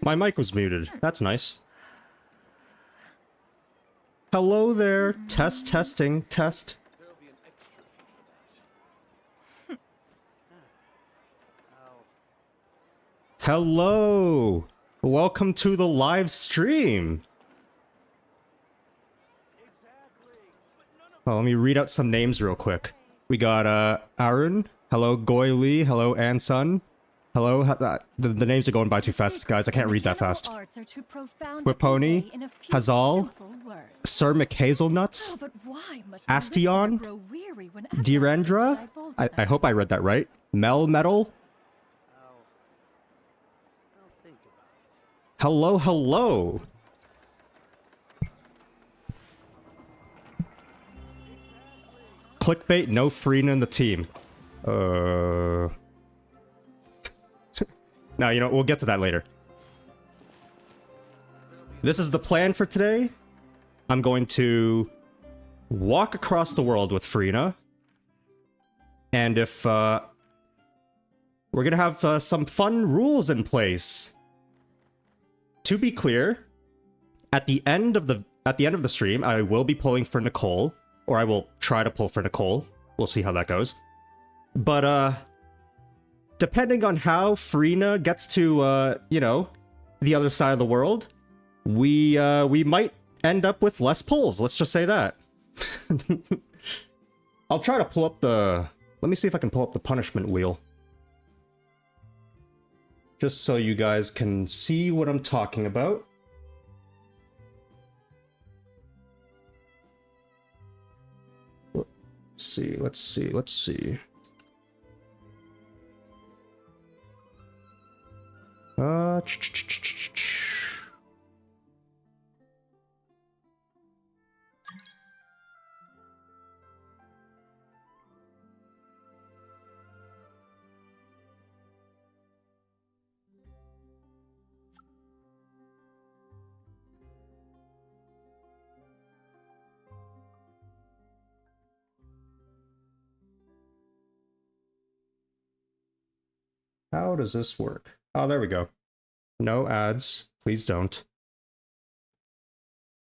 My mic was muted. That's nice. Hello there. Test, testing, test. Hello. Welcome to the live stream. Oh, let me read out some names real quick. We got Arun. Hello, Goy Lee. Hello, Ansun. Hello. The names are going by too fast, guys. I can't read that fast. Whiponi. Hazal. Sir McHazelnuts. Astion. Direndra. I hope I read that right. Mel Metal. Hello, hello. Clickbait, no Furina in the team. No, you know, we'll get to that later. This is the plan for today. I'm going to walk across the world with Furina. And if, we're gonna have some fun rules in place. To be clear, at the end of the stream, I will be pulling for Nicole. Or I will try to pull for Nicole. We'll see how that goes. But, depending on how Furina gets to, you know, the other side of the world, we might end up with less pulls. Let's just say that. I'll try to pull up the... Let me see if I can pull up the punishment wheel. Just so you guys can see what I'm talking about. Let's see. How does this work? Oh, there we go. No ads. Please don't.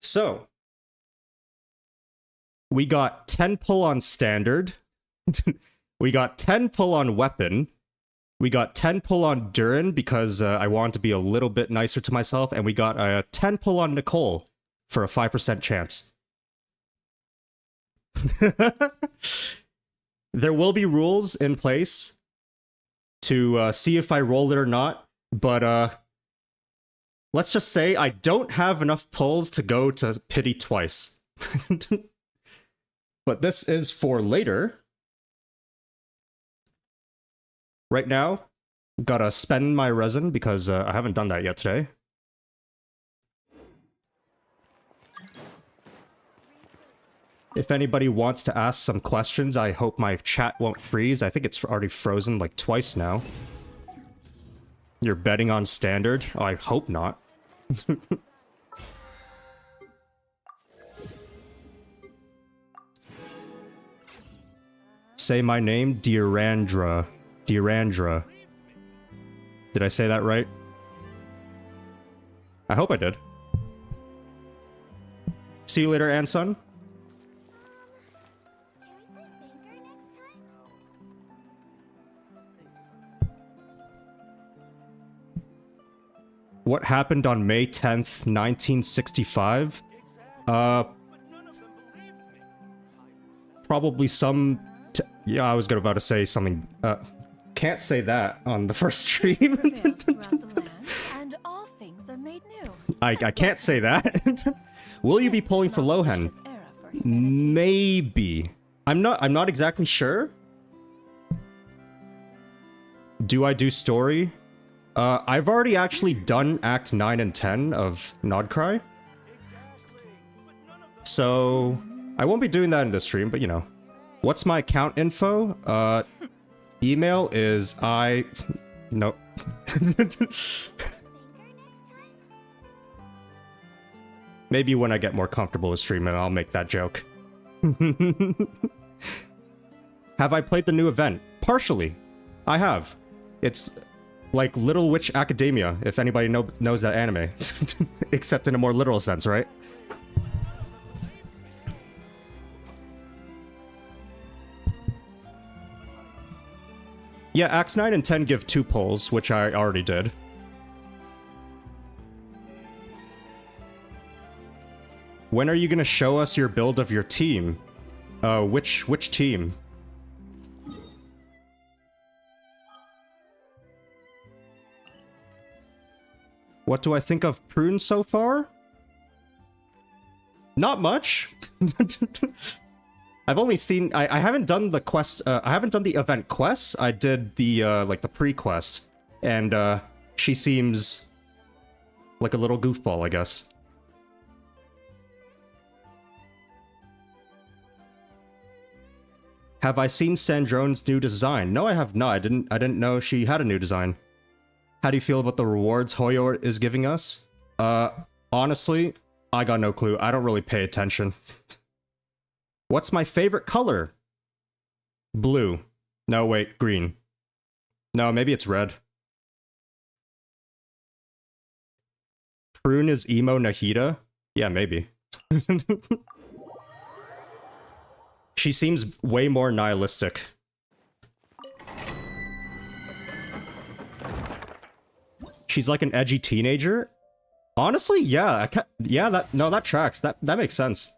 So, we got 10 pull on standard. We got 10 pull on weapon. We got 10 pull on Durin because I want to be a little bit nicer to myself. And we got a 10 pull on Nicole for a 5% chance. There will be rules in place to see if I roll it or not, but let's just say I don't have enough pulls to go to pity twice. But this is for later. Right now, gotta spend my resin because I haven't done that yet today. If anybody wants to ask some questions, I hope my chat won't freeze. I think it's already frozen like twice now. You're betting on standard? Oh, I hope not. Say my name, Direndra. Direndra. Did I say that right? I hope I did. See you later, Ansun. What happened on May 10th, 1965? Probably some... yeah, I was about to say something... can't say that on the first stream. I can't say that. Will you be pulling for Lohan? Maybe. I'm not exactly sure. Do I do story? I've already actually done Act 9 and 10 of Nod-Krai. So, I won't be doing that in this stream, but you know. What's my account info? Email is Nope. Maybe when I get more comfortable with streaming, I'll make that joke. Have I played the new event? Partially. I have. It's... Like Little Witch Academia, if anybody knows that anime. Except in a more literal sense, right? Yeah, Acts 9 and 10 give 2 pulls, which I already did. When are you gonna show us your build of your team? Which team? What do I think of Prune so far? Not much. I've only seen... I haven't done the quest... I haven't done the event quests. I did the, like, the pre-quest. And, she seems... like a little goofball, I guess. Have I seen Sandrone's new design? No, I have not. I didn't know she had a new design. How do you feel about the rewards Hoyor is giving us? Honestly, I got no clue. I don't really pay attention. What's my favorite color? Blue. No, wait, green. No, maybe it's red. Prune is emo Nahida? Yeah, maybe. She seems way more nihilistic. She's like an edgy teenager? Honestly, yeah. That tracks. That makes sense.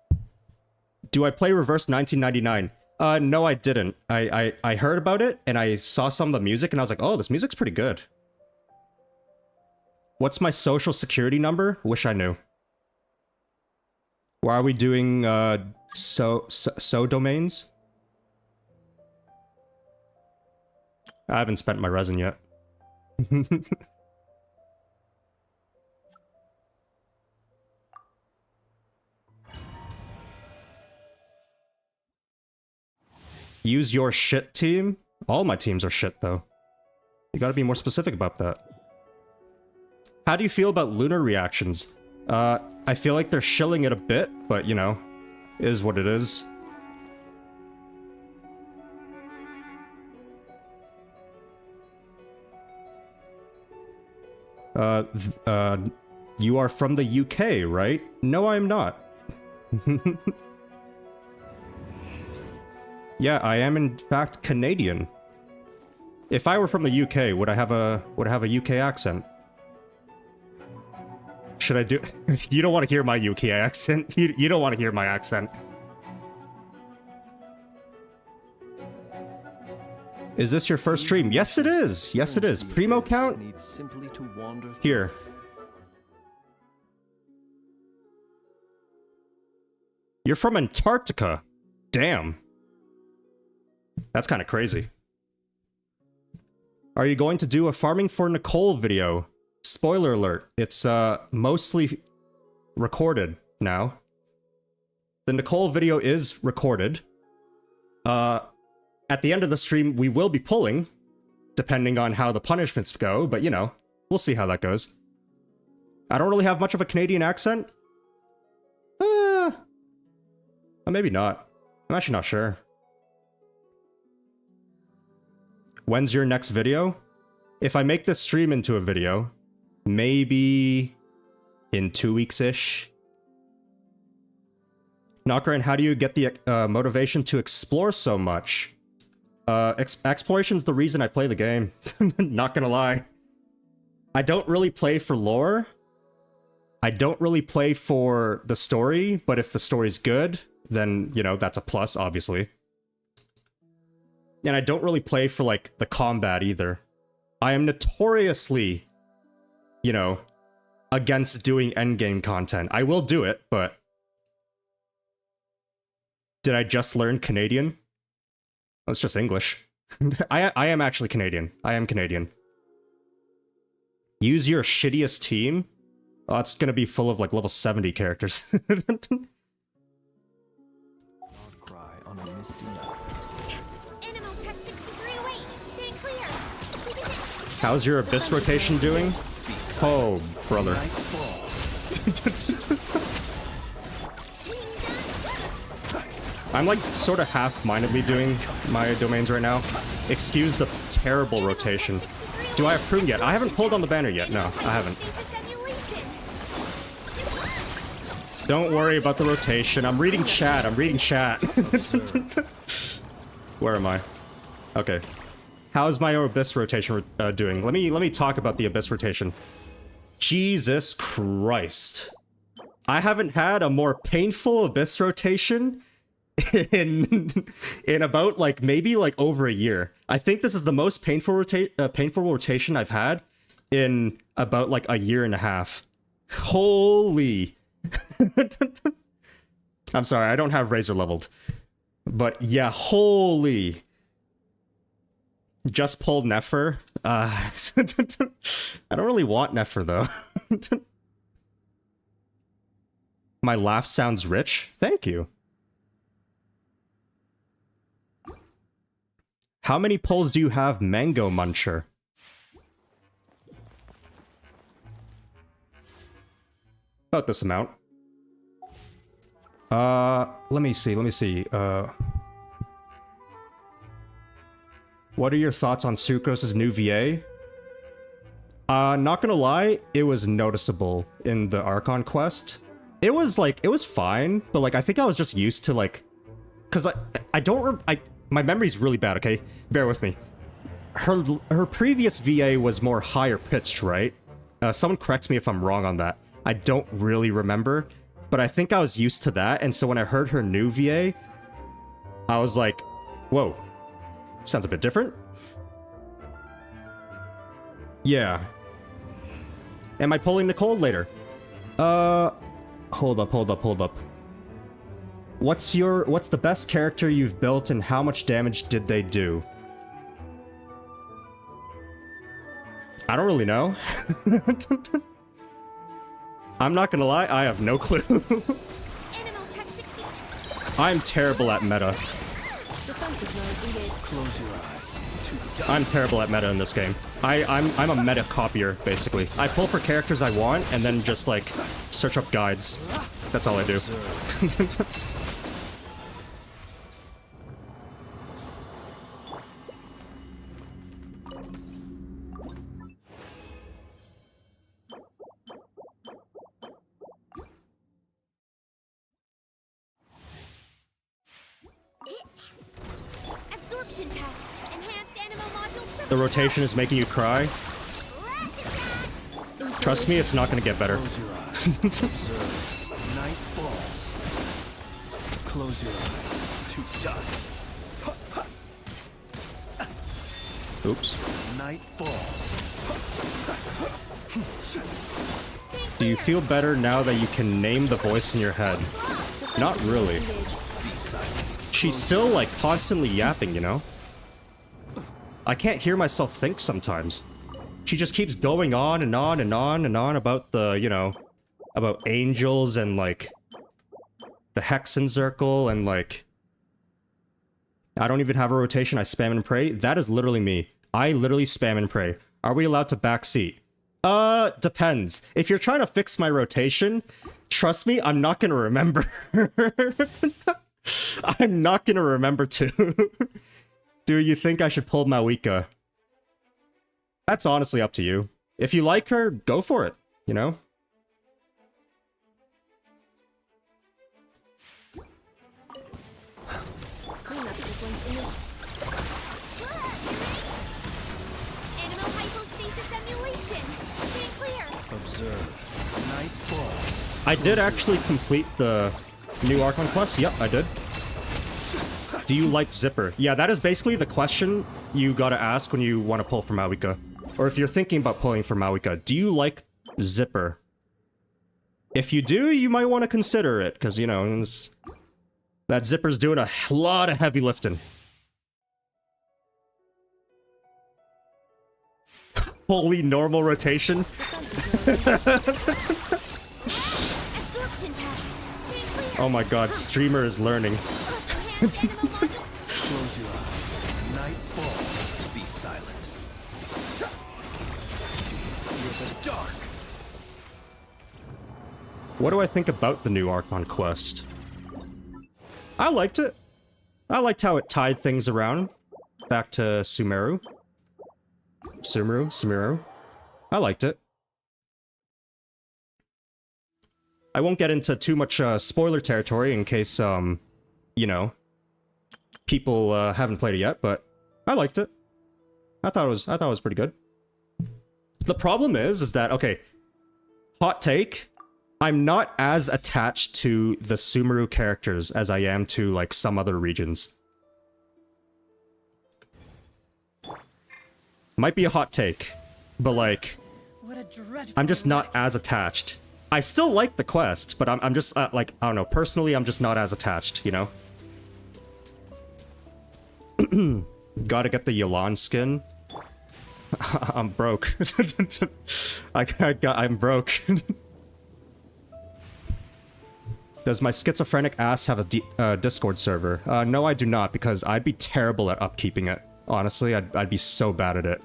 Do I play Reverse 1999? No, I didn't. I heard about it, and I saw some of the music, and I was like, oh, this music's pretty good. What's my social security number? Wish I knew. Why are we doing, so domains? I haven't spent my resin yet. Use your shit team? All my teams are shit, though. You gotta be more specific about that. How do you feel about lunar reactions? I feel like they're shilling it a bit, but, you know, is what it is. You are from the UK, right? No, I am not. Yeah, I am in fact Canadian. If I were from the UK, would I have a UK accent? Should I do... You don't want to hear my UK accent. You don't want to hear my accent. Is this your first stream? Yes, it is. Yes, it is. Primo count? Here. You're from Antarctica. Damn. That's kind of crazy. Are you going to do a Farming for Nicole video? Spoiler alert, it's mostly recorded now. The Nicole video is recorded. At the end of the stream, we will be pulling, depending on how the punishments go, but you know, we'll see how that goes. I don't really have much of a Canadian accent. Maybe not. I'm actually not sure. When's your next video? If I make this stream into a video, maybe in 2 weeks-ish. Nod-Krai, how do you get the motivation to explore so much? Exploration's the reason I play the game. Not gonna lie. I don't really play for lore. I don't really play for the story, but if the story's good, then, you know, that's a plus, obviously. And I don't really play for, like, the combat either. I am notoriously, you know, against doing endgame content. I will do it, but... Did I just learn Canadian? That's just English. I am actually Canadian. I am Canadian. Use your shittiest team? Oh, it's gonna be full of, like, level 70 characters. How's your Abyss rotation doing? Oh, brother. I'm like sort of half-mindedly doing my domains right now. Excuse the terrible rotation. Do I have Prune yet? I haven't pulled on the banner yet. No, I haven't. Don't worry about the rotation. I'm reading chat. I'm reading chat. Where am I? Okay. How's my Abyss rotation doing? Let me talk about the Abyss rotation. Jesus Christ. I haven't had a more painful Abyss rotation in about like maybe like over a year. I think this is the most painful rotation I've had in about like a year and a half. Holy. I'm sorry, I don't have Razor leveled. But yeah, holy. Just pulled Nefer. I don't really want Nefer though. My laugh sounds rich. Thank you. How many pulls do you have, Mango Muncher? About this amount. Let me see. What are your thoughts on Sucrose's new VA? Not gonna lie, it was noticeable in the Archon quest. It was fine, but like, I think I was just used to like, cause my memory's really bad, okay? Bear with me. Her previous VA was more higher pitched, right? Someone correct me if I'm wrong on that. I don't really remember, but I think I was used to that, and so when I heard her new VA, I was like, whoa, sounds a bit different. Yeah. Am I pulling Nicole later? Hold up. What's the best character you've built and how much damage did they do? I don't really know. I'm not gonna lie, I have no clue. I'm terrible at meta. I'm terrible at meta in this game. I'm a meta copier, basically. I pull for characters I want, and then just, like, search up guides. That's all I do. The rotation is making you cry. Trust me, it's not gonna get better. Night falls. Close your eyes to dust. Oops. Night falls. Do you feel better now that you can name the voice in your head? Not really. She's still, like, constantly yapping, you know? I can't hear myself think sometimes. She just keeps going on and on and on and on about the, you know, about angels and, like, the Hexen Circle and, like... I don't even have a rotation, I spam and pray. That is literally me. I literally spam and pray. Are we allowed to backseat? Depends. If you're trying to fix my rotation, trust me, I'm not gonna remember. I'm not gonna remember to. Do you think I should pull Mawika? That's honestly up to you. If you like her, go for it, you know? I did actually complete the new Archon quest. Yep, I did. Do you like Zipper? Yeah, that is basically the question you gotta ask when you want to pull for Mawika. Or if you're thinking about pulling for Mawika. Do you like Zipper? If you do, you might want to consider it, because, you know, that Zipper's doing a lot of heavy lifting. Holy normal rotation. Oh my god, streamer is learning. Close your eyes. Night falls. Be silent. Fear the dark. What do I think about the new Archon quest? I liked it. I liked how it tied things around. Back to Sumeru. Sumeru. I liked it. I won't get into too much spoiler territory in case, you know, people haven't played it yet, but I liked it. I thought it was pretty good. The problem is that, okay, hot take, I'm not as attached to the Sumeru characters as I am to, like, some other regions. Might be a hot take, but, like, I'm just not as attached. I still like the quest, but I'm just, like, I don't know, personally, I'm just not as attached, you know? Gotta get the Yelan skin. I'm broke. I'm broke. Does my schizophrenic ass have a Discord server? No, I do not, because I'd be terrible at upkeeping it. Honestly, I'd be so bad at it.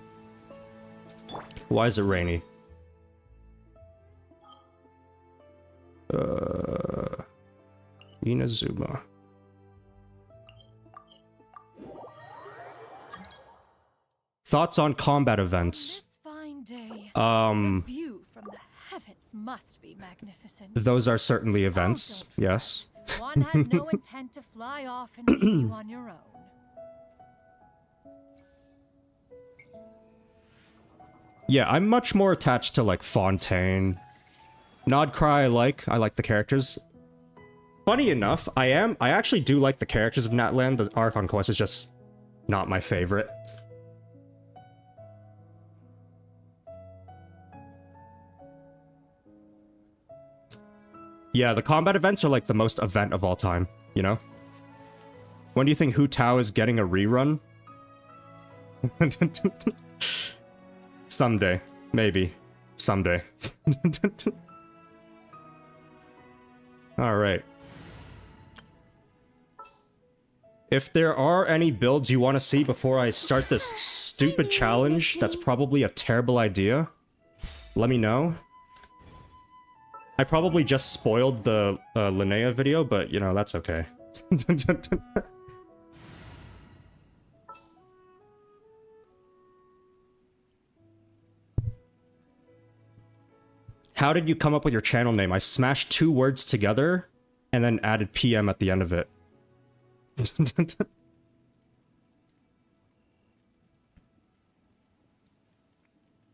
Why is it rainy? Inazuma. Thoughts on combat events? This fine day, the view from the heavens must be magnificent. Those are certainly events, Oh, don't yes. fret. One has no intent to fly off and leave you on your own. Yeah, I'm much more attached to, like, Fontaine. Nod-Krai I like the characters. Funny enough, I actually do like the characters of Natlan. The Archon quest is just not my favorite. Yeah, the combat events are like the most event of all time, you know? When do you think Hu Tao is getting a rerun? Someday. Maybe. Someday. Alright. If there are any builds you want to see before I start this stupid challenge, that's probably a terrible idea, let me know. I probably just spoiled the Linnea video, but, you know, that's okay. How did you come up with your channel name? I smashed 2 words together and then added PM at the end of it.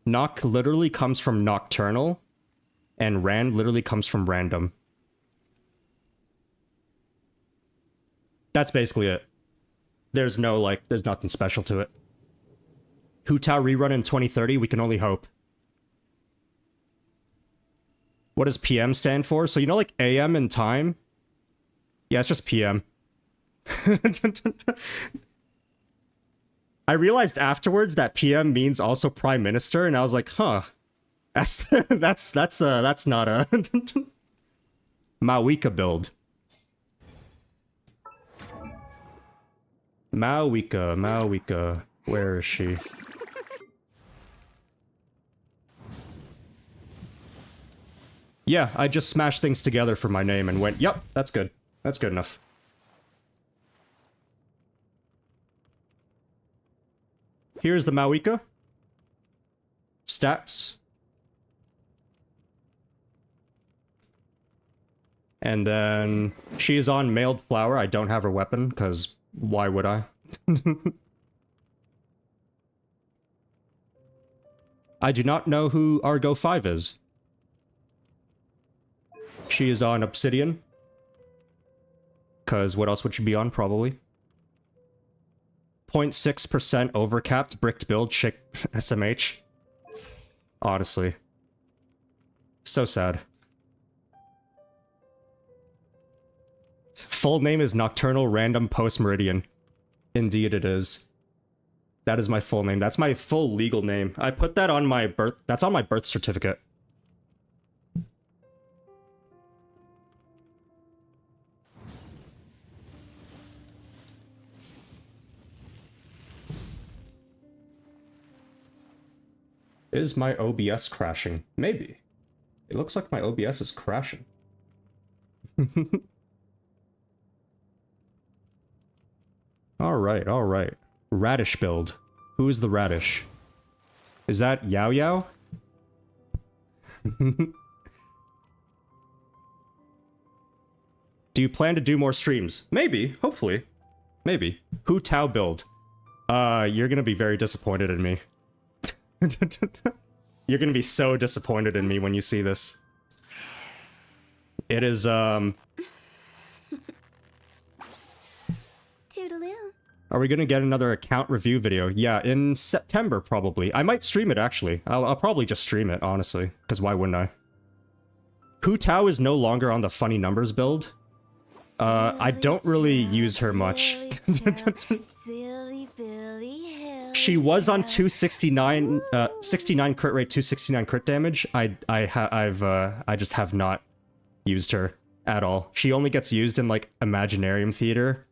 Nock literally comes from nocturnal, and Rand literally comes from random. That's basically it. There's no, like, there's nothing special to it. Hu Tao rerun in 2030? We can only hope. What does PM stand for? So you know, like, AM in time? Yeah, it's just PM. I realized afterwards that PM means also Prime Minister, and I was like, huh. That's not a Mawika build. Mawika. Where is she? Yeah, I just smashed things together for my name and went, yep, that's good. That's good enough. Here's the Mawika. Stats. And then she is on Mailed Flower. I don't have her weapon, because why would I? I do not know who Argo 5 is. She is on Obsidian. Because what else would she be on, probably? 0.6% overcapped bricked build chick SMH. Honestly. So sad. Full name is Nocturnal Random Post Meridian. Indeed it is. That is my full name. That's my full legal name. I put that on my birth... That's on my birth certificate. Is my OBS crashing? Maybe. It looks like my OBS is crashing. Alright. Radish build. Who is the radish? Is that Yao Yao? Do you plan to do more streams? Maybe, hopefully. Maybe. Hu Tao build. You're gonna be very disappointed in me. You're gonna be so disappointed in me when you see this. It is, Toodaloo. Are we gonna get another account review video? Yeah, in September, probably. I might stream it, actually. I'll probably just stream it, honestly. Because why wouldn't I? Hu Tao is no longer on the funny numbers build. I don't really use her much. Silly Billy Hill. She was on 269, 69 crit rate, 269 crit damage. I just have not used her at all. She only gets used in, like, Imaginarium Theater.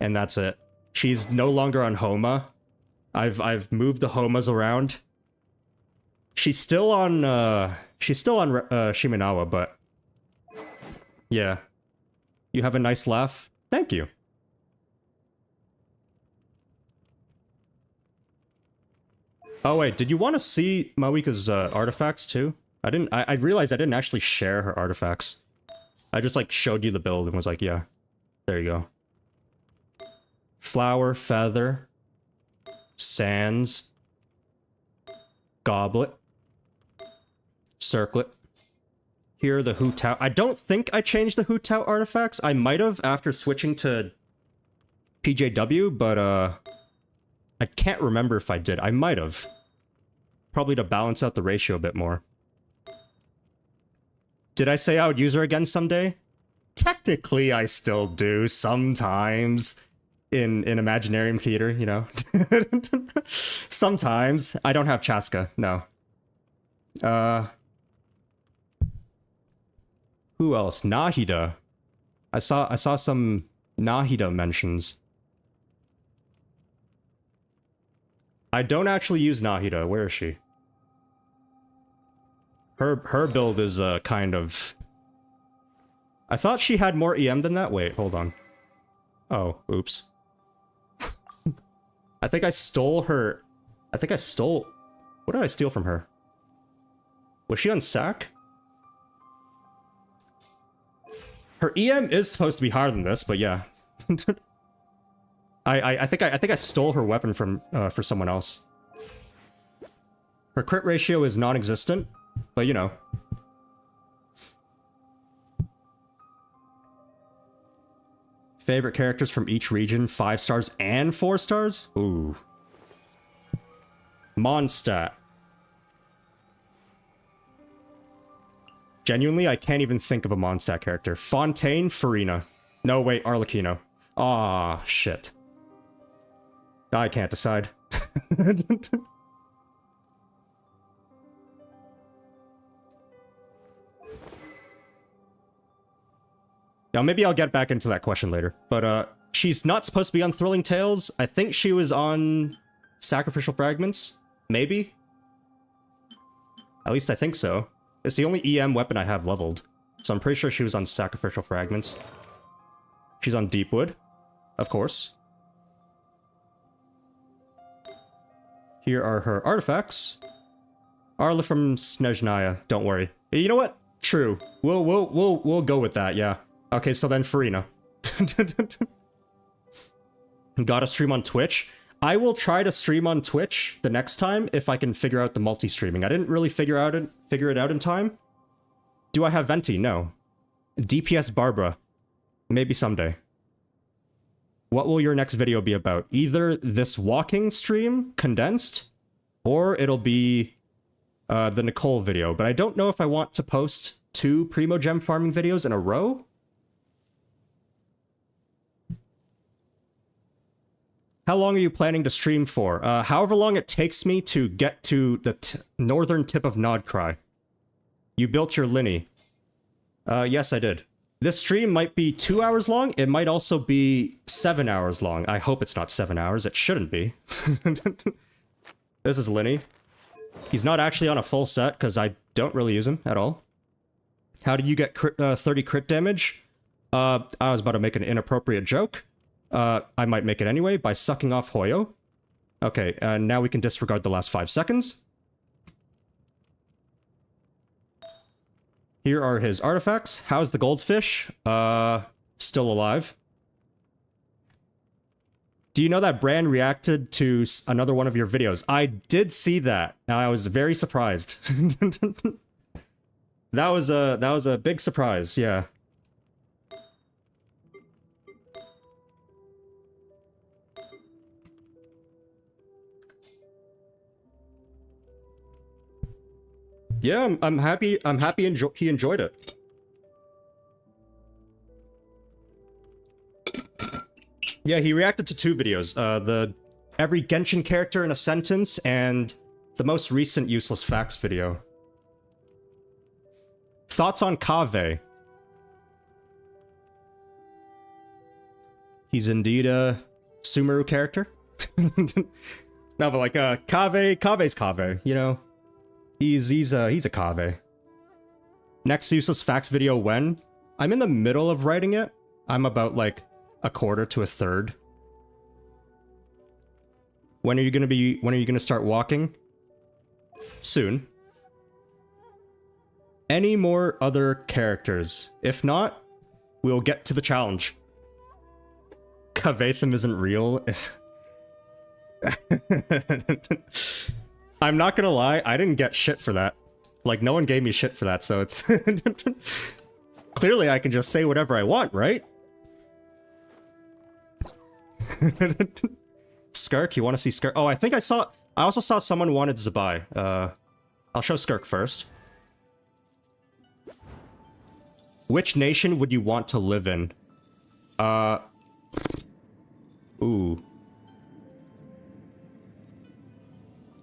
And that's it. She's no longer on Homa. I've moved the Homas around. She's still on Shimenawa, but yeah. You have a nice laugh. Thank you. Oh wait, did you want to see Mawika's artifacts too? I realized I didn't actually share her artifacts. I just like showed you the build and was like, yeah, there you go. Flower, feather, sands, goblet, circlet. Here are the Hu Tao. I don't think I changed the Hu Tao artifacts. I might have after switching to PJW, but I can't remember if I did. I might have. Probably to balance out the ratio a bit more. Did I say I would use her again someday? Technically, I still do sometimes. In Imaginarium Theater, you know. Sometimes. I don't have Chaska, no. Who else? Nahida. I saw some Nahida mentions. I don't actually use Nahida. Where is she? Her build is kind of... I thought she had more EM than that. Wait, hold on. Oh, oops. I think I stole her... I think I stole... What did I steal from her? Was she on sack? Her EM is supposed to be higher than this, but yeah. I think I stole her weapon from for someone else. Her crit ratio is non-existent, but you know. Favorite characters from each region, 5 stars and 4 stars? Ooh. Mondstadt. Genuinely, I can't even think of a Mondstadt character. Fontaine, Furina. No, wait, Arlecchino. Ah, shit. I can't decide. Now, maybe I'll get back into that question later. But, she's not supposed to be on Thrilling Tales. I think she was on Sacrificial Fragments. Maybe? At least I think so. It's the only EM weapon I have leveled. So I'm pretty sure she was on Sacrificial Fragments. She's on Deepwood. Of course. Here are her artifacts. Arla from Snezhnaya. Don't worry. You know what? True. We'll go with that, yeah. Okay, so then Furina. Gotta stream on Twitch. I will try to stream on Twitch the next time if I can figure out the multi-streaming. I didn't really figure it out in time. Do I have Venti? No. DPS Barbara. Maybe someday. What will your next video be about? Either this walking stream, condensed, or it'll be the Nicole video. But I don't know if I want to post 2 Primo Gem farming videos in a row. How long are you planning to stream for? However long it takes me to get to the northern tip of Nod-Krai. You built your Linny. Yes, I did. This stream might be 2 hours long. It might also be 7 hours long. I hope it's not 7 hours. It shouldn't be. This is Linny. He's not actually on a full set, because I don't really use him at all. How did you get 30 crit damage? I was about to make an inappropriate joke. I might make it anyway by sucking off Hoyo. Okay, now we can disregard the last 5 seconds. Here are his artifacts. How's the goldfish? Still alive. Do you know that Bran reacted to another one of your videos? I did see that. I was very surprised. That was a big surprise, yeah. Yeah, I'm happy. I'm happy he enjoyed it. Yeah, he reacted to 2 videos. The every Genshin character in a sentence and the most recent useless facts video. Thoughts on Kaveh? He's indeed a Sumeru character. No, but like Kaveh's Kaveh, you know. He's a Kaveh. Next useless facts video when? I'm in the middle of writing it. I'm about like a quarter to a third. When are you gonna start walking? Soon. Any more other characters? If not, we'll get to the challenge. Kavatham isn't real. I'm not gonna lie, I didn't get shit for that. Like, no one gave me shit for that, so it's... Clearly I can just say whatever I want, right? Skirk, you want to see Skirk? Oh, I think I also saw someone wanted Zabai. I'll show Skirk first. Which nation would you want to live in? Ooh.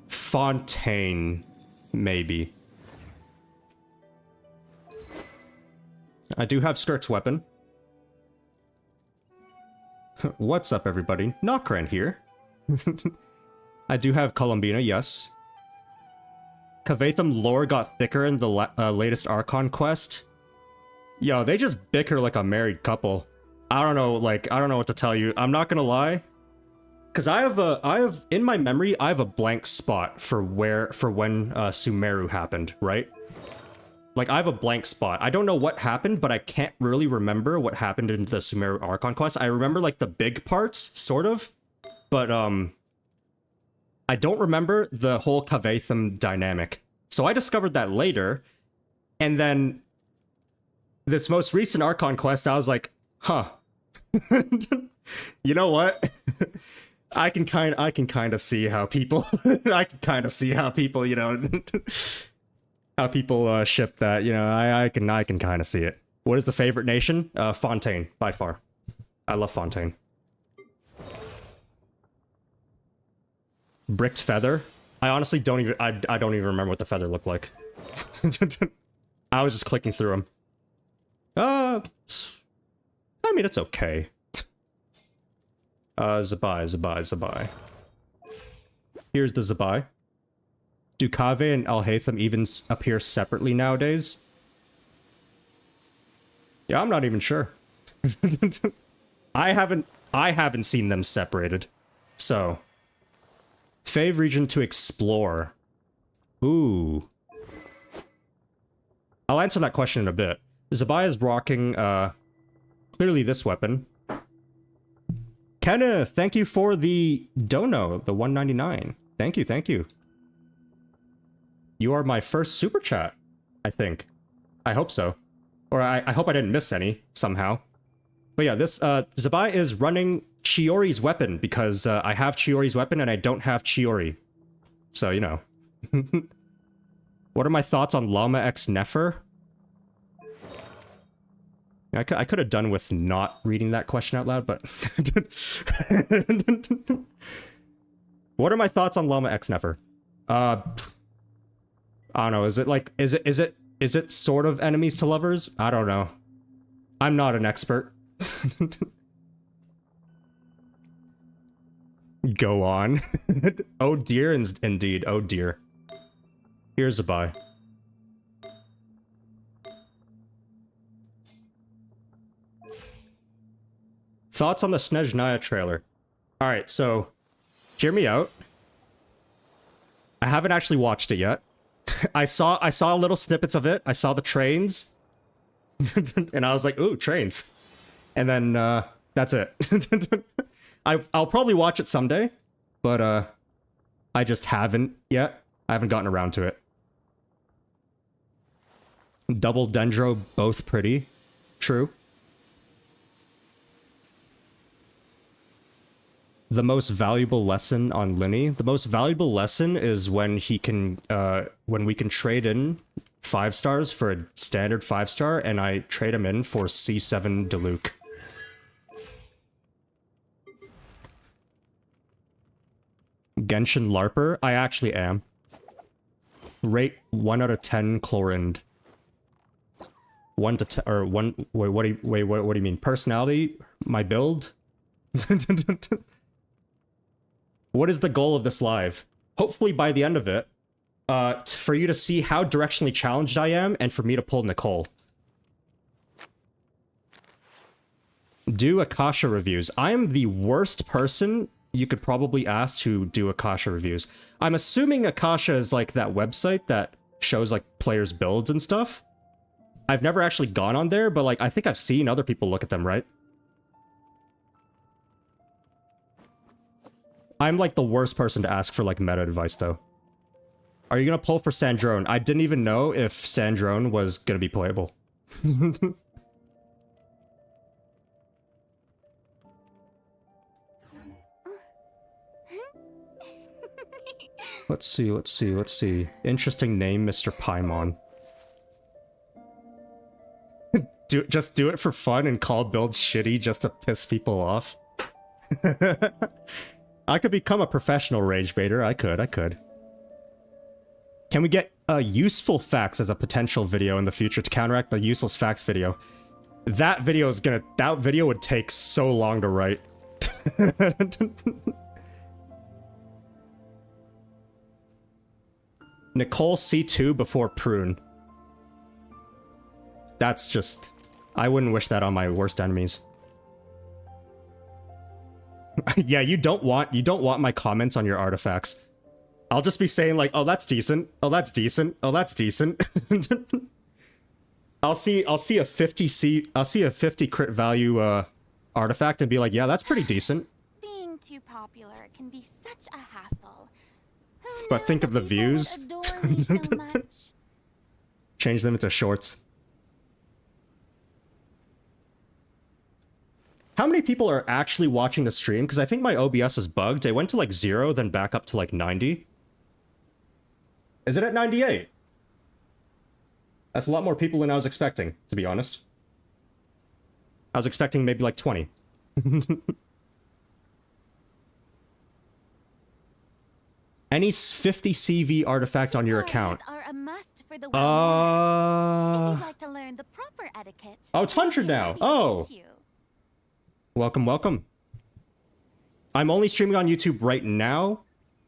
Fontaine, maybe. I do have Skirk's weapon. What's up, everybody? Nod-Krai here. I do have Columbina, yes. Kavatham lore got thicker in the latest Archon quest. Yo, they just bicker like a married couple. I don't know what to tell you. I'm not gonna lie. Cause I have in my memory, I have a blank spot for when Sumeru happened, right? Like, I have a blank spot. I don't know what happened, but I can't really remember what happened in the Sumeru Archon quest. I remember, like, the big parts, sort of. But, I don't remember the whole Kavatham dynamic. So I discovered that later, and then this most recent Archon quest, I was like, huh. You know what? I can kind of see how people I can kind of see how people, you know, how people ship that, you know. I can kind of see it. What is the favorite nation? Fontaine, by far. I love Fontaine. Bricked feather? I honestly don't even I don't even remember what the feather looked like. I was just clicking through them. I mean, it's okay. Zabai. Here's the Zabai. Do Kaveh and Alhaitham even appear separately nowadays? Yeah, I'm not even sure. I haven't seen them separated. So, fave region to explore. Ooh. I'll answer that question in a bit. Zabai is rocking, clearly this weapon. Kenneth, thank you for the dono, the 199. Thank you. You are my first super chat, I think. I hope so. Or I hope I didn't miss any, somehow. But yeah, this, Zabai is running Chiori's weapon, because I have Chiori's weapon and I don't have Chiori. So, you know. What are my thoughts on Llama X Nefer? I could have done with not reading that question out loud, but... What are my thoughts on Llama X Nefer? I don't know, is it sort of enemies to lovers? I don't know. I'm not an expert. Go on. Oh dear, indeed, oh dear. Here's a buy. Thoughts on the Snezhnaya trailer? Alright, so, hear me out. I haven't actually watched it yet. I saw little snippets of it. I saw the trains, and I was like, "Ooh, trains!" And then that's it. I'll probably watch it someday, but I just haven't yet. I haven't gotten around to it. Double Dendro, both pretty. True. The most valuable lesson on Linny. The most valuable lesson is when we can trade in 5 stars for a standard 5-star, and I trade him in for C7 Diluc. Genshin Larper? I actually am. Rate 1 out of 10 Chlorind. 1 to 10, or 1, wait, what do you mean? Personality? My build? What is the goal of this live? Hopefully by the end of it, for you to see how directionally challenged I am, and for me to pull Nicole. Do Akasha reviews. I am the worst person you could probably ask to do Akasha reviews. I'm assuming Akasha is like that website that shows like players' builds and stuff. I've never actually gone on there, but like I think I've seen other people look at them, right? I'm like the worst person to ask for like meta advice though. Are you gonna pull for Sandrone? I didn't even know if Sandrone was gonna be playable. Let's see. Interesting name, Mr. Paimon. Just do it for fun and call builds shitty just to piss people off. I could become a professional rage baiter. I could. Can we get useful facts as a potential video in the future to counteract the useless facts video? That video would take so long to write. Nicole C2 before Prune. That's just... I wouldn't wish that on my worst enemies. Yeah, you don't want my comments on your artifacts. I'll just be saying like, oh, that's decent. Oh, that's decent. Oh, that's decent. I'll see a 50 crit value artifact and be like, yeah, that's pretty decent. Being too popular can be such a hassle. Who But knew think of the that people would views. adore me so much? Change them into shorts. How many people are actually watching the stream? Because I think my OBS is bugged. It went to like 0, then back up to like 90. Is it at 98? That's a lot more people than I was expecting, to be honest. I was expecting maybe like 20. Any 50 CV artifact on your account? Are a must for the if you'd like to learn the proper etiquette. Oh, it's 100 now. Oh. Welcome, welcome. I'm only streaming on YouTube right now.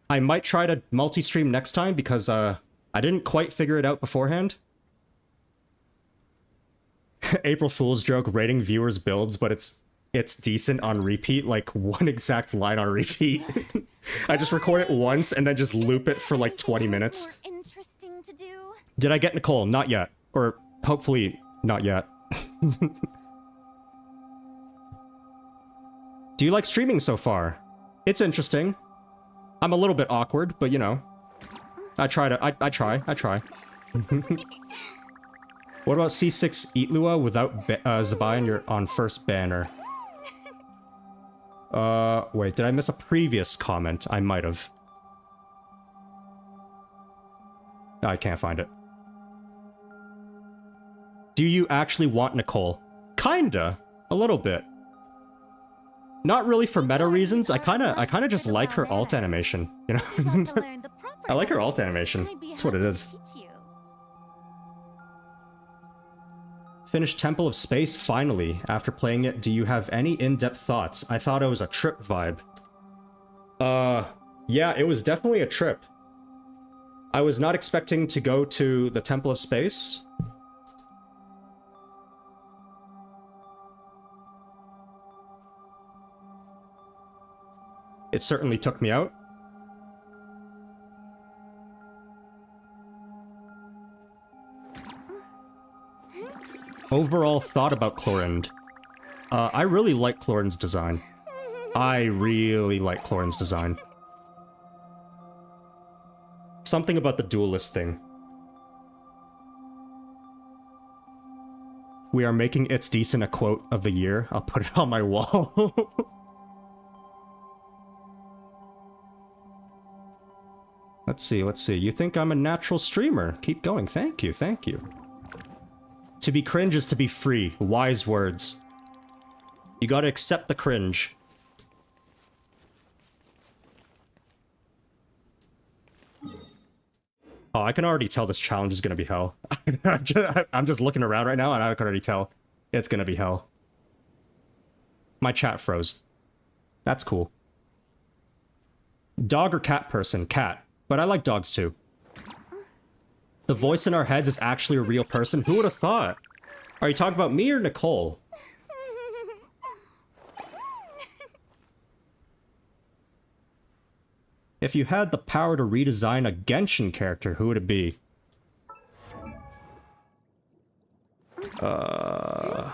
I might try to multi-stream next time because I didn't quite figure it out beforehand. April Fool's joke, rating viewers' builds, but it's decent on repeat, like one exact line on repeat. I just record it once and then just loop it for like 20 minutes. Interesting to do. Did I get Nicole? Not yet. Or hopefully not yet. Do you like streaming so far? It's interesting. I'm a little bit awkward, but you know. I try. What about C6 Eatlua without Zabai on first banner? Wait, did I miss a previous comment? I might have. I can't find it. Do you actually want Nicole? Kinda. A little bit. Not really for meta reasons. I kinda just like her alt animation, you know? I like her alt animation. That's what it is. Finished Temple of Space finally. After playing it, do you have any in-depth thoughts? I thought it was a trip vibe. Yeah, it was definitely a trip. I was not expecting to go to the Temple of Space. It certainly took me out. Overall thought about Chlorind. I really like Chlorind's design. I really like Chlorind's design. Something about the duelist thing. We are making It's Decent a quote of the year. I'll put it on my wall. Let's see, let's see. You think I'm a natural streamer? Keep going. Thank you, thank you. To be cringe is to be free. Wise words. You gotta accept the cringe. Oh, I can already tell this challenge is gonna be hell. I'm just looking around right now and I can already tell it's gonna be hell. My chat froze. That's cool. Dog or cat person? Cat. But I like dogs too. The voice in our heads is actually a real person? Who would have thought? Are you talking about me or Nicole? If you had the power to redesign a Genshin character, who would it be? I'm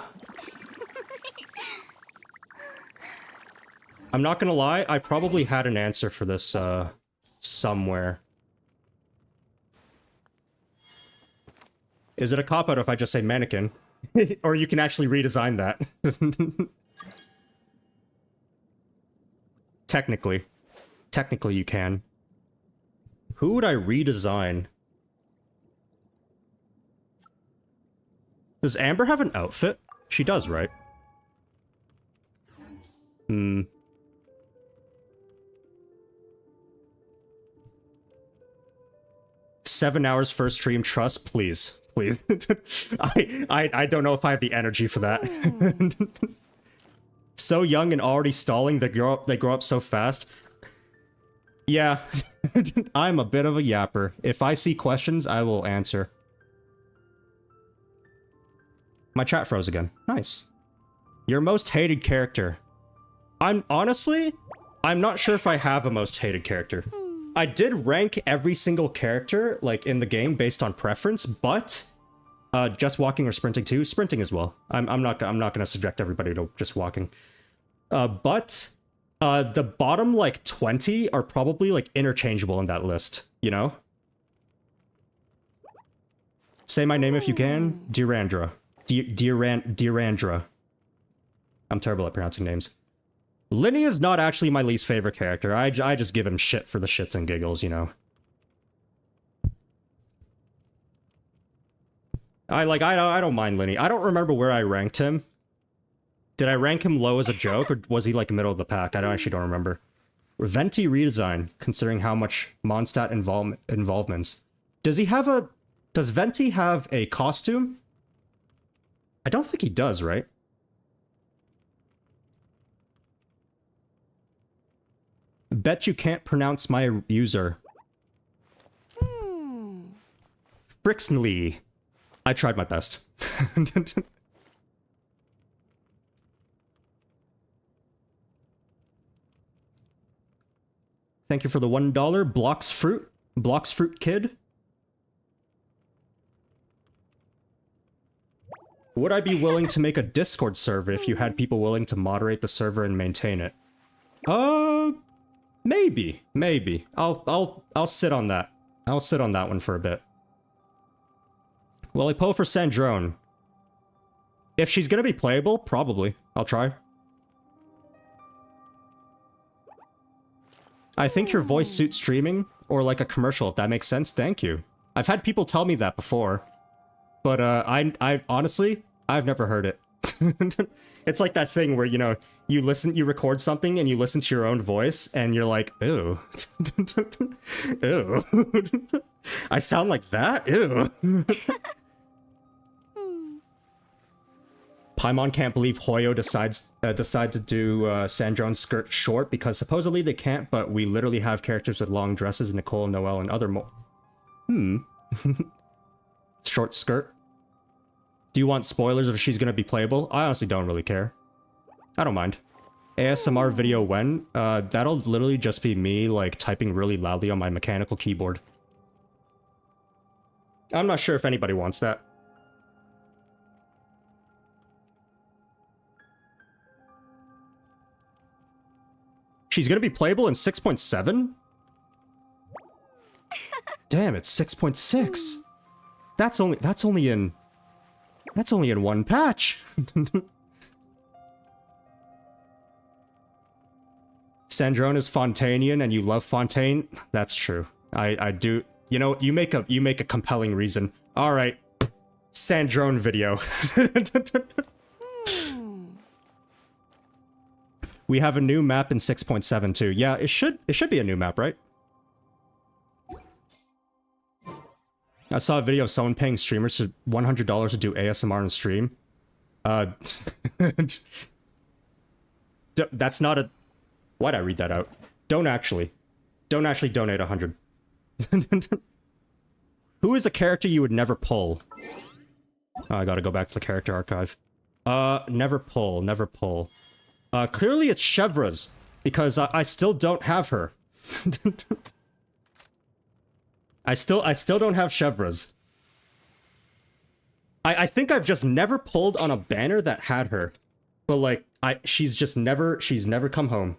not gonna lie, I probably had an answer for this, somewhere. Is it a cop-out if I just say mannequin? Or you can actually redesign that. Technically. Technically you can. Who would I redesign? Does Amber have an outfit? She does, right? 7 hours first stream, trust, please. Please. I don't know if I have the energy for that. So young and already stalling, they grow up so fast. Yeah, I'm a bit of a yapper. If I see questions, I will answer. My chat froze again. Nice. Your most hated character. Honestly, I'm not sure if I have a most hated character. I did rank every single character, like, in the game based on preference, but just walking or sprinting too. Sprinting as well. I'm not gonna subject everybody to just walking. But the bottom, like, 20 are probably, like, interchangeable in that list, you know? Say my name if you can. Dearandra. Dearandra. I'm terrible at pronouncing names. Linny is not actually my least favorite character. I just give him shit for the shits and giggles, you know? I don't mind Linny. I don't remember where I ranked him. Did I rank him low as a joke, or was he, like, middle of the pack? I actually don't remember. Venti redesign, considering how much Mondstadt involvements. Does Venti have a costume? I don't think he does, right? Bet you can't pronounce my user. Frixnly. I tried my best. Thank you for the $1. Blocks Fruit Kid. Would I be willing to make a Discord server if you had people willing to moderate the server and maintain it? Maybe. I'll sit on that. I'll sit on that one for a bit. Will I pull for Sandrone? If she's gonna be playable, probably. I'll try. I think your voice suits streaming, or like a commercial, if that makes sense. Thank you. I've had people tell me that before. But, I honestly, I've never heard it. It's like that thing where, you know, you record something and you listen to your own voice and you're like, ew. Ew. I sound like that? Ew. Paimon can't believe Hoyo decide to do Sandrone's skirt short because supposedly they can't, but we literally have characters with long dresses, Nicole, Noelle, and other Short skirt. Do you want spoilers if she's gonna be playable? I honestly don't really care. I don't mind. ASMR video when? That'll literally just be me, like, typing really loudly on my mechanical keyboard. I'm not sure if anybody wants that. She's gonna be playable in 6.7? Damn, it's 6.6. That's only in one patch. Sandrone is Fontainian and you love Fontaine? That's true. I do. You know, you make a compelling reason. All right. Sandrone video. We have a new map in 6.7 too. Yeah, it should be a new map, right? I saw a video of someone paying streamers $100 to do ASMR on stream. That's not a... Why'd I read that out? Don't actually donate 100. Who is a character you would never pull? Oh, I gotta go back to the character archive. Never pull. Clearly it's Chevra's, because I still don't have her. I still don't have Chevra's. I think I've just never pulled on a banner that had her. But like, she's never come home.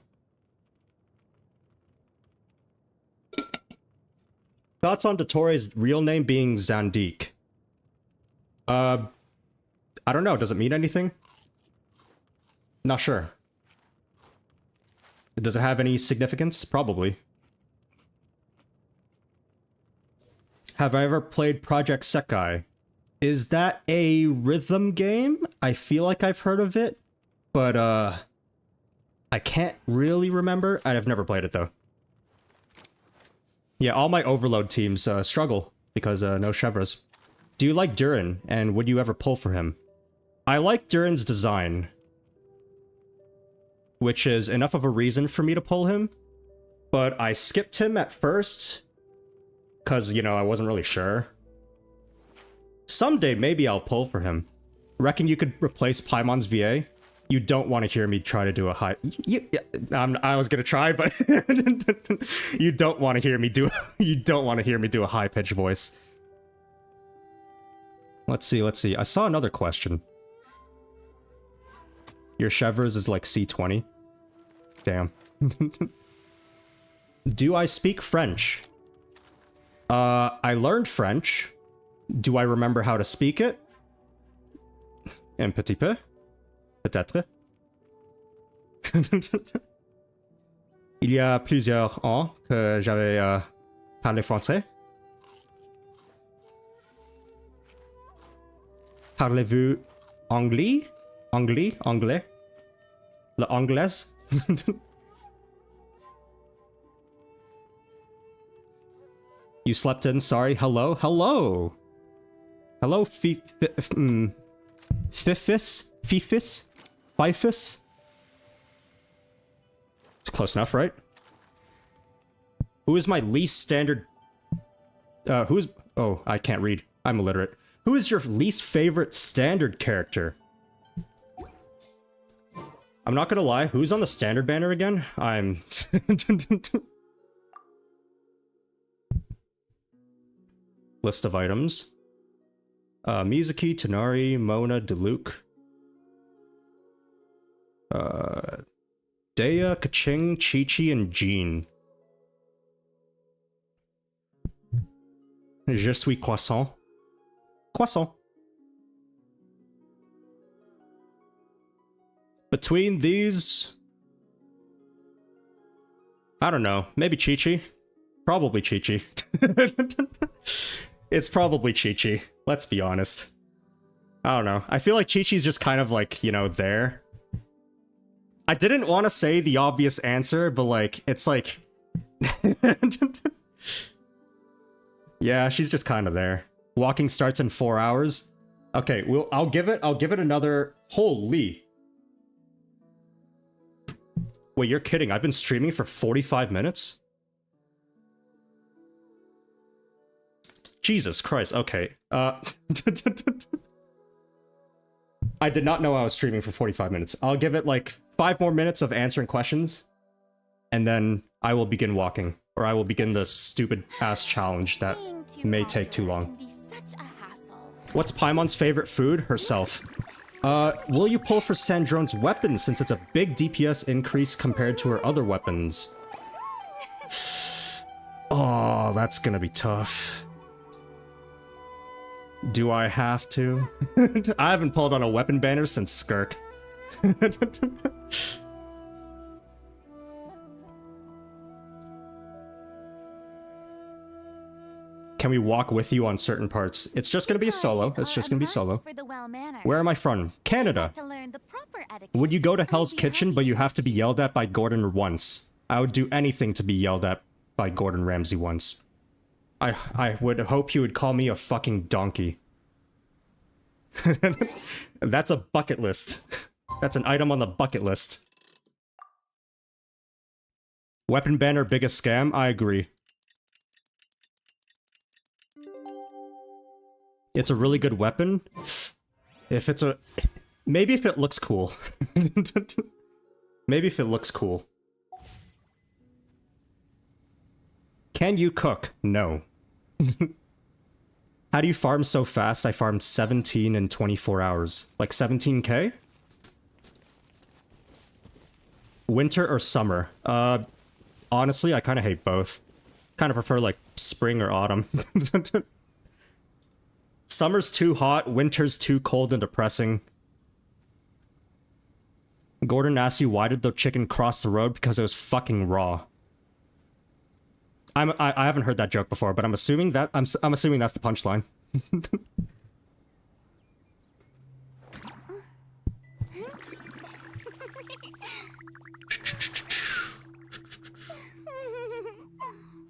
Thoughts on Dottoro's real name being Zandik? I don't know, does it mean anything? Not sure. Does it have any significance? Probably. Have I ever played Project Sekai? Is that a rhythm game? I feel like I've heard of it, but I can't really remember. I've never played it though. Yeah, all my Overload teams struggle because no Chevras. Do you like Durin, and would you ever pull for him? I like Durin's design, which is enough of a reason for me to pull him, but I skipped him at first because, you know, I wasn't really sure. Someday, maybe I'll pull for him. Reckon you could replace Paimon's VA? You don't want to hear me try to do a high... I was gonna try, but... You don't want to hear me do... You don't want to hear me do a high-pitched voice. Let's see. I saw another question. Your Chevres is like C20? Damn. Do I speak French? I learned French. Do I remember how to speak it? Un petit peu? Peut-être. Il y a plusieurs ans que j'avais parlé français. Parlez-vous anglais? Anglais? Le anglaise? You slept in, sorry. Hello? Hello, Fifis? Fifis? It's close enough, right? Who is my least standard... Oh, I can't read. I'm illiterate. Who is your least favorite standard character? I'm not gonna lie, who's on the standard banner again? I'm... List of items. Mizuki, Tonari, Mona, Diluc. Dea, Kaching, Chi-Chi, and Jean. Je suis croissant. Croissant. Between these... I don't know. Maybe Chi-Chi? Probably Chi-Chi. It's probably Chi-Chi. Let's be honest. I don't know. I feel like Chi-Chi's just kind of like, you know, there. I didn't want to say the obvious answer, but like, it's like... Yeah, she's just kind of there. Walking starts in 4 hours. Okay, I'll give it another... Holy... Wait, you're kidding. I've been streaming for 45 minutes? Jesus Christ, okay. I did not know I was streaming for 45 minutes. I'll give it like 5 more minutes of answering questions, and then I will begin walking. Or I will begin the stupid-ass challenge that may take too long. What's Paimon's favorite food? Herself. Will you pull for Sandrone's weapon since it's a big DPS increase compared to her other weapons? Oh, that's gonna be tough. Do I have to? I haven't pulled on a weapon banner since Skirk. Can we walk with you on certain parts? It's just gonna be a solo. It's just gonna be solo. Where am I from? Canada. Would you go to Hell's Kitchen, but you have to be yelled at by Gordon once? I would do anything to be yelled at by Gordon Ramsay once. I would hope you would call me a fucking donkey. That's a bucket list. That's an item on the bucket list. Weapon banner, biggest scam? I agree. It's a really good weapon. If it's a... Maybe if it looks cool. Maybe if it looks cool. Can you cook? No. How do you farm so fast? I farmed 17 in 24 hours. Like 17k? Winter or summer? Honestly, I kind of hate both. Kind of prefer like spring or autumn. Summer's too hot, winter's too cold and depressing. Gordon asked you why did the chicken cross the road because it was fucking raw. I haven't heard that joke before, but I'm assuming that I'm assuming that's the punchline.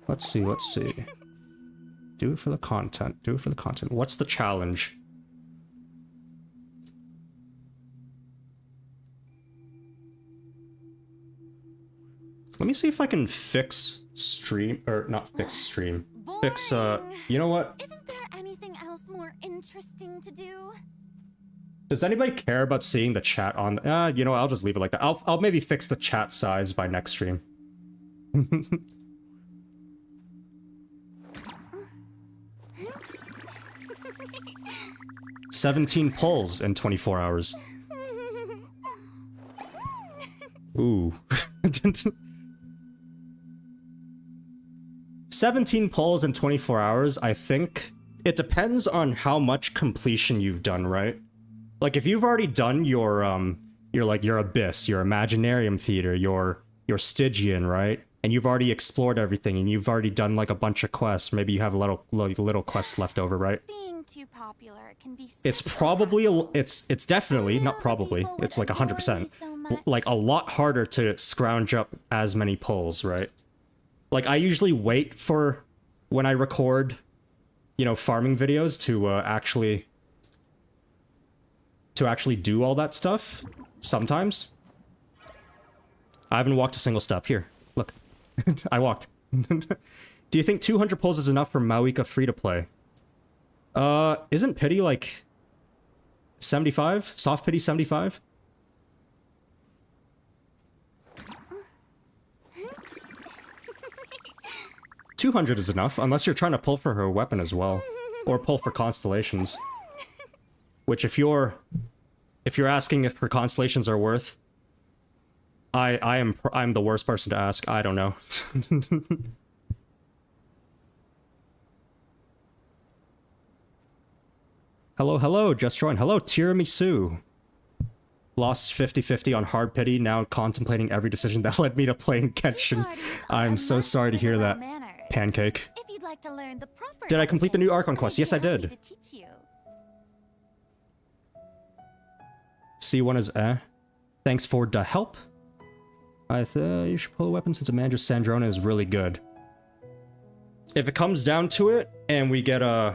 Let's see, let's see. Do it for the content. Do it for the content. What's the challenge? Let me see if I can fix stream, or not fix stream. Boring. Fix, you know what? Isn't there anything else more interesting to do? Does anybody care about seeing the chat on? You know what, I'll just leave it like that. I'll maybe fix the chat size by next stream. 17 pulls in 24 hours. Ooh. 17 pulls in 24 hours, I think. It depends on how much completion you've done, right? Like, if you've already done your Abyss, your Imaginarium Theater, your Stygian, right? And you've already explored everything, and you've already done, like, a bunch of quests. Maybe you have little quests left over, right? Being too popular can be It's probably, it's definitely, not probably, it's like 100%, like, a lot harder to scrounge up as many pulls, right? Like, I usually wait for, when I record, you know, farming videos to actually do all that stuff, sometimes. I haven't walked a single step. Here, look. I walked. Do you think 200 pulls is enough for Mawika free-to-play? Isn't pity like 75? Soft pity 75? $200 is enough, unless you're trying to pull for her weapon as well. Or pull for constellations. Which if you're asking if her constellations are worth, I'm the worst person to ask. I don't know. Hello, just joined. Hello, Tiramisu. Lost 50-50 on hard pity, now contemplating every decision that led me to playing Genshin. I'm so sorry to hear that, Pancake. If you'd like to learn the proper Did I complete the new Archon etiquette, quest? Yes, I I'd be happy did. to teach you. C1 is Thanks for the help. I thought you should pull a weapon since Amandra's Sandrona is really good. If it comes down to it, and we get a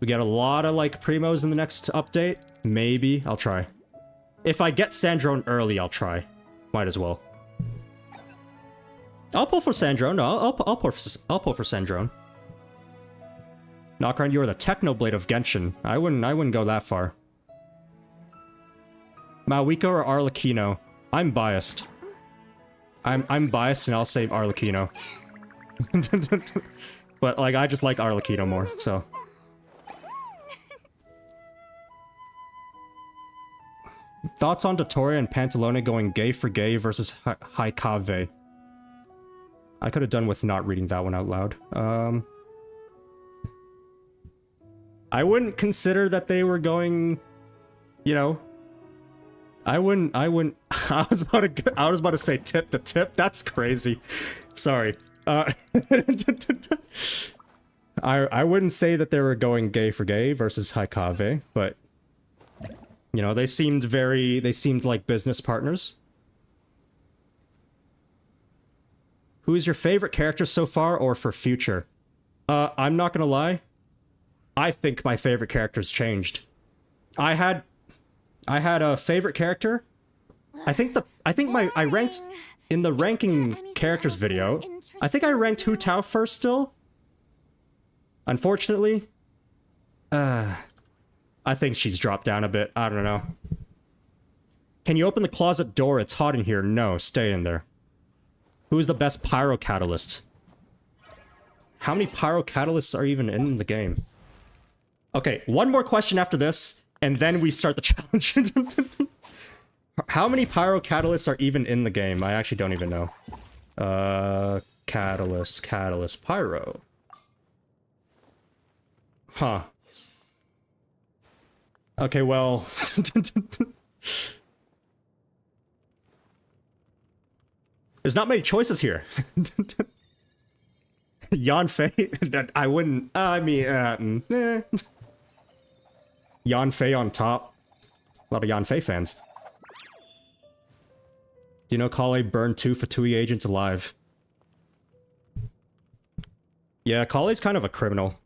lot of, like, primos in the next update, maybe I'll try. If I get Sandrone early, I'll try. Might as well. I'll pull for Sandrone. No, I'll pull for Sandrone. Nod-Krai, you are the Technoblade of Genshin. I wouldn't go that far. Mawika or Arlecchino? I'm biased. I'm biased and I'll say Arlecchino. But, like, I just like Arlecchino more, so. Thoughts on Dotoria and Pantalone going gay for gay versus Haikave? I could have done with not reading that one out loud. I wouldn't consider that they were going, you know. I wouldn't. I was about to say tip to tip. That's crazy. Sorry. I wouldn't say that they were going gay for gay versus Haikave, but you know, they seemed like business partners. Who is your favorite character so far or for future? I'm not gonna lie. I think my favorite character's changed. I had a favorite character. I ranked in the ranking characters video. I think I ranked Hu Tao first still. Unfortunately, I think she's dropped down a bit. I don't know. Can you open the closet door? It's hot in here. No, stay in there. Who is the best pyro catalyst? How many pyro catalysts are even in the game? Okay, one more question after this, and then we start the challenge. How many pyro catalysts are even in the game? I actually don't even know. Catalyst, pyro. Huh. Okay, well... There's not many choices here. Yanfei? I wouldn't... Yanfei on top. A lot of Yanfei fans. Do you know Kale burned 2 Fatui agents alive? Yeah, Kale's kind of a criminal.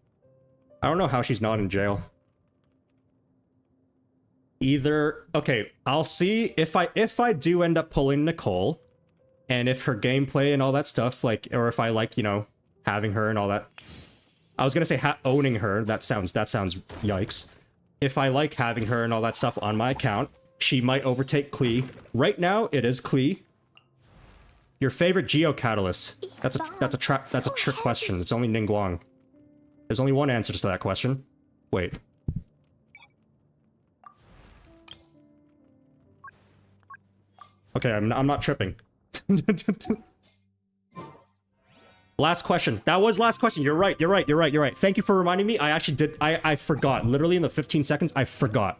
I don't know how she's not in jail. Either... Okay, I'll see if I do end up pulling Nicole, and if her gameplay and all that stuff, like, or if I like, you know, having her and all that. I was gonna say owning her, that sounds yikes. If I like having her and all that stuff on my account, she might overtake Klee. Right now, it is Klee. Your favorite geocatalyst? That's a trick question. It's only Ningguang. There's only one answer to that question. Wait. Okay, I'm not tripping. Last question. That was last question. You're right. Thank you for reminding me. I actually did. I forgot. Literally in the 15 seconds, I forgot.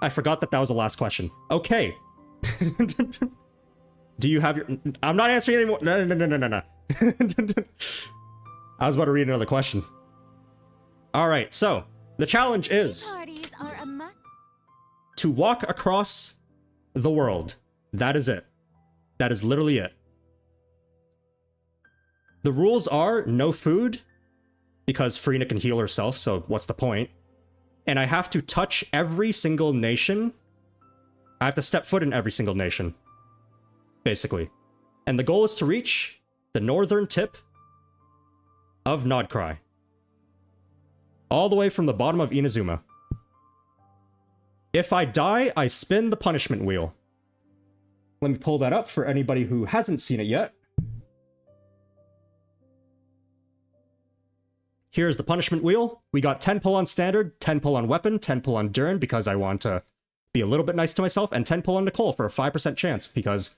I forgot that was the last question. Okay. Do you have your... I'm not answering anymore. No. I was about to read another question. Alright, so, the challenge is... to walk across the world. That is it. That is literally it. The rules are no food, because Furina can heal herself, so what's the point? And I have to touch every single nation. I have to step foot in every single nation. Basically. And the goal is to reach the northern tip of Nod-Krai. All the way from the bottom of Inazuma. If I die, I spin the punishment wheel. Let me pull that up for anybody who hasn't seen it yet. Here's the punishment wheel. We got 10 pull on standard, 10 pull on weapon, 10 pull on Durin because I want to be a little bit nice to myself, and 10 pull on Nicole for a 5% chance because,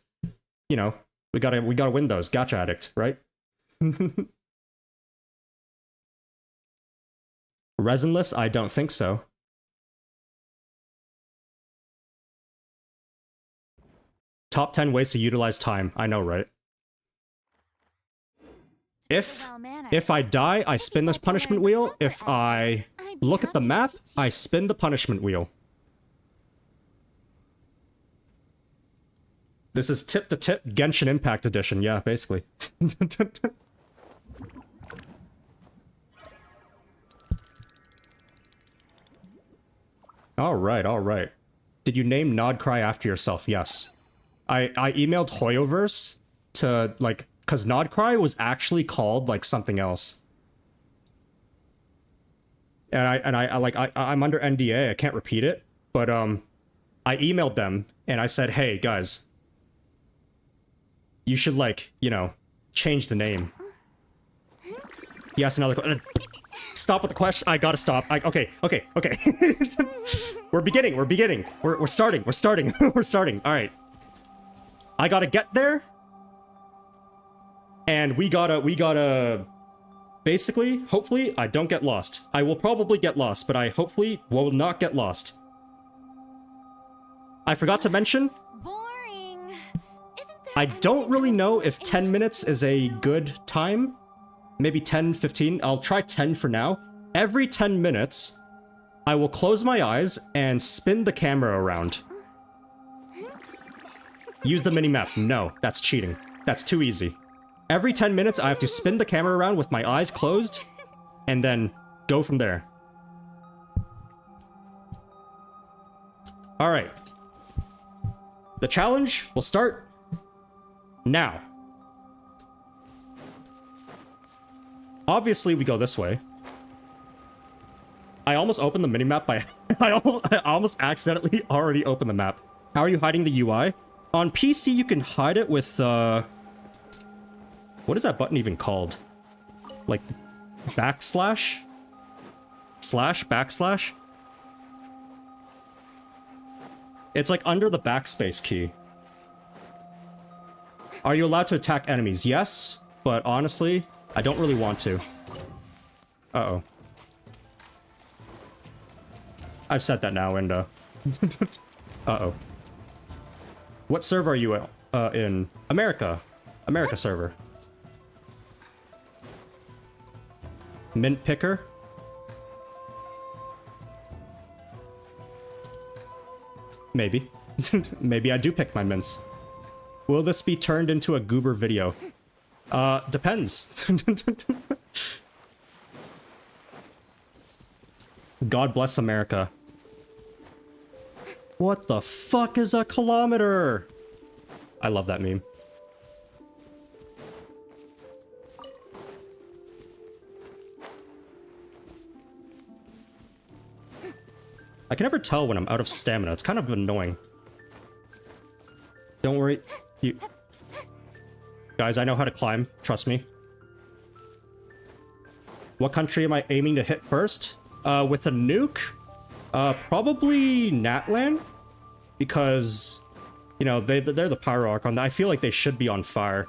you know, we gotta win those. Gotcha addict, right? Resinless? I don't think so. Top 10 ways to utilize time. I know, right? If I die, I spin this punishment wheel. If I look at the map, I spin the punishment wheel. This is tip-to-tip Genshin Impact Edition. Yeah, basically. Alright. Did you name Nod-Krai after yourself? Yes. I emailed Hoyoverse to, like... Because Nod-Krai was actually called, like, something else. And I'm under NDA, I can't repeat it. But, I emailed them, and I said, hey, guys. You should, like, you know, change the name. He asked another question. Stop with the question. I gotta stop. Okay. We're beginning. We're starting. We're starting. All right. I gotta get there. And we gotta... Basically, hopefully, I don't get lost. I will probably get lost, but I hopefully will not get lost. I forgot to mention... Boring. Isn't there I don't anything really know else if in 10 this minutes is a video? good time. Maybe 10, 15. I'll try 10 for now. Every 10 minutes, I will close my eyes and spin the camera around. Use the minimap. No, that's cheating. That's too easy. Every 10 minutes, I have to spin the camera around with my eyes closed, and then go from there. Alright. The challenge will start now. Obviously, we go this way. I almost opened the minimap by... I almost accidentally already opened the map. How are you hiding the UI? On PC, you can hide it with, what is that button even called? Like, backslash? Backslash? It's like under the backspace key. Are you allowed to attack enemies? Yes, but honestly, I don't really want to. Uh-oh. I've said that now, and, uh-oh. What server are you in? America. America server. Mint picker? Maybe. Maybe I do pick my mints. Will this be turned into a goober video? Depends. God bless America. What the fuck is a kilometer? I love that meme. I can never tell when I'm out of stamina. It's kind of annoying. Don't worry. You... Guys, I know how to climb. Trust me. What country am I aiming to hit first? With a nuke? Probably Natlan? Because, you know, they're the Pyro Archon. I feel like they should be on fire.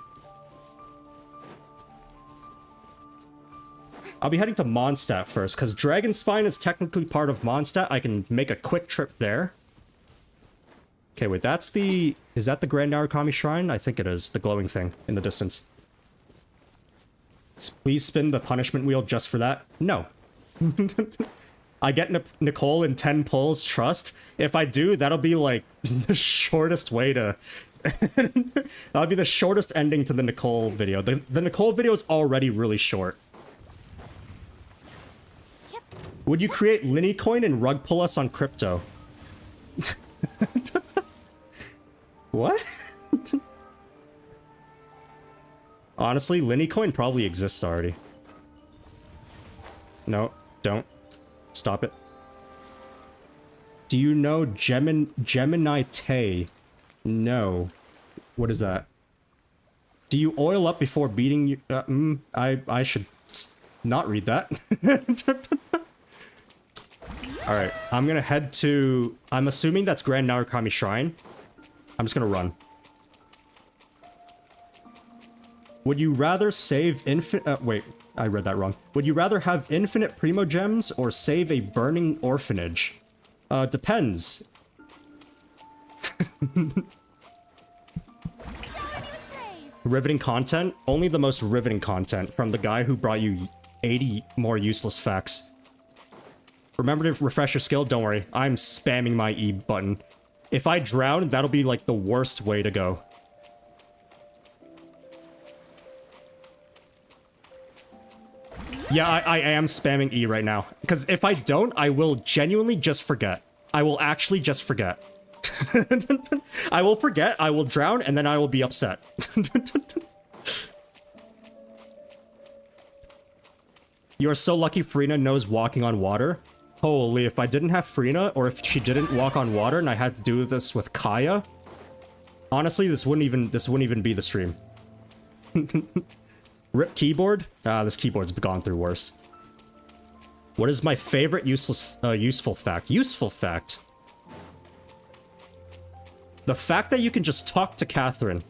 I'll be heading to Mondstadt first, because Dragonspine is technically part of Mondstadt. I can make a quick trip there. Okay, wait, that's the... Is that the Grand Narukami Shrine? I think it is. The glowing thing in the distance. Please spin the punishment wheel just for that? No. I get Nicole in 10 pulls, trust. If I do, that'll be like the shortest way to... That'll be the shortest ending to the Nicole video. The Nicole video is already really short. Would you create Linycoin and rug pull us on crypto? What? Honestly, Linycoin probably exists already. No, don't. Stop it. Do you know Gemini Tay? No. What is that? Do you oil up before beating you? I should not read that. Alright, I'm gonna head to... I'm assuming that's Grand Narukami Shrine. I'm just gonna run. Would you rather save infinite... wait, I read that wrong. Would you rather have infinite Primo Gems or save a burning orphanage? Depends. Riveting content? Only the most riveting content from the guy who brought you 80 more useless facts. Remember to refresh your skill? Don't worry, I'm spamming my E button. If I drown, that'll be like the worst way to go. Yeah, I am spamming E right now. Because if I don't, I will genuinely just forget. I will actually just forget. I will forget, I will drown, and then I will be upset. You are so lucky Furina knows walking on water. Holy, if I didn't have Furina, or if she didn't walk on water and I had to do this with Kaya, honestly, this wouldn't even be the stream. Rip keyboard? Ah, this keyboard's gone through worse. What is my favorite useful fact? Useful fact. The fact that you can just talk to Catherine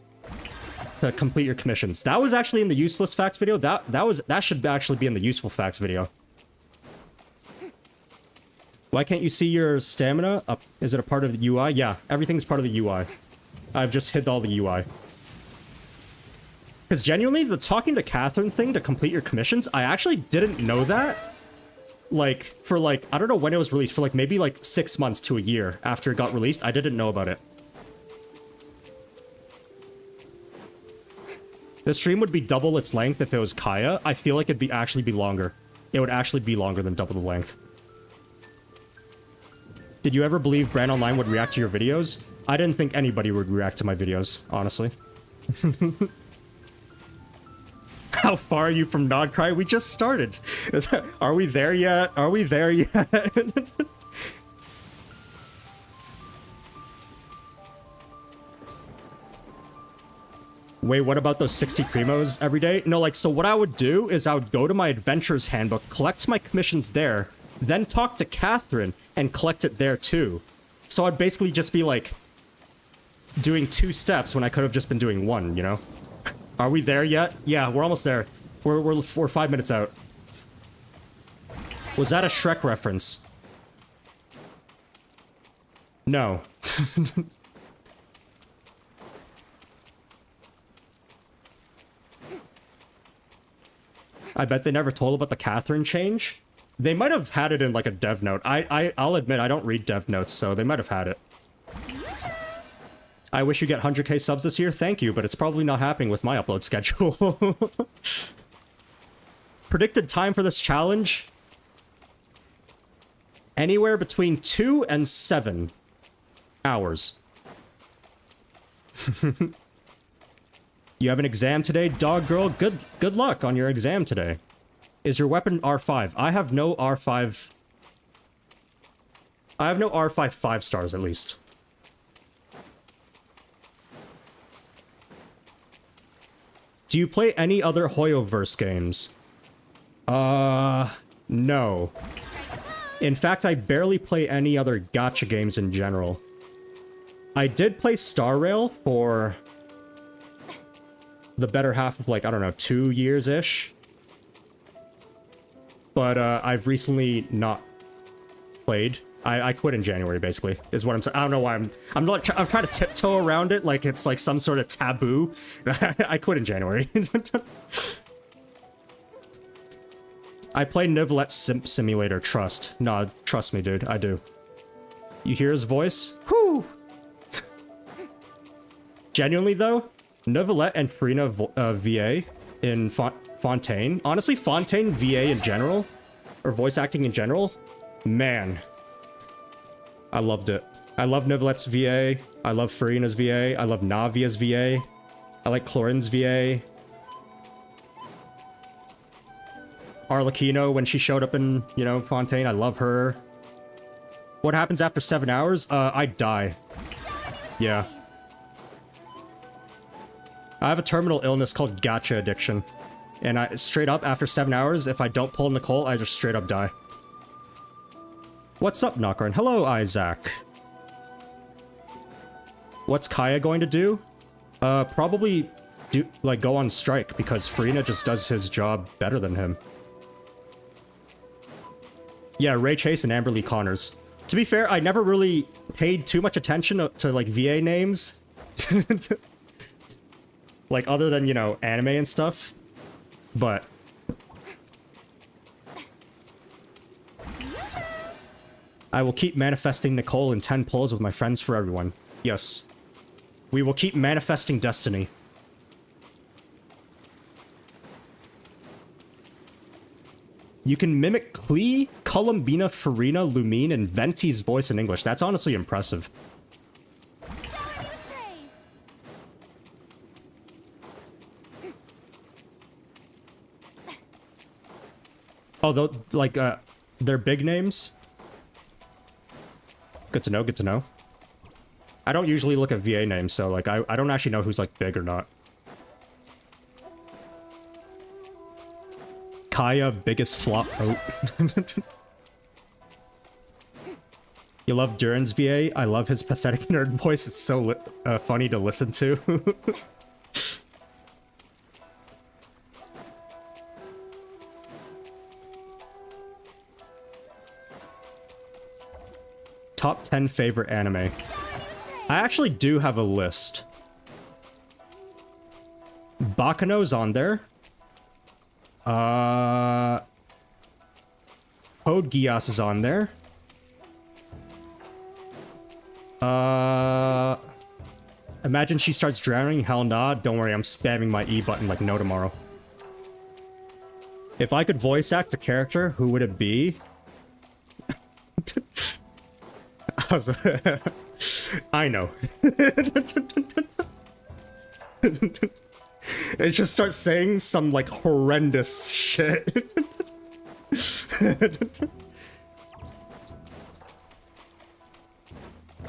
to complete your commissions. That was actually in the useless facts video. That should actually be in the useful facts video. Why can't you see your stamina up? Is it a part of the UI? Yeah, everything's part of the UI. I've just hid all the UI. Because genuinely, the talking to Catherine thing to complete your commissions, I actually didn't know that. Like, for like, I don't know when it was released, for like maybe like 6 months to a year after it got released, I didn't know about it. The stream would be double its length if it was Kaya. I feel like it'd actually be longer. It would actually be longer than double the length. Did you ever believe Brand Online would react to your videos? I didn't think anybody would react to my videos, honestly. How far are you from Nod-Krai? We just started. Are we there yet? Are we there yet? Wait, what about those 60 primos every day? No, like, so what I would do is I would go to my adventures handbook, collect my commissions there, then talk to Catherine and collect it there too. So I'd basically just be like doing 2 steps when I could have just been doing 1, you know? Are we there yet? Yeah, we're almost there. We're 5 minutes out. Was that a Shrek reference? No. I bet they never told about the Catherine change. They might have had it in like a dev note. I'll admit I don't read dev notes, so they might have had it. I wish you get 100k subs this year. Thank you, but it's probably not happening with my upload schedule. Predicted time for this challenge? Anywhere between 2 and 7 hours. You have an exam today, dog girl? Good luck on your exam today. Is your weapon R5? I have no R5. I have no R5 5 stars, at least. Do you play any other Hoyoverse games? No. In fact, I barely play any other gacha games in general. I did play Star Rail for the better half of, like, I don't know, 2 years-ish. But, I've recently not played. I quit in January, basically, is what I'm saying. I don't know why I'm trying to tiptoe around it like it's like some sort of taboo. I quit in January. I play Nivelet Simulator, trust. No, trust me, dude, I do. You hear his voice? Whew! Genuinely, though, Nivelet and Furina VA in Fontaine. Honestly, Fontaine VA in general, or voice acting in general, man. I loved it. I love Nivelet's VA. I love Furina's VA. I love Navia's VA. I like Clorin's VA. Arlecchino, when she showed up in, you know, Fontaine, I love her. What happens after 7 hours? I die. Yeah. I have a terminal illness called gacha addiction. And I straight up, after 7 hours, if I don't pull Nicole, I just straight up die. What's up, Nod-Krai? Hello, Isaac. What's Kaya going to do? Probably go on strike, because Furina just does his job better than him. Yeah, Ray Chase and Amberly Connors. To be fair, I never really paid too much attention to like, VA names. Like, other than, you know, anime and stuff. But I will keep manifesting Nicole in 10 pulls with my friends for everyone. Yes. We will keep manifesting destiny. You can mimic Klee, Columbina, Furina, Lumine, and Venti's voice in English. That's honestly impressive. Although, like, they're big names. Good to know, good to know. I don't usually look at VA names, so, like, I don't actually know who's, like, big or not. Kaya, biggest flop. Oh. You love Duran's VA? I love his pathetic nerd voice. It's so funny to listen to. Top 10 favorite anime. I actually do have a list. Baccano's on there. Code Geass is on there. Imagine she starts drowning. Hell nah. Don't worry, I'm spamming my E button like no tomorrow. If I could voice act a character, who would it be? I know. It just starts saying some like horrendous shit.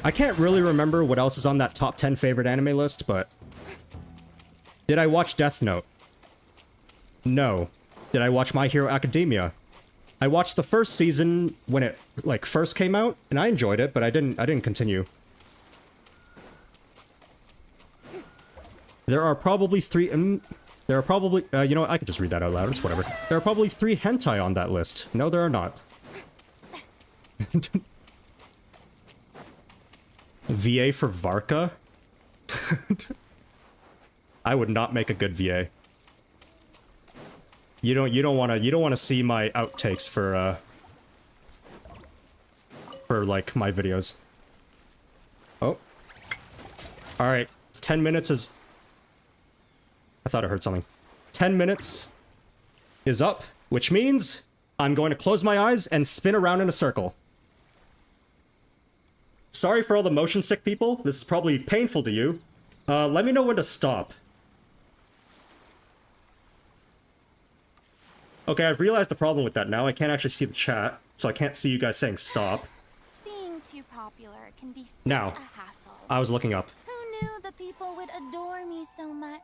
I can't really remember what else is on that top 10 favorite anime list, but... Did I watch Death Note? No. Did I watch My Hero Academia? I watched the first season when it, like, first came out, and I enjoyed it, but I didn't continue. There are probably three... there are probably... you know what? I could just read that out loud. It's whatever. There are probably 3 hentai on that list. No, there are not. VA for Varka? I would not make a good VA. You don't want to see my outtakes for like my videos. Oh. All right. 10 minutes is... I thought I heard something. 10 minutes is up, which means I'm going to close my eyes and spin around in a circle. Sorry for all the motion sick people. This is probably painful to you. Let me know when to stop. Okay, I've realized the problem with that now. I can't actually see the chat, so I can't see you guys saying stop. Being too popular can be such Now, a hassle. I was looking up. Who knew the people would adore me so much?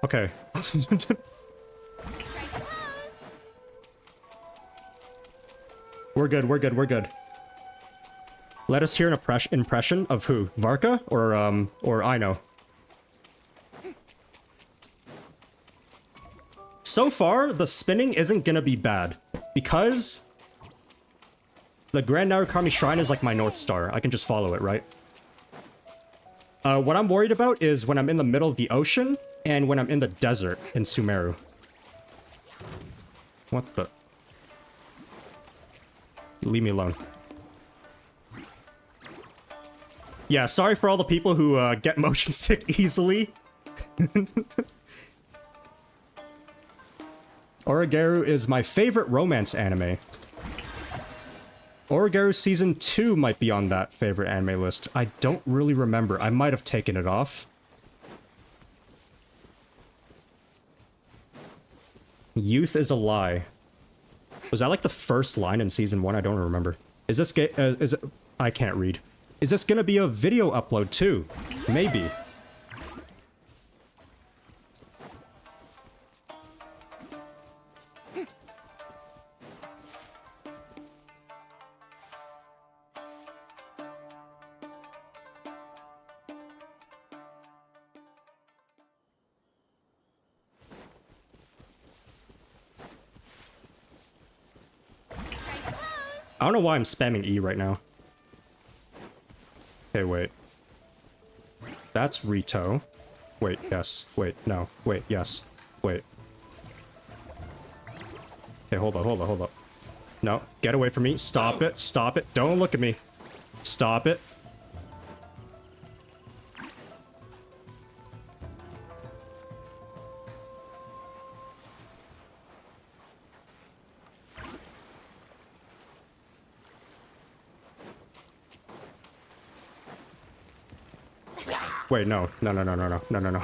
Okay. Strike a pose. We're good, we're good, we're good. Let us hear an impression of who? Varka or Aino? So far, the spinning isn't gonna be bad, because the Grand Narukami Shrine is like my North Star. I can just follow it, right? What I'm worried about is when I'm in the middle of the ocean, and when I'm in the desert in Sumeru. What the... Leave me alone. Yeah, sorry for all the people who get motion sick easily. Origaru is my favorite romance anime. Origaru Season 2 might be on that favorite anime list. I don't really remember. I might have taken it off. Youth is a lie. Was that like the first line in Season 1? I don't remember. Is this is it... I can't read. Is this gonna be a video upload too? Maybe. I don't know why I'm spamming E right now. Okay, wait. That's Rito. Wait, yes. Wait, no. Wait, yes. Wait. Okay, hold up, hold up, hold up. No, get away from me. Stop it, stop it. Don't look at me. Stop it. Wait, no. No, no, no, no, no. No, no, no.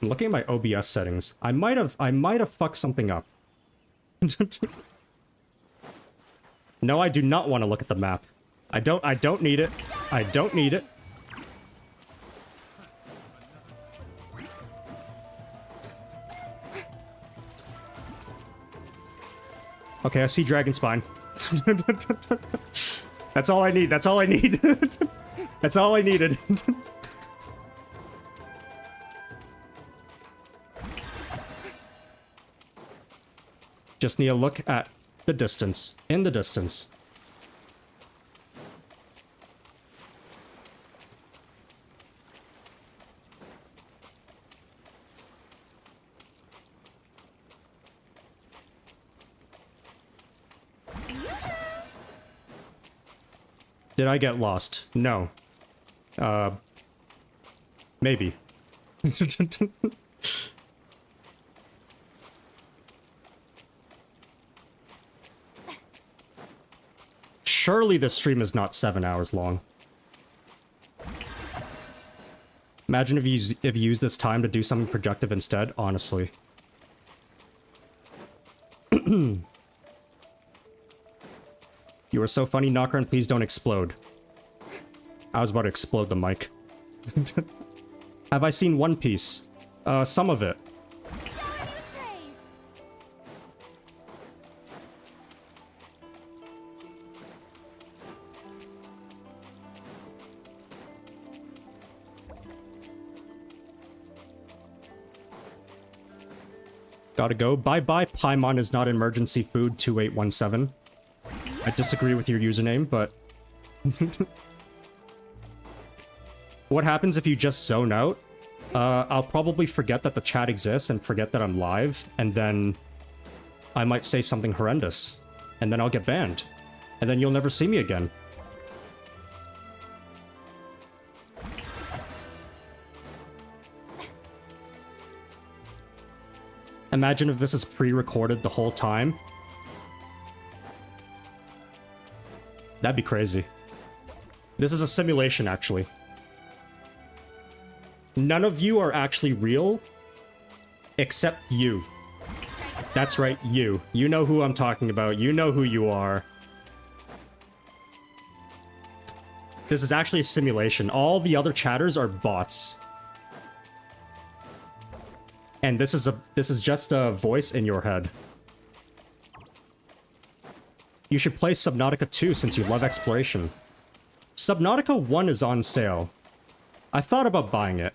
I'm looking at my OBS settings. I might have fucked something up. No, I do not want to look at the map. I don't need it. I don't need it. Okay, I see Dragon Spine. That's all I need. That's all I need. That's all I needed. Just need to look at the distance. In the distance. Did I get lost? No. Maybe. Surely this stream is not 7 hours long. Imagine if you use this time to do something productive instead, honestly. You are so funny, Nod-Krai, and please don't explode. I was about to explode the mic. Have I seen One Piece? Some of it. Gotta go. Bye-bye, Paimon is not emergency food 2817. I disagree with your username, but... What happens if you just zone out? I'll probably forget that the chat exists and forget that I'm live, and then I might say something horrendous, and then I'll get banned, and then you'll never see me again. Imagine if this is pre-recorded the whole time. That'd be crazy. This is a simulation, actually. None of you are actually real, except you. That's right, you. You know who I'm talking about. You know who you are. This is actually a simulation. All the other chatters are bots. And this is just a voice in your head. You should play Subnautica 2 since you love exploration. Subnautica 1 is on sale. I thought about buying it.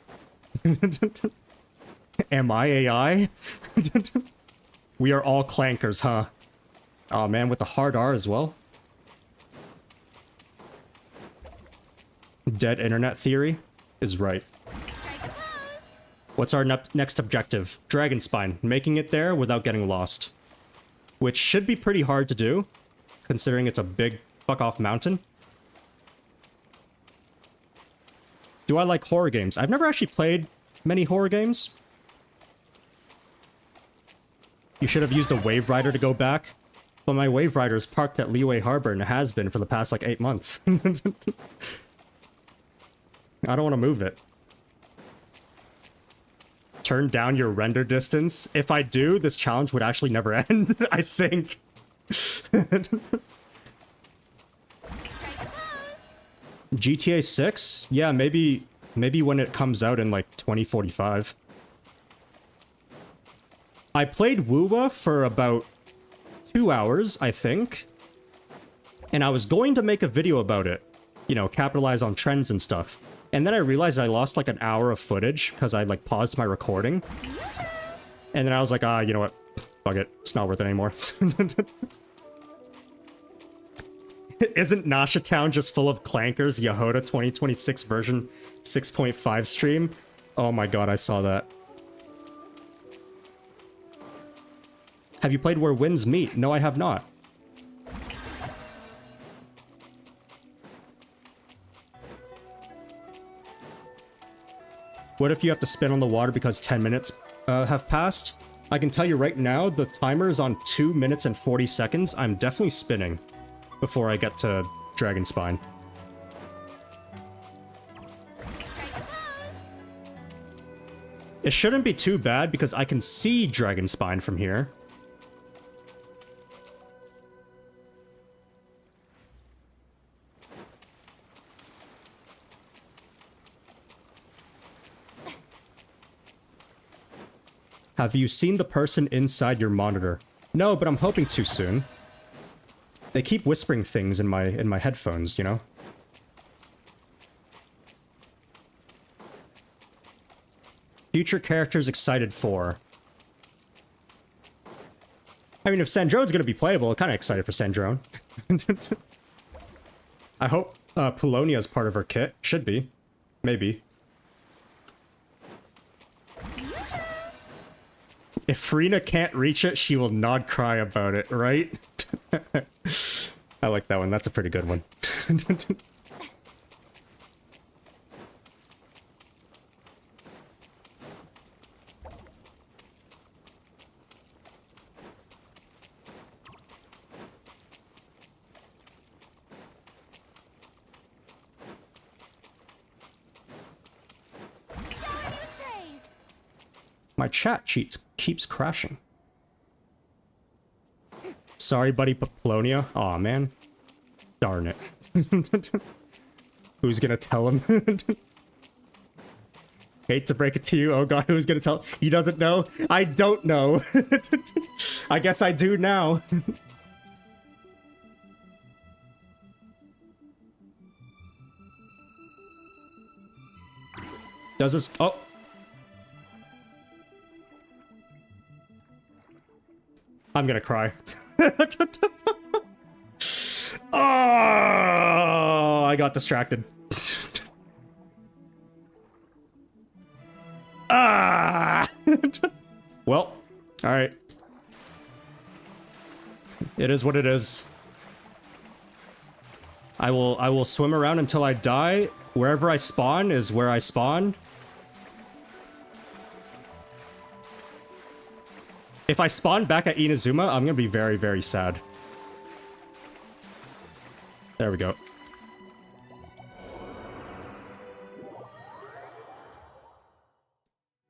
Am I AI? We are all clankers, huh? Oh man, with a hard R as well. Dead internet theory is right. What's our next objective? Dragon Spine. Making it there without getting lost. Which should be pretty hard to do, considering it's a big fuck-off mountain. Do I like horror games? I've never actually played many horror games. You should have used a Wave Rider to go back. But my Wave Rider is parked at Leeway Harbor and it has been for the past like 8 months. I don't want to move it. Turn down your render distance. If I do, this challenge would actually never end, I think. GTA 6? Yeah, maybe when it comes out in like 2045. I played Woowa for about 2 hours, I think. And I was going to make a video about it. You know, capitalize on trends and stuff. And then I realized I lost like an hour of footage because I like paused my recording. And then I was like, you know what? Fuck it. It's not worth it anymore. Isn't Nasha Town just full of clankers? Yahoda 2026 version 6.5 stream? Oh my god, I saw that. Have you played Where Winds Meet? No, I have not. What if you have to spin on the water because 10 minutes have passed? I can tell you right now, the timer is on 2 minutes and 40 seconds. I'm definitely spinning before I get to Dragon Spine. It shouldn't be too bad because I can see Dragon Spine from here. Have you seen the person inside your monitor? No, but I'm hoping to soon. They keep whispering things in my headphones, you know? Future characters excited for. I mean, if Sandrone's gonna be playable, I'm kind of excited for Sandrone. I hope Paulownia's part of her kit. Should be. Maybe. If Furina can't reach it, she will Nod-Krai about it, right? I like that one. That's a pretty good one. My chat keeps crashing. Sorry, buddy, Paplonia. Aw, man. Darn it. Who's gonna tell him? Hate to break it to you. Oh god, who's gonna tell? He doesn't know? I don't know. I guess I do now. Does this... Oh! I'm gonna cry. Oh, I got distracted. Ah! Well, alright. It is what it is. I will swim around until I die. Wherever I spawn is where I spawn. If I spawn back at Inazuma, I'm gonna be very, very sad. There we go.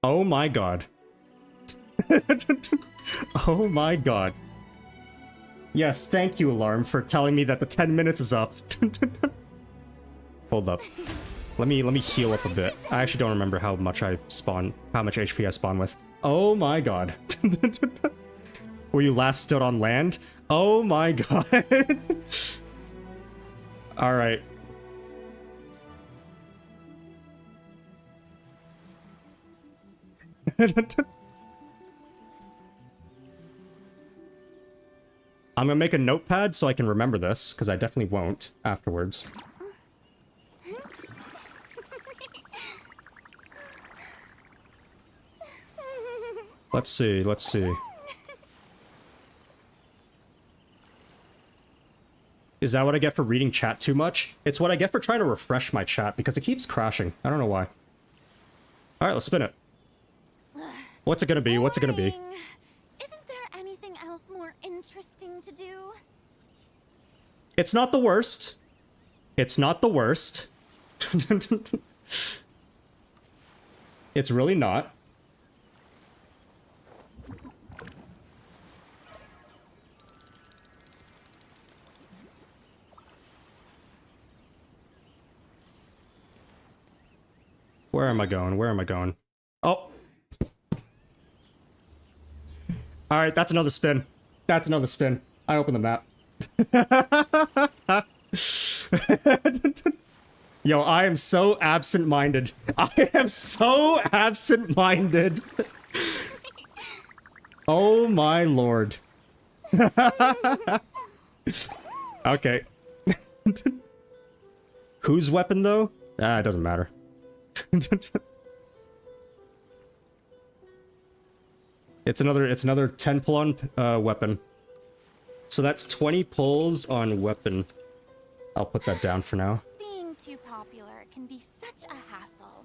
Oh my god. Oh my god. Yes, thank you, Alarm, for telling me that the 10 minutes is up. Hold up. Let me heal up a bit. I actually don't remember how much HP I spawn with. Oh my god. Where you last stood on land? Oh my god. Alright. I'm gonna make a notepad so I can remember this, because I definitely won't afterwards. Let's see, let's see. Is that what I get for reading chat too much? It's what I get for trying to refresh my chat, because it keeps crashing. I don't know why. Alright, let's spin it. What's it gonna be? What's it gonna be? Isn't there anything else more interesting to do? It's not the worst. It's not the worst. It's really not. Where am I going? Where am I going? Oh! Alright, that's another spin. That's another spin. I open the map. Yo, I am so absent-minded. I am so absent-minded. Oh my lord. Okay. Whose weapon, though? Ah, it doesn't matter. It's another 10 pull on weapon. So that's 20 pulls on weapon. I'll put that down for now. Being too popular can be such a hassle.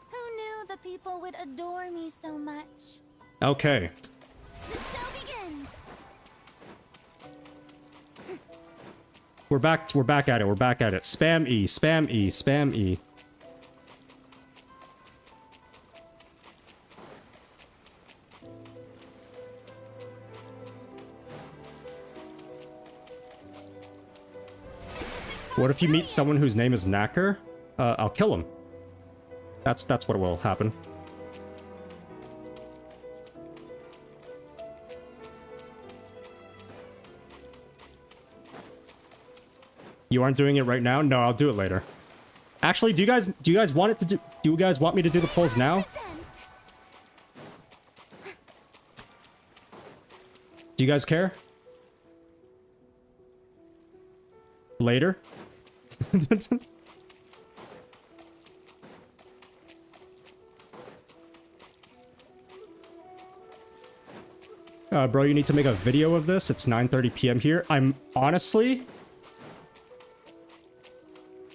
Who knew the people would adore me so much? Okay. The show begins. We're back at it. We're back at it. Spam E, spam E, spam E. What if you meet someone whose name is Knacker? I'll kill him. That's what will happen. You aren't doing it right now? No, I'll do it later. Actually, do you guys want it to do you guys want me to do the polls now? Do you guys care? Later? Bro, you need to make a video of this. It's 9:30 p.m. here. I'm honestly...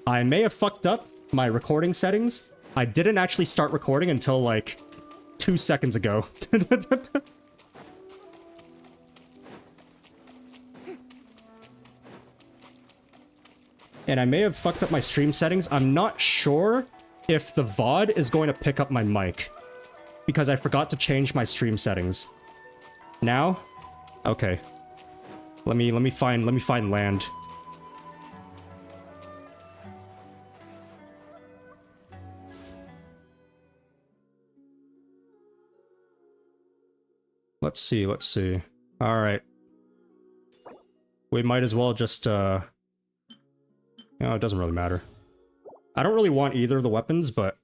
I may have fucked up my recording settings. I didn't actually start recording until, like, 2 seconds ago. And I may have fucked up my stream settings. I'm not sure if the VOD is going to pick up my mic. Because I forgot to change my stream settings. Now? Okay. Let me find land. Let's see. Alright. We might as well just, it doesn't really matter. I don't really want either of the weapons, but...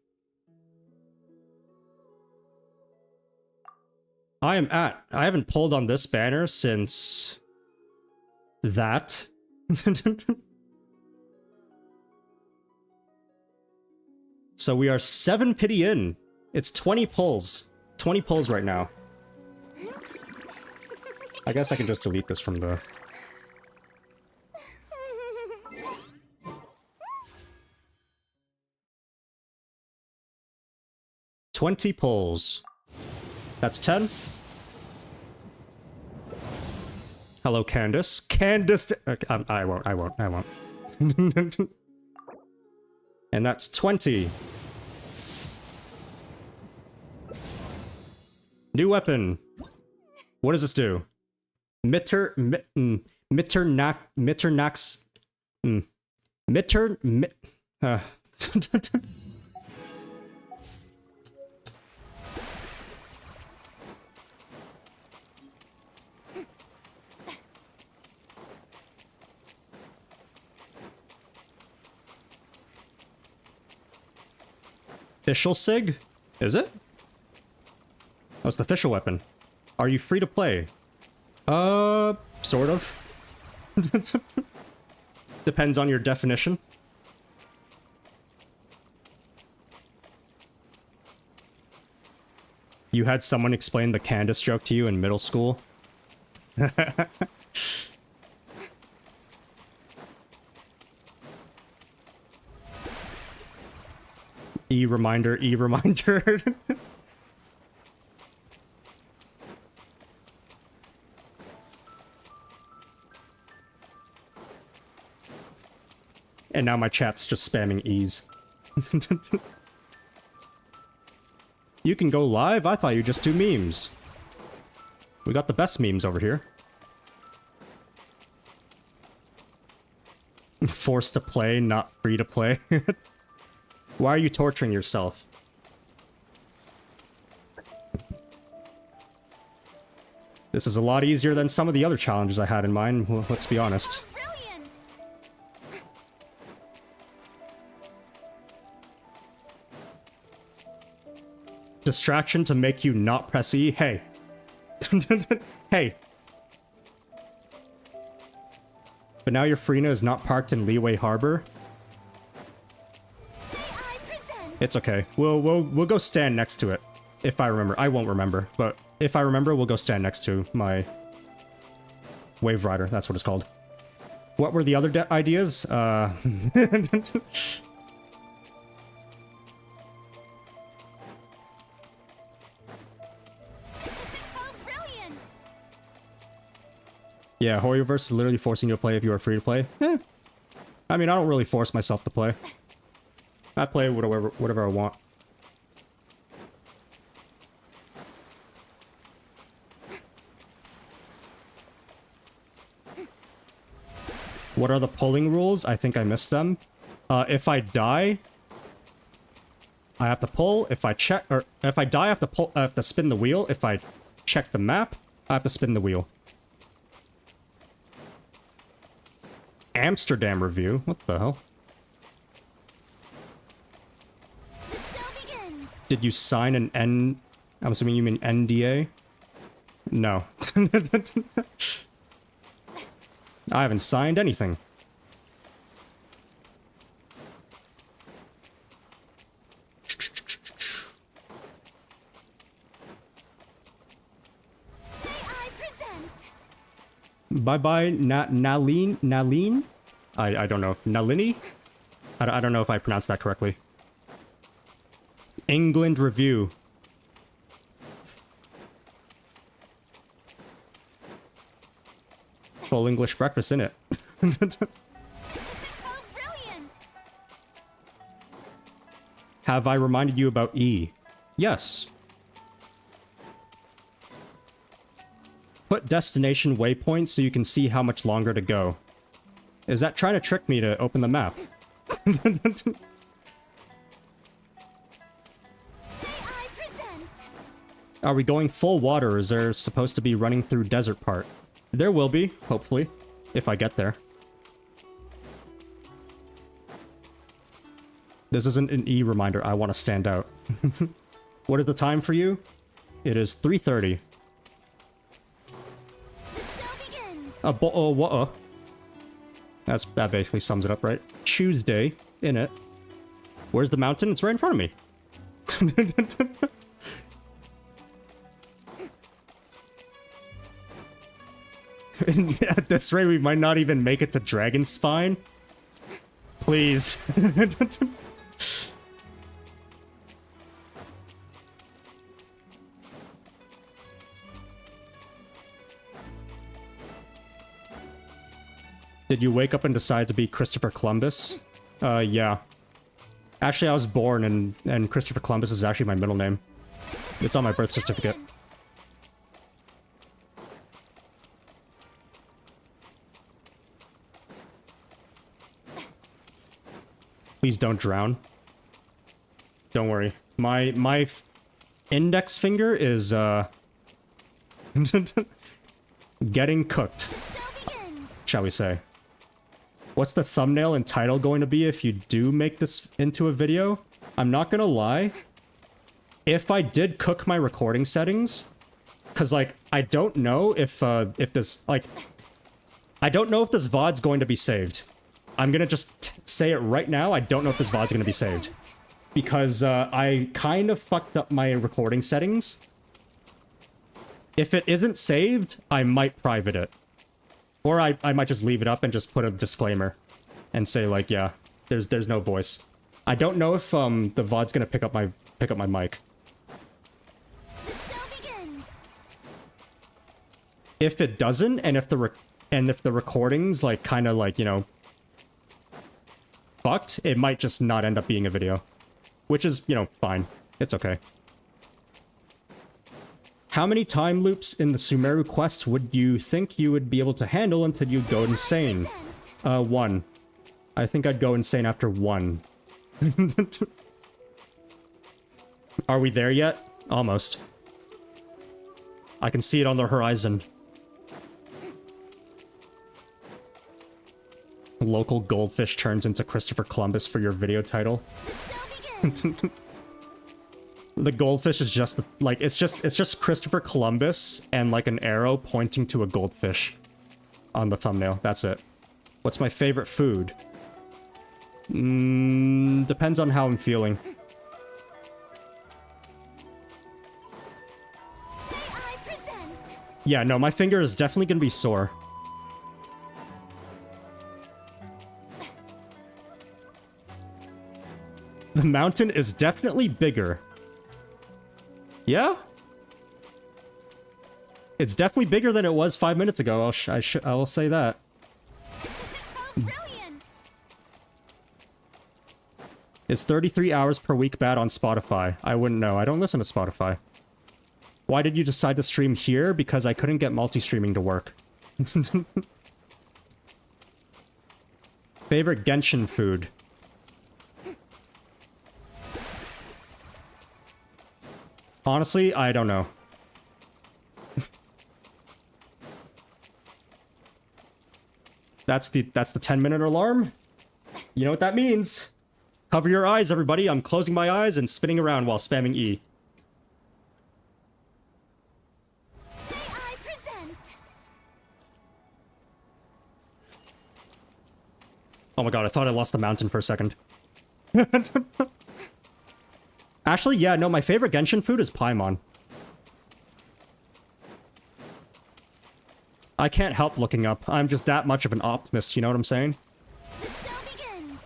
I haven't pulled on this banner since... that. So we are 7 pity in. It's 20 pulls. 20 pulls right now. I guess I can just delete this from the... 20 pulls. That's 10. Hello, Candace. Candace... I won't. And that's 20. New weapon. What does this do? Official Sig? Is it? Oh, it's the official weapon. Are you free to play? Sort of. Depends on your definition. You had someone explain the Candace joke to you in middle school? E-reminder, E-reminder. And now my chat's just spamming E's. You can go live? I thought you just do memes. We got the best memes over here. Forced to play, not free to play. Why are you torturing yourself? This is a lot easier than some of the other challenges I had in mind, well, let's be honest. Brilliant. Distraction to make you not press E? Hey. Hey. But now your Furina is not parked in Leeway Harbor. It's okay. We'll go stand next to it. If I remember. I won't remember, but if I remember, we'll go stand next to my Wave Rider. That's what it's called. What were the other ideas? Oh, brilliant. Yeah, Hoyoverse is literally forcing you to play if you are free to play. I mean, I don't really force myself to play. I play whatever I want. What are the pulling rules? I think I missed them. If I die, I have to pull. If I check, or if I die, I have to pull. I have to spin the wheel. If I check the map, I have to spin the wheel. Amsterdam review. What the hell? The show begins. Did you sign an N? I'm assuming you mean NDA? No. I haven't signed anything. May I present? Bye-bye, Naleen? I don't know. Nalini? I don't know if I pronounced that correctly. England review. Full English breakfast, innit? Oh, brilliant! Have I reminded you about E? Yes. Put destination waypoints so you can see how much longer to go. Is that trying to trick me to open the map? May I present? Are we going full water, or is there supposed to be running through desert part? There will be, hopefully, if I get there. This isn't an E reminder, I want to stand out. What is the time for you? It is 3:30. The show begins. What? That basically sums it up, right? Tuesday, in it. Where's the mountain? It's right in front of me. At this rate, we might not even make it to Dragon Spine. Please. Did you wake up and decide to be Christopher Columbus? Yeah. Actually, I was born and Christopher Columbus is actually my middle name. It's on my birth certificate. Brilliant. Please don't drown. Don't worry. My index finger is getting cooked, The show begins. shall we say. What's the thumbnail and title going to be if you do make this into a video? I'm not gonna lie. If I did cook my recording settings, cause like I don't know if this like I don't know if this VOD's going to be saved. I'm gonna just say it right now. I don't know if this VOD's gonna be saved. Because I kind of fucked up my recording settings. If it isn't saved, I might private it. Or I might just leave it up and just put a disclaimer. And say like, yeah, there's no voice. I don't know if the VOD's gonna pick up my mic. The show begins. If it doesn't, and if the recording's like kind of like, you know, fucked, it might just not end up being a video. Which is, you know, fine. It's okay. How many time loops in the Sumeru quest would you think you would be able to handle until you go insane? Present. 1. I think I'd go insane after 1. Are we there yet? Almost. I can see it on the horizon. Local goldfish turns into Christopher Columbus for your video title. The show begins. The goldfish is just like it's just Christopher Columbus and like an arrow pointing to a goldfish on the thumbnail. That's it. What's my favorite food? Depends on how I'm feeling. May I present? Yeah, no, my finger is definitely gonna be sore. The mountain is definitely bigger. Yeah? It's definitely bigger than it was 5 minutes ago. I will say that. Oh, brilliant! Is 33 hours per week bad on Spotify? I wouldn't know. I don't listen to Spotify. Why did you decide to stream here? Because I couldn't get multi-streaming to work. Favorite Genshin food. Honestly, I don't know. That's the 10-minute alarm. You know what that means. Cover your eyes, everybody. I'm closing my eyes and spinning around while spamming E. May I present? Oh my god, I thought I lost the mountain for a second. Actually, yeah, no, my favorite Genshin food is Paimon. I can't help looking up. I'm just that much of an optimist, you know what I'm saying? The show begins.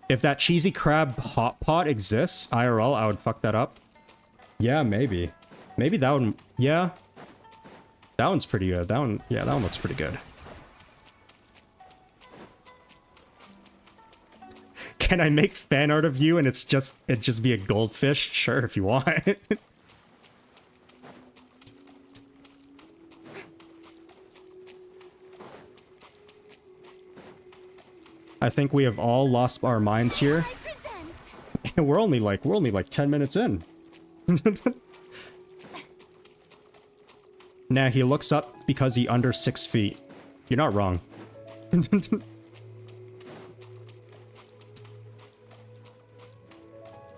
If that cheesy crab hot pot exists, IRL, I would fuck that up. Yeah, maybe. Maybe that one... Yeah. That one's pretty good. That one... Yeah, that one looks pretty good. Can I make fan art of you and it just be a goldfish? Sure, if you want. I think we have all lost our minds here. I present. We're only like 10 minutes in. Nah, he looks up because he under 6 feet. You're not wrong.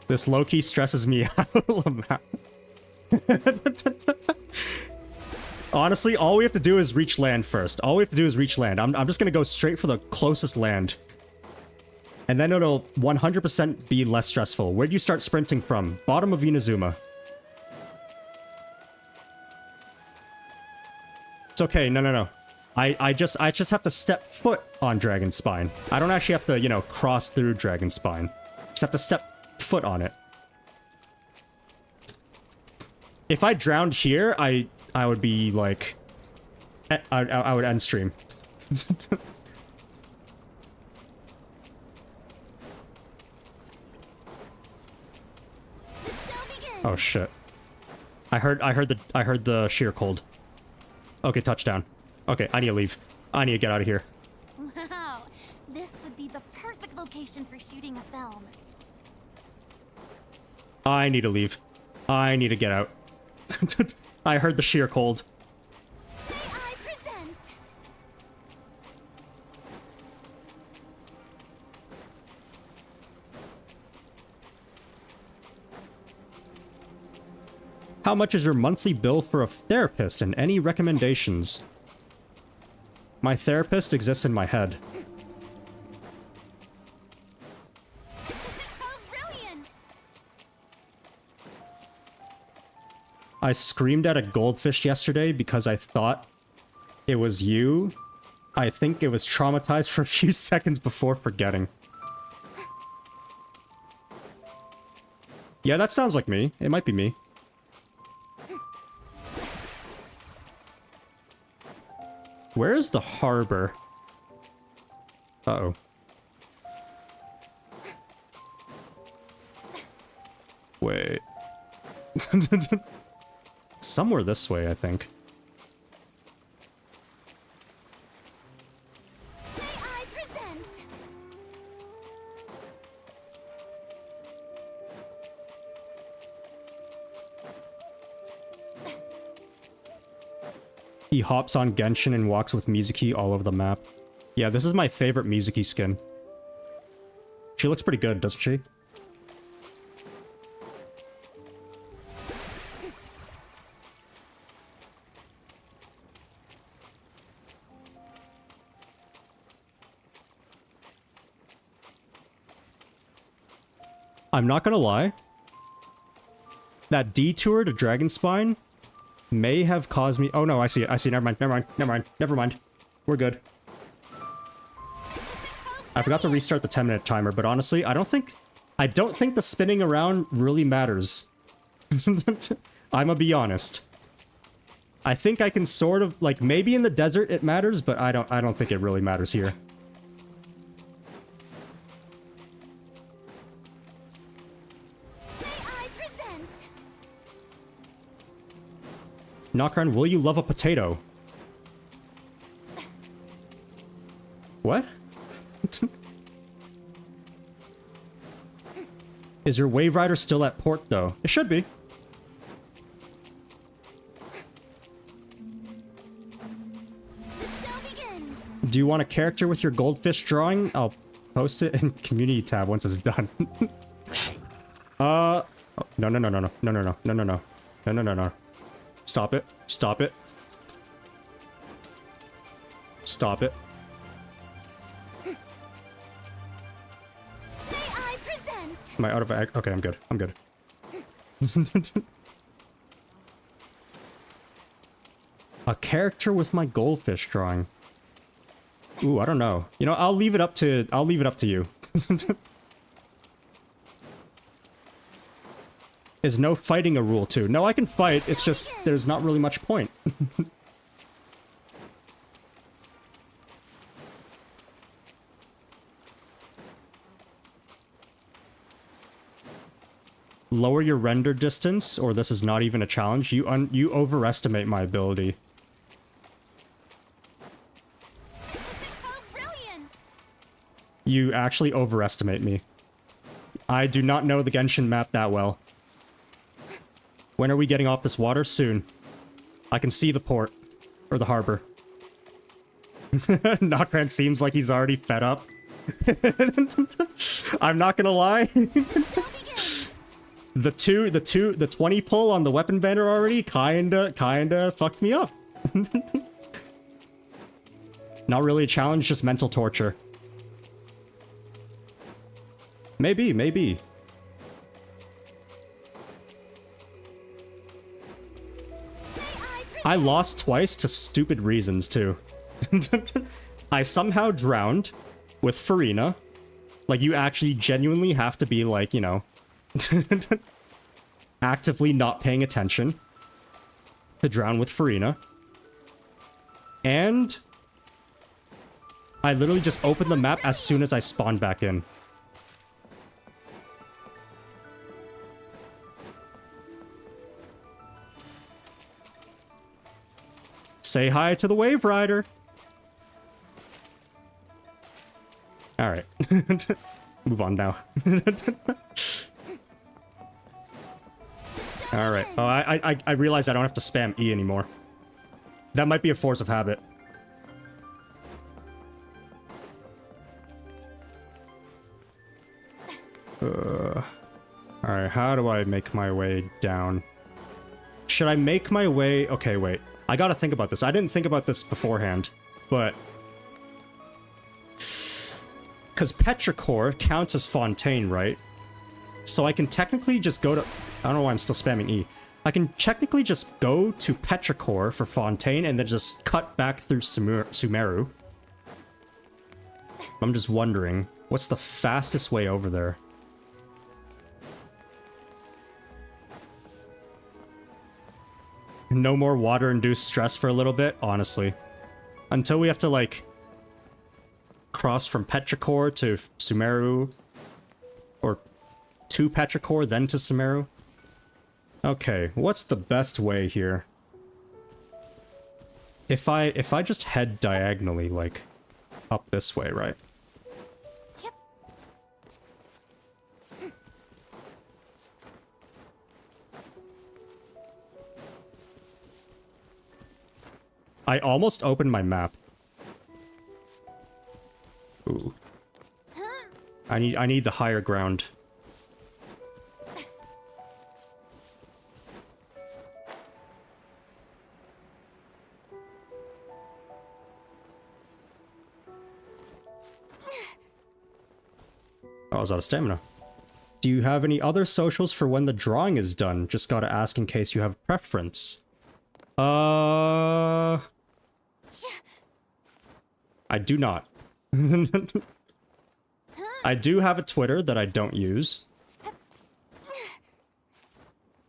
This low-key stresses me out. Honestly, all we have to do is reach land first. All we have to do is reach land. I'm just gonna go straight for the closest land. And then it'll 100% be less stressful. Where do you start sprinting from? Bottom of Inazuma. It's okay, no. I just have to step foot on Dragon Spine. I don't actually have to, you know, cross through Dragon Spine. Just have to step foot on it. If I drowned here, I would be like... I would end stream. The show begins. Oh shit. I heard the sheer cold. Okay, touchdown. Okay, I need to leave. I need to get out of here. Wow, this would be the perfect location for shooting a film. I need to leave. I need to get out. I heard the sheer cold. May I present? How much is your monthly bill for a therapist and any recommendations? My therapist exists in my head. How brilliant! I screamed at a goldfish yesterday because I thought it was you. I think it was traumatized for a few seconds before forgetting. Yeah, that sounds like me. It might be me. Where is the harbor? Uh-oh. Wait. Somewhere this way, I think. May I present? He hops on Genshin and walks with Mizuki all over the map. Yeah, this is my favorite Mizuki skin. She looks pretty good, doesn't she? I'm not gonna lie. That detour to Dragonspine may have caused me... Oh no, I see it. I see it. Never mind. We're good. I forgot to restart the 10-minute timer, but honestly, I don't think the spinning around really matters. I'ma be honest. I think I can sort of, like, maybe in the desert it matters, but I don't think it really matters here. May I present? Nod-Krai, will you love a potato? What? Is your wave rider still at port, though? It should be. The show begins. Do you want a character with your goldfish drawing? I'll post it in community tab once it's done. Oh, no, no, no, no, no, no, no, no, no, no, no, no, no, no, no. Stop it. Stop it. Stop it. May I present? Am I out of ag? Okay, I'm good. I'm good. A character with my goldfish drawing. Ooh, I don't know. You know, I'll leave it up to you. Is no fighting a rule too? No, I can fight. It's just there's not really much point. Lower your render distance, or this is not even a challenge. You overestimate my ability. Oh, brilliant! You actually overestimate me. I do not know the Genshin map that well. When are we getting off this water? Soon. I can see the port. Or the harbor. Nod-Krai seems like he's already fed up. I'm not gonna lie. The 20 pull on the weapon banner already kinda fucked me up. Not really a challenge, just mental torture. Maybe. I lost twice to stupid reasons, too. I somehow drowned with Furina. Like, you actually genuinely have to be, like, you know, actively not paying attention to drown with Furina. And I literally just opened the map as soon as I spawned back in. Say hi to the Wave Rider. Alright. Move on now. Alright. Oh, I realize I don't have to spam E anymore. That might be a force of habit. Alright, how do I make my way down? Should I make my way... Okay, wait. I gotta think about this. I didn't think about this beforehand, but... Because Petrichor counts as Fontaine, right? So I can technically just go to... I don't know why I'm still spamming E. I can technically just go to Petrichor for Fontaine and then just cut back through Sumeru. I'm just wondering, what's the fastest way over there? No more water-induced stress for a little bit, honestly. Until we have to, like, cross from Petrichor to Sumeru. Or to Petrichor, then to Sumeru. Okay, what's the best way here? If I just head diagonally, like, up this way, right? Yep. I almost opened my map. Ooh. I need the higher ground. Oh, I was out of stamina. Do you have any other socials for when the drawing is done? Just gotta ask in case you have a preference. I do not. I do have a Twitter that I don't use.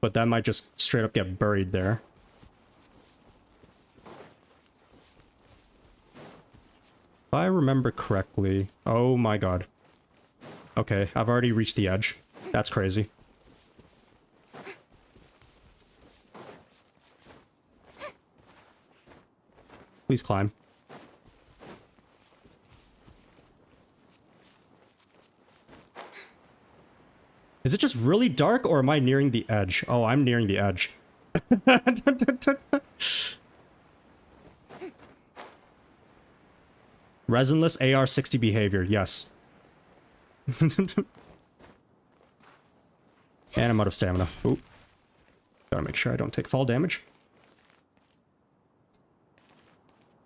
But that might just straight up get buried there. If I remember correctly... Oh my god. Okay, I've already reached the edge. That's crazy. Please climb. Is it just really dark, or am I nearing the edge? Oh, I'm nearing the edge. Resinless AR-60 behavior, yes. And I'm out of stamina. Oop. Gotta make sure I don't take fall damage.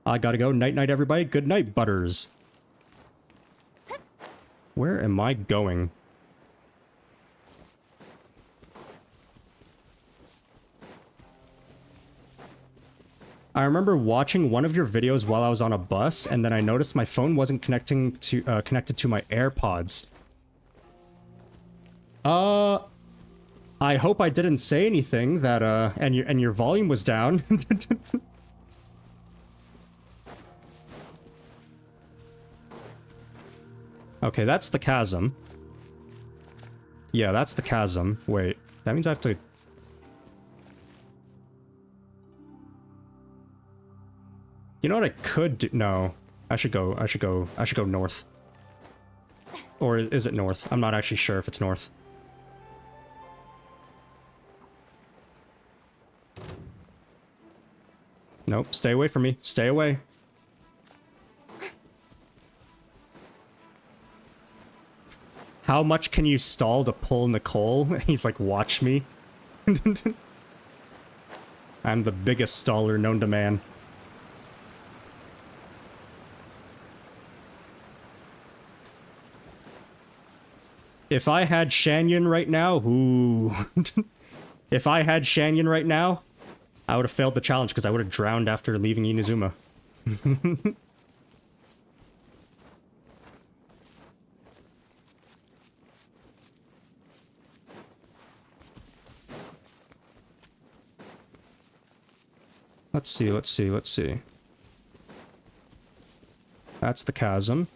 I gotta go. Night-night, everybody. Good night, Butters. Where am I going? I remember watching one of your videos while I was on a bus, and then I noticed my phone wasn't connected to my AirPods. I hope I didn't say anything that and your volume was down. Okay, that's the chasm. Yeah, that's the chasm. Wait, that means I have to... You know what I could do? No. I should go north. Or is it north? I'm not actually sure if it's north. Nope, stay away from me. Stay away. How much can you stall to pull Nicole? He's like, watch me. I'm the biggest staller known to man. If I had Shanyon right now, ooh. If I had Shanyon right now, I would have failed the challenge because I would have drowned after leaving Inazuma. Let's see. That's the chasm.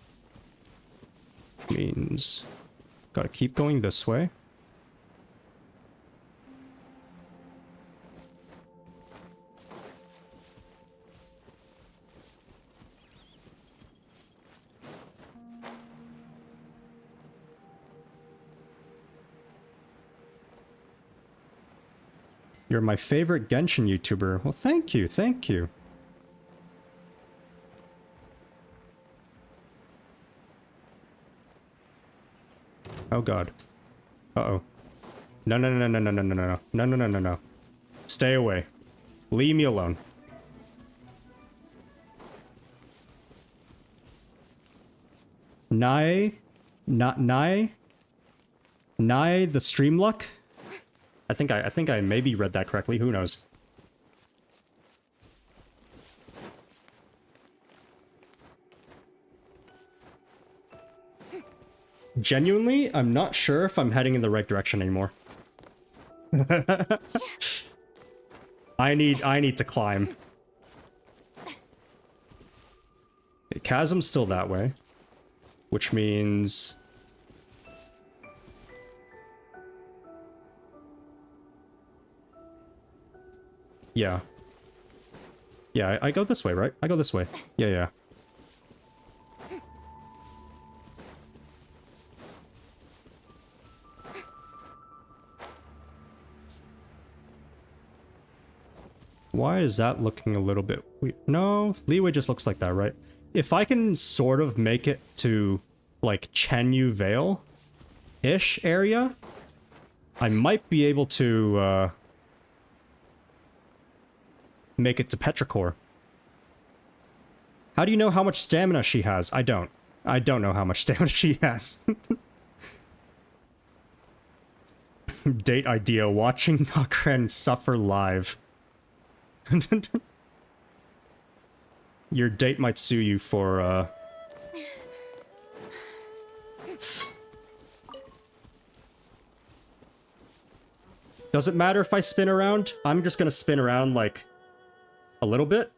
Means... Gotta keep going this way. You're my favorite Genshin YouTuber. Well, thank you, thank you. Oh god. Uh-oh. No. No. Stay away. Leave me alone. Nye the Streamluck? I think I maybe read that correctly. Who knows? Genuinely, I'm not sure if I'm heading in the right direction anymore. I need to climb. Okay, chasm's still that way, which means yeah, I go this way, right? I go this way. Yeah. Why is that looking a little bit weird? No, leeway just looks like that, right? If I can sort of make it to, like, Chenyu Vale-ish area, I might be able to, make it to Petrichor. How do you know how much stamina she has? I don't. I don't know how much stamina she has. Date idea, watching Nod-Krai suffer live. Your date might sue you for, Does it matter if I spin around? I'm just gonna spin around, like, a little bit.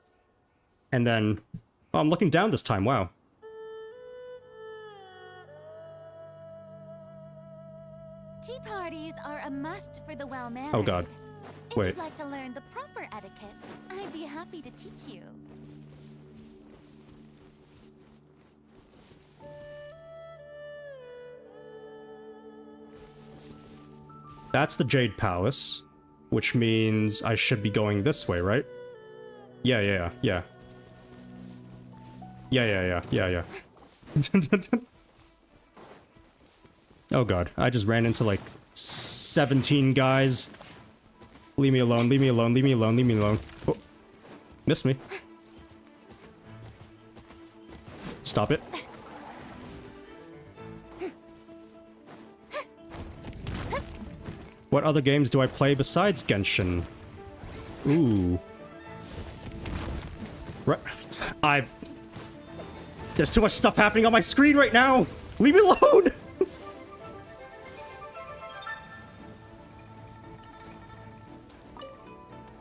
And then... Oh, I'm looking down this time, wow. Tea parties are a must for the well-mannered. Oh god. If Wait. you'd like to learn the proper etiquette, I'd be happy to teach you. That's the Jade Palace, which means I should be going this way, right? Yeah. Oh god, I just ran into like 17 guys. Leave me alone, leave me alone, leave me alone, leave me alone. Oh, missed me. Stop it. What other games do I play besides Genshin? Ooh. There's too much stuff happening on my screen right now! Leave me alone!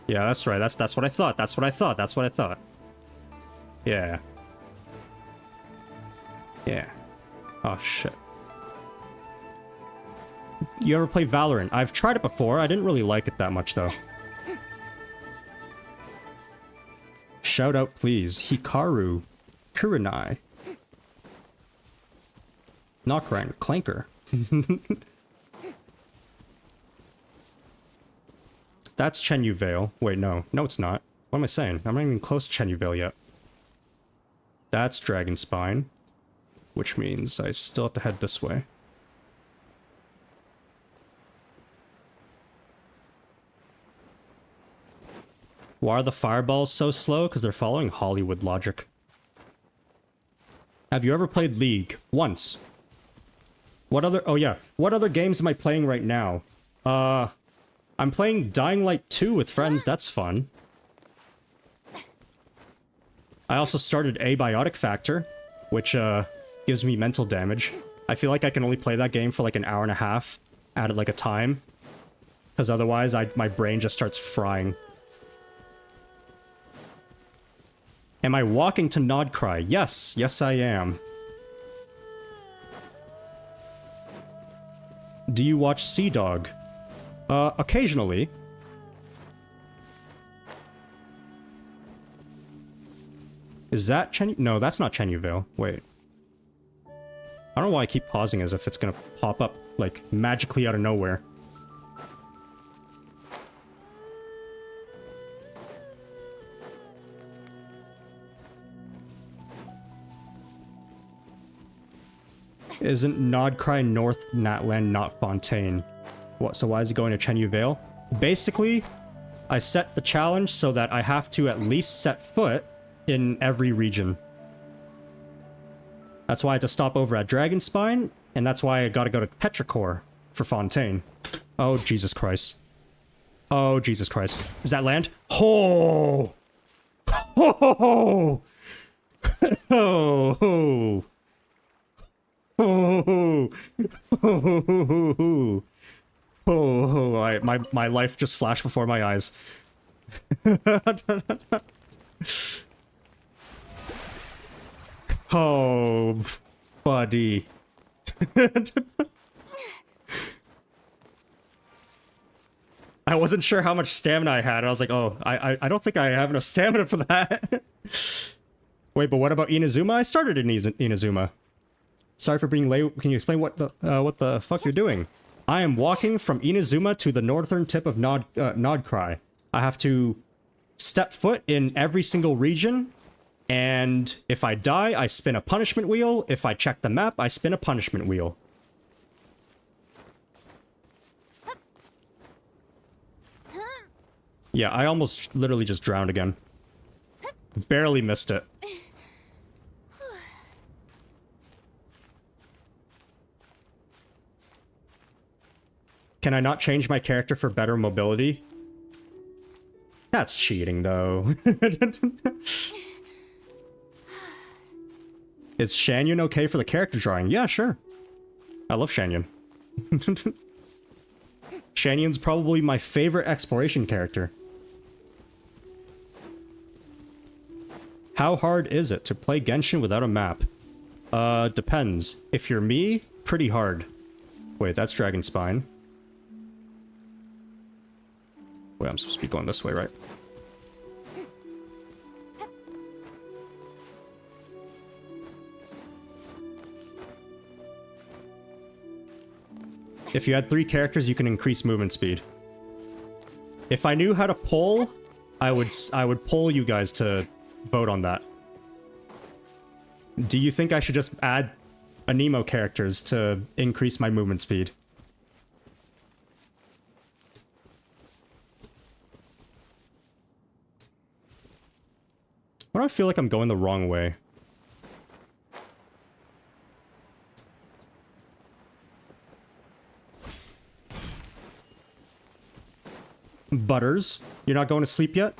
Yeah, that's right. That's what I thought. That's what I thought. That's what I thought. Yeah. Yeah. Oh, shit. You ever play Valorant? I've tried it before. I didn't really like it that much, though. Shout out, please. Hikaru. Kurenai. Nod-Krai. Clanker. That's Chenyu Vale. Wait, no. No, it's not. What am I saying? I'm not even close to Chenyu Vale yet. That's Dragon Spine. Which means I still have to head this way. Why are the fireballs so slow? Because they're following Hollywood logic. Have you ever played League? Once. What other... Oh, yeah. What other games am I playing right now? I'm playing Dying Light 2 with friends. That's fun. I also started Abiotic Factor, which, gives me mental damage. I feel like I can only play that game for like an hour and a half at like a time. Because otherwise, my brain just starts frying. Am I walking to Nod-Krai? Yes. Yes, I am. Do you watch Sea Dog? Occasionally. Is that Chenyu? No, that's not Chenyu Vale. Wait. I don't know why I keep pausing as if it's gonna pop up, like, magically out of nowhere. Isn't Nod-Krai North Natlan not Fontaine? What, so why is he going to Chenyu Vale? Basically, I set the challenge so that I have to at least set foot in every region. That's why I had to stop over at Dragonspine, and that's why I gotta go to Petrichor for Fontaine. Oh, Jesus Christ. Oh, Jesus Christ. Is that land? Oh! Oh! Oh! Oh! Oh! Oh, my life just flashed before my eyes. Oh, buddy. I wasn't sure how much stamina I had. I was like, oh, I don't think I have enough stamina for that. Wait, but what about Inazuma? I started in Inazuma. Sorry for being late. Can you explain what the fuck you're doing? I am walking from Inazuma to the northern tip of Nod-Krai. I have to step foot in every single region, and if I die, I spin a punishment wheel. If I check the map, I spin a punishment wheel. Yeah, I almost literally just drowned again. Barely missed it. Can I not change my character for better mobility? That's cheating, though. Is Shanyon okay for the character drawing? Yeah, sure. I love Shanyon. Shanyon's probably my favorite exploration character. How hard is it to play Genshin without a map? Depends. If you're me, pretty hard. Wait, that's Dragon Spine. Wait, I'm supposed to be going this way, right? If you had 3 characters, you can increase movement speed. If I knew how to poll, I would poll you guys to vote on that. Do you think I should just add Anemo characters to increase my movement speed? Why do I feel like I'm going the wrong way? Butters, you're not going to sleep yet?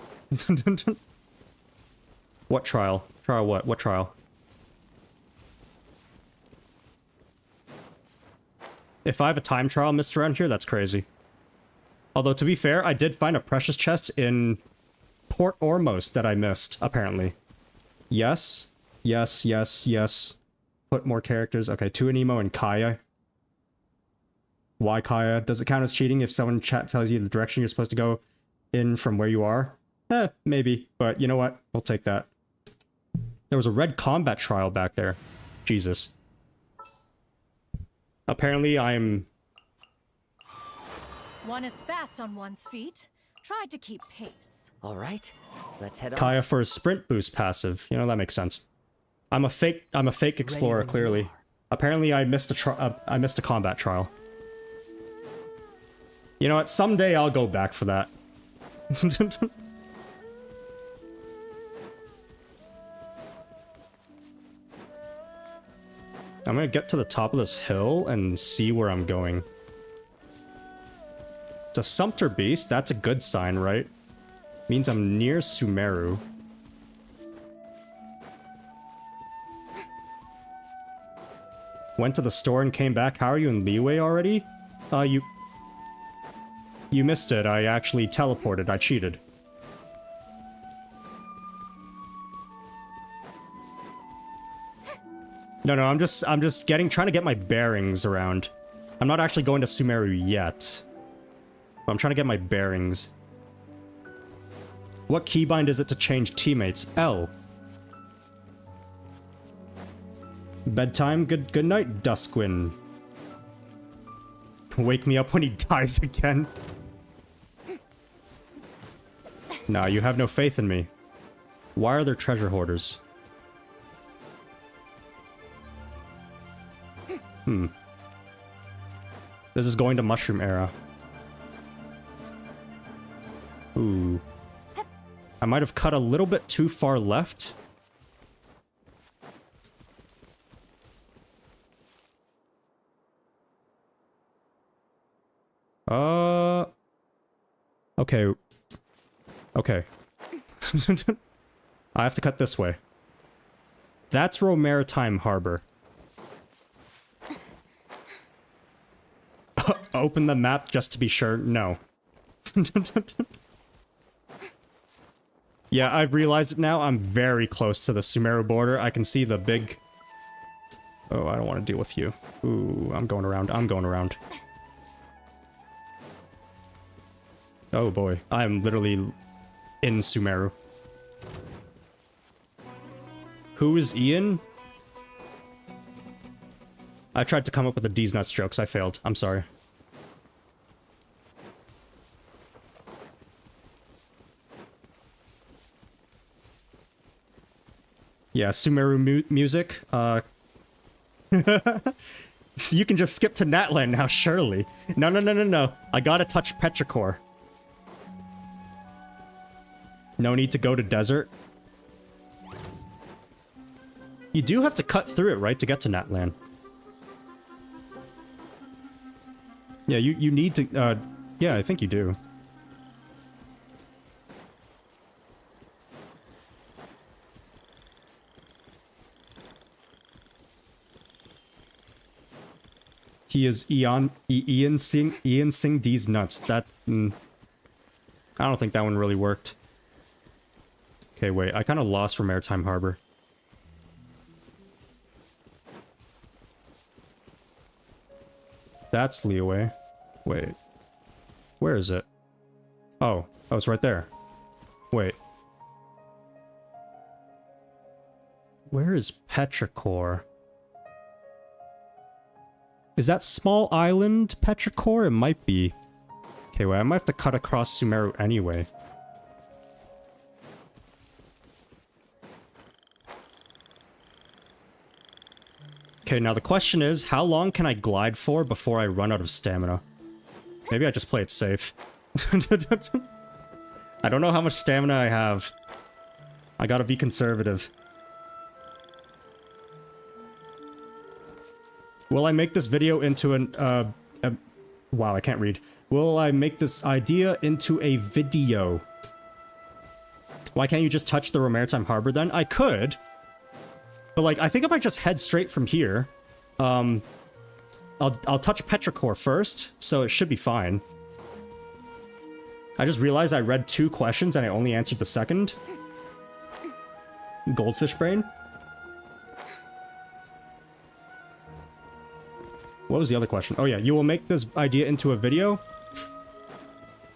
What trial? Trial what? What trial? If I have a time trial missed around here, that's crazy. Although, to be fair, I did find a precious chest in Port Ormos that I missed, apparently. Yes. Yes, yes, yes. Put more characters. Okay, 2 Anemo and Kaya. Why Kaya? Does it count as cheating if someone in chat tells you the direction you're supposed to go in from where you are? Maybe. But you know what? We'll take that. There was a red combat trial back there. Jesus. Apparently I'm... One is fast on one's feet. Try to keep pace. All right, let's head Kaya off. for a sprint boost passive. You know, that makes sense. I'm a fake explorer, clearly. Apparently I missed a combat trial. You know what? Someday I'll go back for that. I'm gonna get to the top of this hill and see where I'm going. It's a Sumpter Beast. That's a good sign, right? Means I'm near Sumeru. Went to the store and came back. How are you in Leeway already? You missed it. I actually teleported. I cheated. No, I'm just trying to get my bearings around. I'm not actually going to Sumeru yet. But I'm trying to get my bearings. What keybind is it to change teammates? L. Bedtime. Good night, Duskwin. Wake me up when he dies again. Nah, you have no faith in me. Why are there treasure hoarders? This is going to Mushroom Era. Ooh. I might have cut a little bit too far left. Okay. Okay. I have to cut this way. That's Maritime Harbor. Open the map just to be sure. No. Yeah, I've realized it now. I'm very close to the Sumeru border. I can see the big... Oh, I don't want to deal with you. Ooh, I'm going around. I'm going around. Oh boy. I am literally in Sumeru. Who is Ian? I tried to come up with a D's nuts jokes. I failed. I'm sorry. Yeah, Sumeru music. You can just skip to Natlan now, surely. No. I gotta touch Petrichor. No need to go to desert. You do have to cut through it, right, to get to Natlan? Yeah, you need to, yeah, I think you do. He is Ian Sing D's nuts. That, I don't think that one really worked. Okay, wait, I kind of lost from Maritime Harbor. That's Leeway. Wait. Where is it? Oh, it's right there. Wait. Where is Petrichor? Is that small island petrichor? It might be. Okay, wait, I might have to cut across Sumeru anyway. Okay, now the question is, how long can I glide for before I run out of stamina? Maybe I just play it safe. I don't know how much stamina I have. I gotta be conservative. Will I make this video into an, wow, I can't read. Will I make this idea into a video? Why can't you just touch the Maritime Harbor then? I could. But, like, I think if I just head straight from here, I'll touch Petrichor first, so it should be fine. I just realized I read 2 questions and I only answered the second. Goldfish brain. What was the other question? Oh yeah, you will make this idea into a video?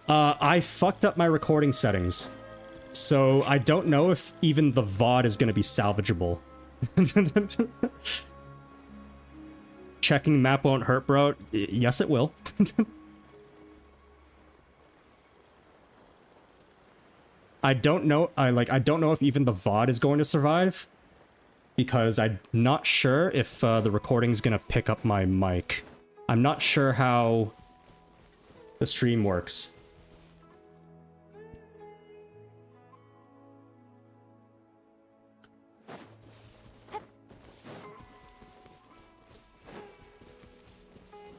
I fucked up my recording settings. So I don't know if even the VOD is going to be salvageable. Checking map won't hurt, bro. Yes, it will. I don't know. I don't know if even the VOD is going to survive, because I'm not sure if the recording's gonna pick up my mic. I'm not sure how the stream works.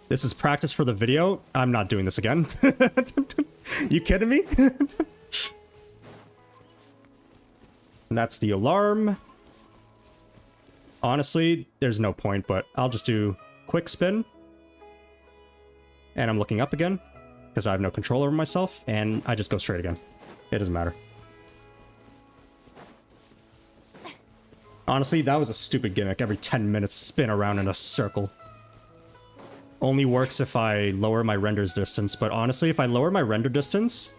This is practice for the video. I'm not doing this again. You kidding me? And that's the alarm. Honestly, there's no point, but I'll just do quick spin. And I'm looking up again, because I have no control over myself, and I just go straight again. It doesn't matter. Honestly, that was a stupid gimmick. Every 10 minutes, spin around in a circle. Only works if I lower my render distance, but honestly, if I lower my render distance,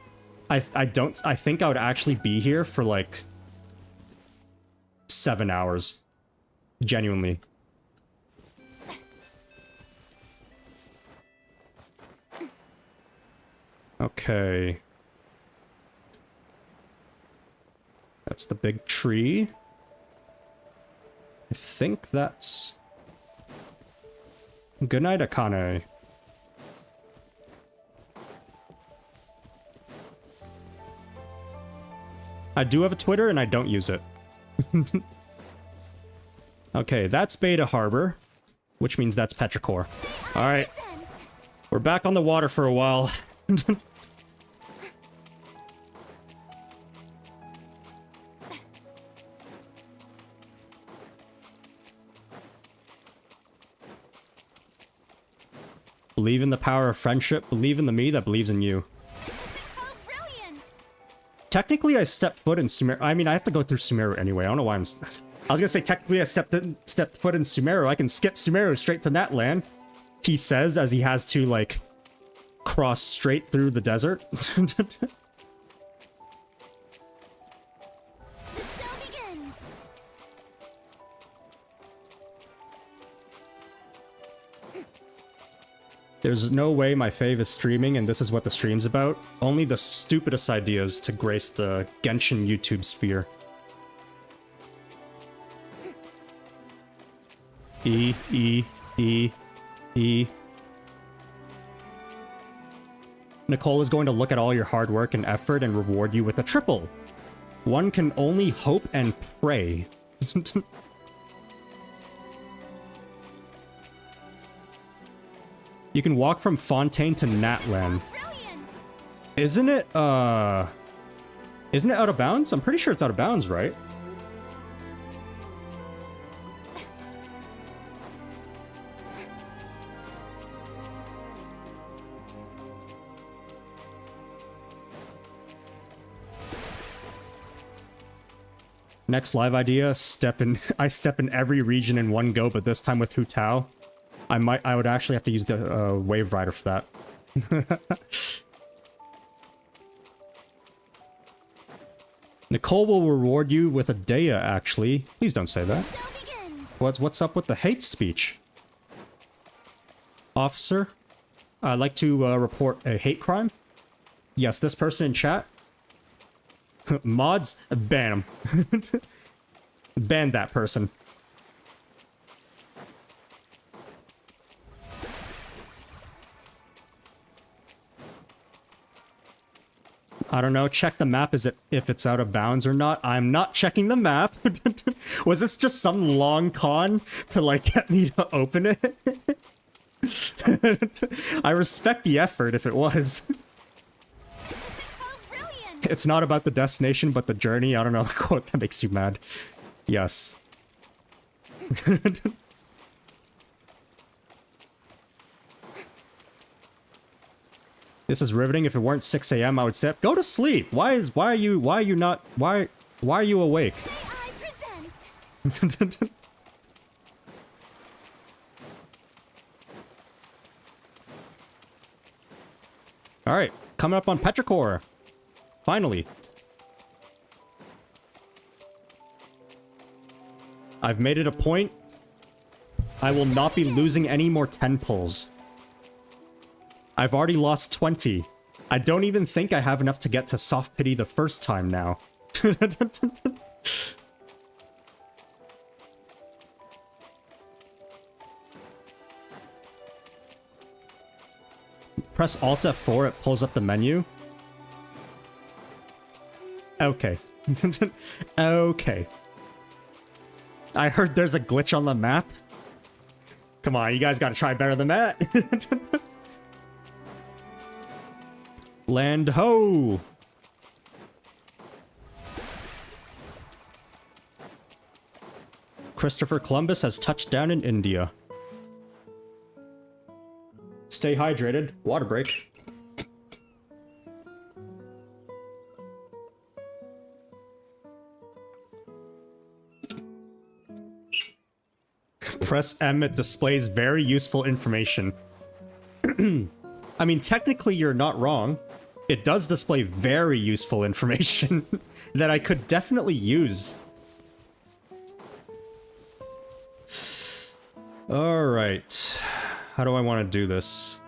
I think I would actually be here for like 7 hours. Genuinely. Okay. That's the big tree. I think that's... Good night, Akane. I do have a Twitter and I don't use it. Okay, that's Beta Harbor, which means that's Petrichor. Alright. We're back on the water for a while. Believe in the power of friendship. Believe in the me that believes in you. Oh, brilliant! Technically, I stepped foot in Sumeru. I mean, I have to go through Sumeru anyway. I don't know why I'm... I was gonna say, technically, I stepped foot in Sumeru. I can skip Sumeru straight to Natlan. He says, as he has to, like, cross straight through the desert. The show begins! There's no way my fave is streaming, and this is what the stream's about. Only the stupidest ideas to grace the Genshin YouTube sphere. E. Nicole is going to look at all your hard work and effort and reward you with a triple. One can only hope and pray. You can walk from Fontaine to Natlan. Brilliant! Isn't it out of bounds? I'm pretty sure it's out of bounds, right? Next live idea, I step in every region in one go, but this time with Hu Tao. I would actually have to use the Wave Rider for that. Nicole will reward you with a Dea, actually. Please don't say that. Show begins! What's up with the hate speech? Officer, I'd like to report a hate crime. Yes, this person in chat. Mods, ban him. Ban that person. I don't know, check the map if it's out of bounds or not. I'm not checking the map. Was this just some long con to like get me to open it? I respect the effort if it was. Oh, brilliant! It's not about the destination, but the journey. I don't know what quote that makes you mad. Yes. This is riveting. If it weren't 6 a.m., I would say, go to sleep. Why are you awake? May I present? All right, coming up on Petrichor. Finally. I've made it a point. I will not be losing any more 10 pulls. I've already lost 20. I don't even think I have enough to get to soft pity the first time now. Press Alt F4, it pulls up the menu. Okay. Okay. I heard there's a glitch on the map. Come on, you guys gotta try better than that. Land ho! Christopher Columbus has touched down in India. Stay hydrated. Water break. Press M, it displays very useful information. I mean, technically you're not wrong. It does display very useful information that I could definitely use. Alright. How do I want to do this?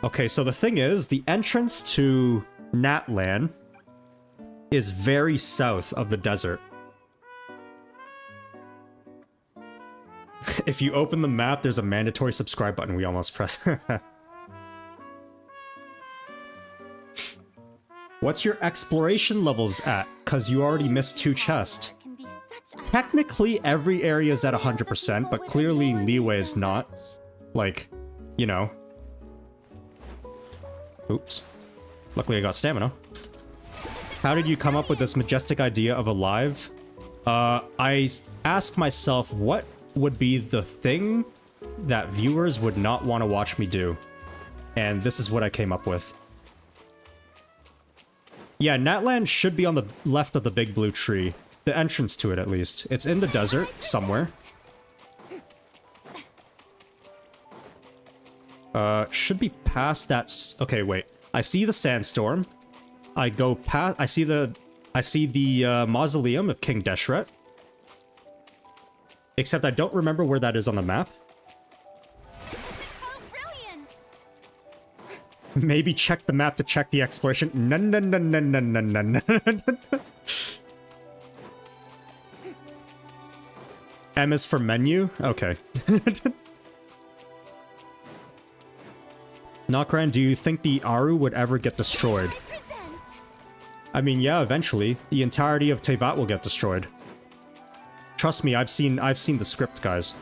Okay, so the thing is, the entrance to Natlan is very south of the desert. If you open the map, there's a mandatory subscribe button we almost pressed. What's your exploration levels at? Because you already missed 2 chests. Can be such a Technically, every area is at 100%, but clearly leeway is not. Like, you know. Oops. Luckily I got stamina. How did you come up with this majestic idea of a live? I asked myself what would be the thing that viewers would not want to watch me do. And this is what I came up with. Yeah, Natlan should be on the left of the big blue tree. The entrance to it, at least. It's in the desert, somewhere. Should be past that okay, wait. I see the sandstorm. I go past... I see the mausoleum of King Deshret. Except I don't remember where that is on the map. Oh, brilliant! Maybe check the map to check the exploration. No, no, no, no, no, no, no, no. M is for menu? Okay. Nod-Krai, do you think the Aru would ever get destroyed? I present. I mean, yeah, eventually. The entirety of Teyvat will get destroyed. Trust me, I've seen the script, guys.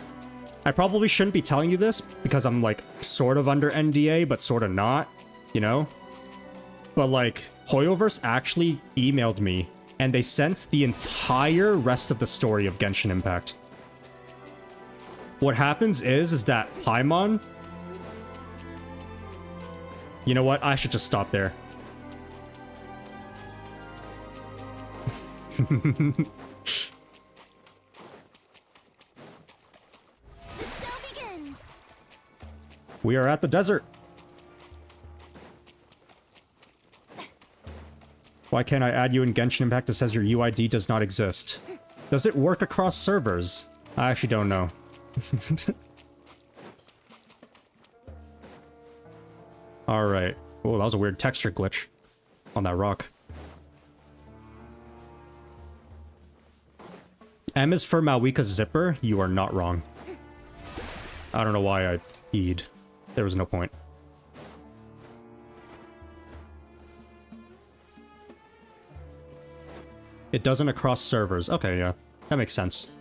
I probably shouldn't be telling you this, because I'm, like, sort of under NDA, but sort of not, you know? But, like, Hoyoverse actually emailed me, and they sent the entire rest of the story of Genshin Impact. What happens is that Paimon... You know what? I should just stop there. The show begins. We are at the desert. Why can't I add you in Genshin Impact that says your UID does not exist? Does it work across servers? I actually don't know. Alright. Oh, that was a weird texture glitch on that rock. M is for Malwika's zipper. You are not wrong. I don't know why I E'd. There was no point. It doesn't across servers. Okay, yeah. That makes sense.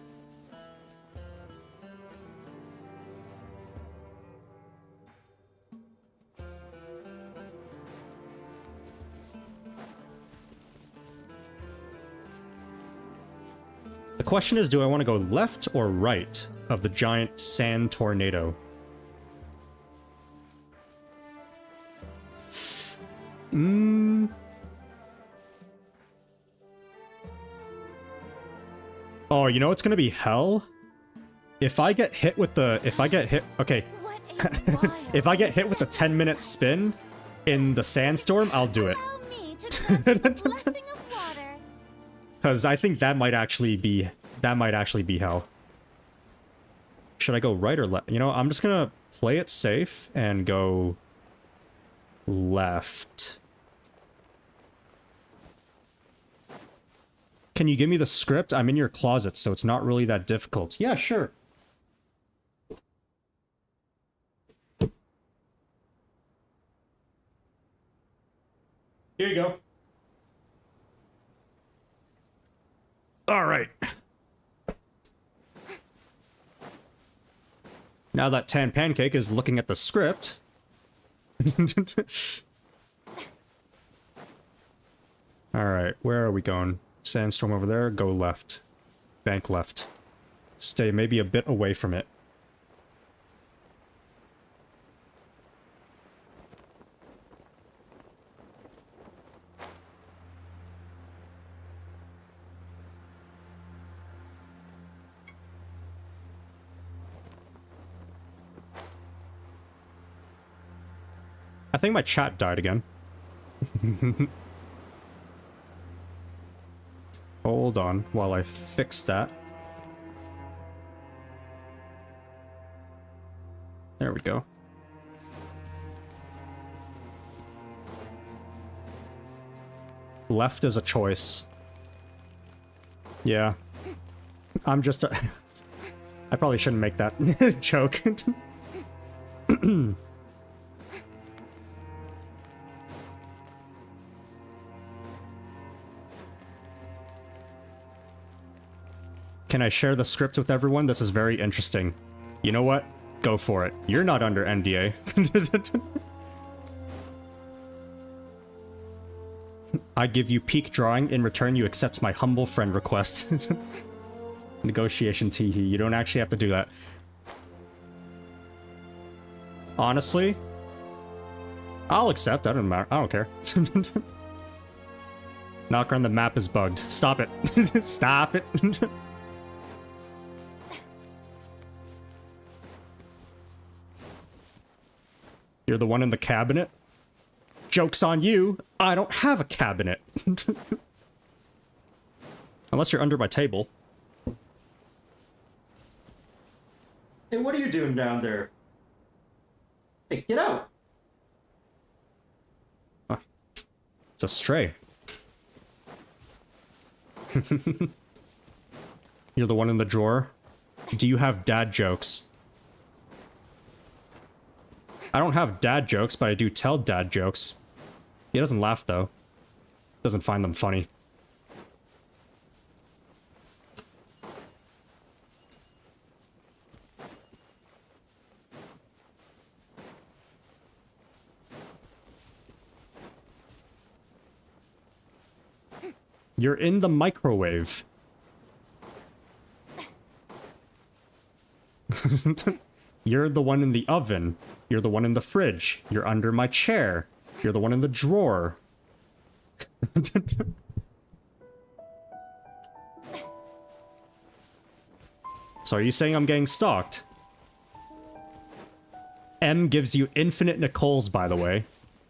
The question is, do I want to go left or right of the giant sand tornado? Oh, you know it's gonna be hell? If I get hit with the... Okay. If I get hit with the 10-minute spin in the sandstorm, I'll do it. Allow me to grant you the blessing of water. Because I think that might actually be... hell. Should I go right or left? You know, I'm just gonna play it safe and go... left. Can you give me the script? I'm in your closet, so it's not really that difficult. Yeah, sure. Here you go. All right. Now that Tan Pancake is looking at the script. All right, where are we going? Sandstorm over there, go left. Bank left. Stay maybe a bit away from it. I think my chat died again. Hold on while I fix that. There we go. Left is a choice. Yeah. I'm just a... I probably shouldn't make that joke. Can I share the script with everyone? This is very interesting. You know what? Go for it. You're not under NDA. I give you peak drawing. In return, you accept my humble friend request. Negotiation teehee. You don't actually have to do that. Honestly, I'll accept. I don't matter. I don't care. Knocker on the map is bugged. Stop it. Stop it. You're the one in the cabinet? Joke's on you. I don't have a cabinet. Unless you're under my table. Hey, what are you doing down there? Hey, get out. Oh, it's a stray. You're the one in the drawer? Do you have dad jokes? I don't have dad jokes, but I do tell dad jokes. He doesn't laugh, though. Doesn't find them funny. You're in the microwave. You're the one in the oven. You're the one in the fridge. You're under my chair. You're the one in the drawer. So are you saying I'm getting stalked? M gives you infinite Nicoles, by the way.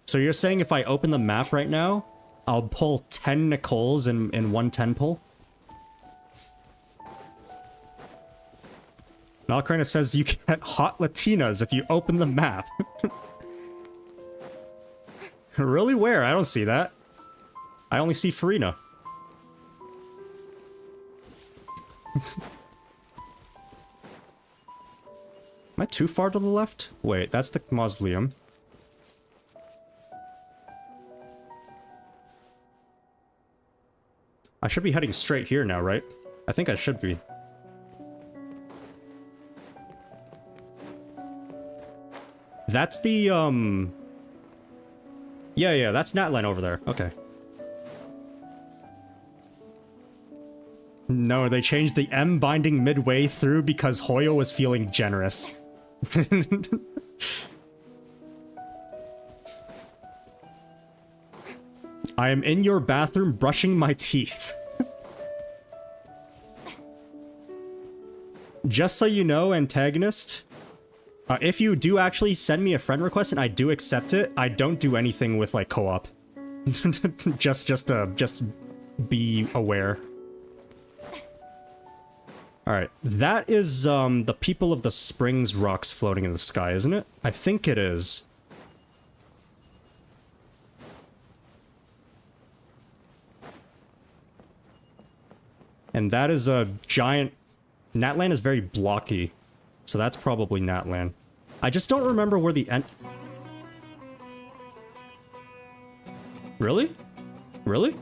So you're saying if I open the map right now, I'll pull 10 Nicoles in one 10 pull? Nod-Krai says you get hot Latinas if you open the map. Really? Where? I don't see that. I only see Furina. Am I too far to the left? Wait, that's the mausoleum. I should be heading straight here now, right? I think I should be. That's the, Yeah, that's Natlan over there. Okay. No, they changed the M binding midway through because Hoyo was feeling generous. I am in your bathroom brushing my teeth. Just so you know, antagonist, if you do actually send me a friend request and I do accept it, I don't do anything with, like, co-op. just be aware. Alright, that is, the People of the Springs rocks floating in the sky, isn't it? I think it is. And that is a giant... Natlan is very blocky, so that's probably Natlan. I just don't remember where the end... Really? Really?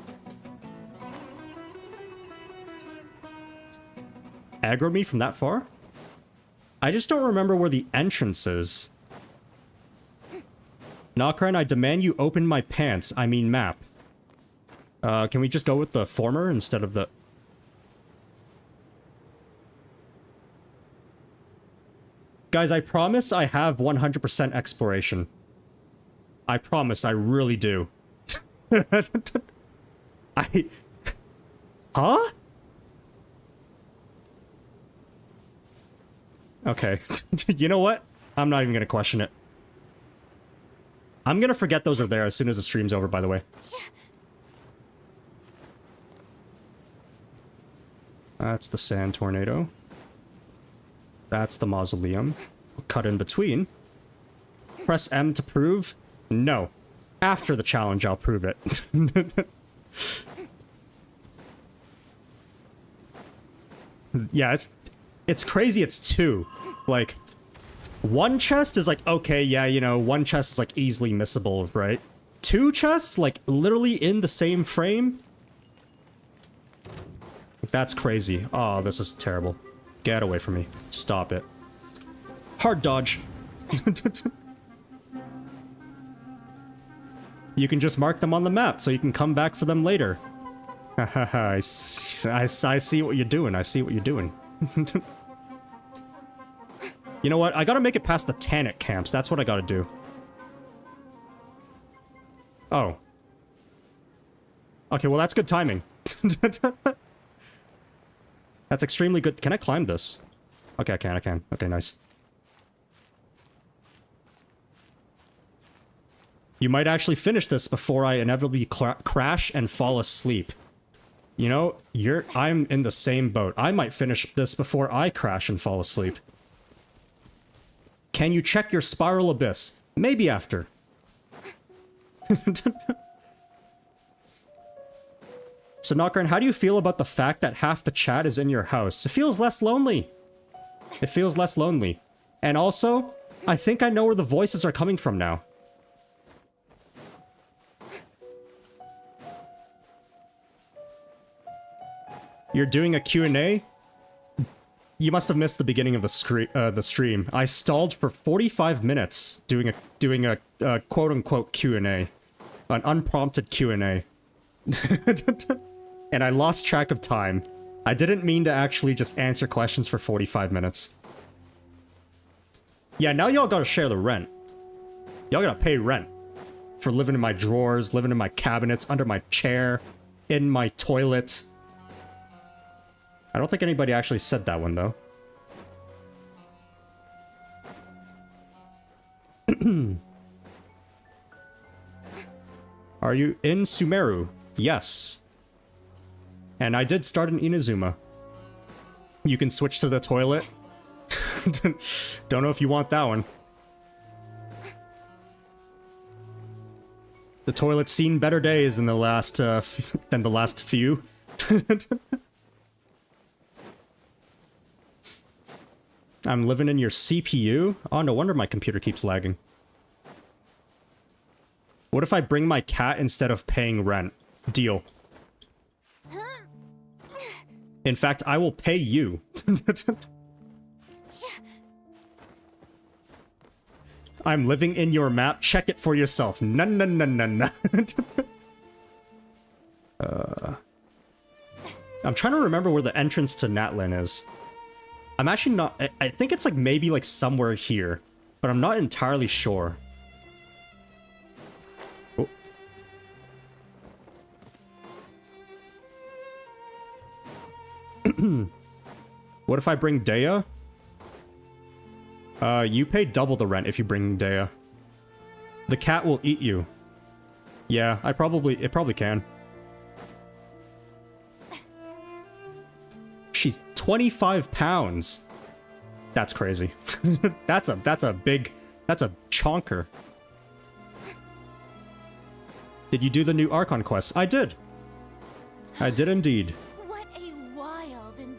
Aggro me from that far? I just don't remember where the entrance is. Nod-Krai, I demand you open my pants. I mean map. Can we just go with the former instead of the... Guys, I promise I have 100% exploration. I promise, I really do. Huh? Okay. You know what? I'm not even gonna question it. I'm gonna forget those are there as soon as the stream's over, by the way. That's the sand tornado. That's the mausoleum. Cut in between. Press M to prove. No. After the challenge, I'll prove it. Yeah, it's crazy it's two. Like, one chest is like, okay, yeah, you know, one chest is like easily missable, right? Two chests, like, literally in the same frame? That's crazy. Oh, this is terrible. Get away from me. Stop it. Hard dodge. You can just mark them on the map so you can come back for them later. I see what you're doing. I see what you're doing. You know what? I gotta make it past the Tannic camps. That's what I gotta do. Oh. Okay, well that's good timing. That's extremely good. Can I climb this? Okay, I can. Okay, nice. You might actually finish this before I inevitably crash and fall asleep. You know, I'm in the same boat. I might finish this before I crash and fall asleep. Can you check your spiral abyss? Maybe after. So, Nod-Krai, how do you feel about the fact that half the chat is in your house? It feels less lonely. It feels less lonely. And also, I think I know where the voices are coming from now. You're doing a Q&A? You must have missed the beginning of the stream. I stalled for 45 minutes doing a quote-unquote Q&A. An unprompted Q&A. And I lost track of time. I didn't mean to actually just answer questions for 45 minutes. Yeah, now y'all gotta share the rent. Y'all gotta pay rent. For living in my drawers, living in my cabinets, under my chair, in my toilet. I don't think anybody actually said that one, though. Are you in Sumeru? Yes. And I did start in Inazuma. You can switch to the toilet. Don't know if you want that one. The toilet's seen better days in the last, than the last few. I'm living in your CPU? Oh, no wonder my computer keeps lagging. What if I bring my cat instead of paying rent? Deal. In fact, I will pay you. I'm living in your map. Check it for yourself. No, no, no, no, no. I'm trying to remember where the entrance to Natlan is. I'm actually not... I think it's like maybe like somewhere here, but I'm not entirely sure. Oh. What if I bring Dea? You pay double the rent if you bring Dea. The cat will eat you. Yeah, it probably can. She's 25 pounds. That's crazy. that's a chonker. Did you do the new Archon quest? I did. I did indeed. What a wild and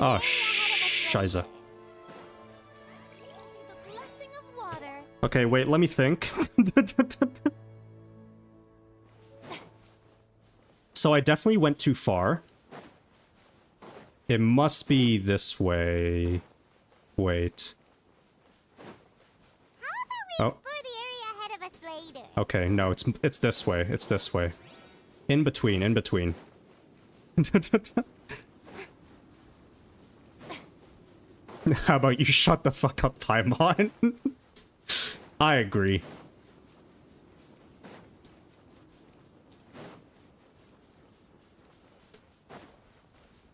Oh, shiza. Okay, wait, let me think. So I definitely went too far. It must be this way. Wait. Oh. Okay, no, it's this way. It's this way. In between, in between. How about you shut the fuck up, Paimon? I agree.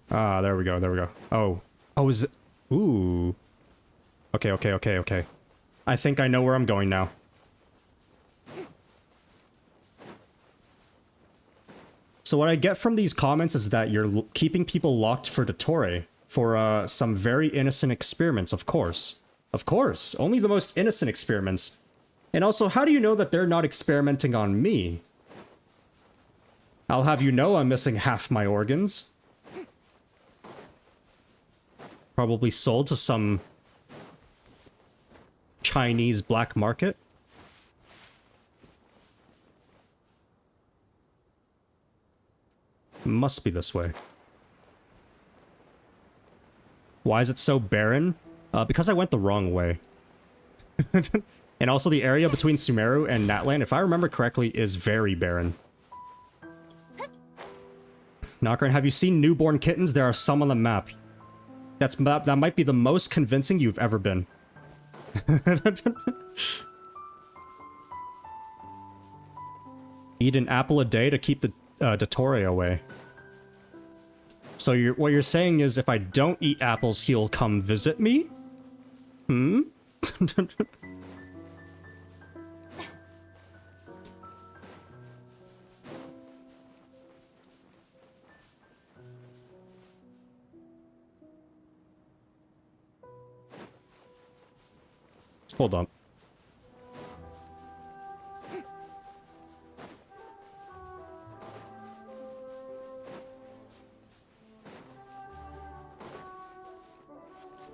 Ah, there we go, there we go. Oh. Oh, is it... Ooh. Okay, okay, okay, okay. I think I know where I'm going now. So what I get from these comments is that you're keeping people locked for Dottore for some very innocent experiments, of course. Of course, only the most innocent experiments. And also, how do you know that they're not experimenting on me? I'll have you know I'm missing half my organs. Probably sold to some Chinese black market. Must be this way. Why is it so barren? Because I went the wrong way. And also the area between Sumeru and Natlan, if I remember correctly, is very barren. Nod-Krai, have you seen newborn kittens? There are some on the map. That might be the most convincing you've ever been. Eat an apple a day to keep the Dottore away. So what you're saying is if I don't eat apples, he'll come visit me? Hmm? Hold on.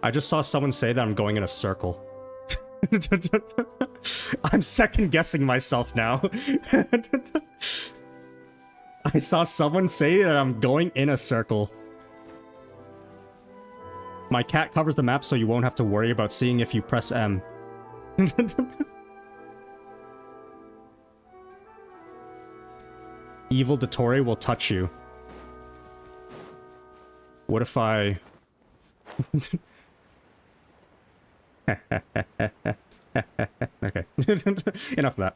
I just saw someone say that I'm going in a circle. I'm second guessing myself now. I saw someone say that I'm going in a circle. My cat covers the map so you won't have to worry about seeing if you press M. Evil Dottore will touch you. What if I... Okay. Enough of that.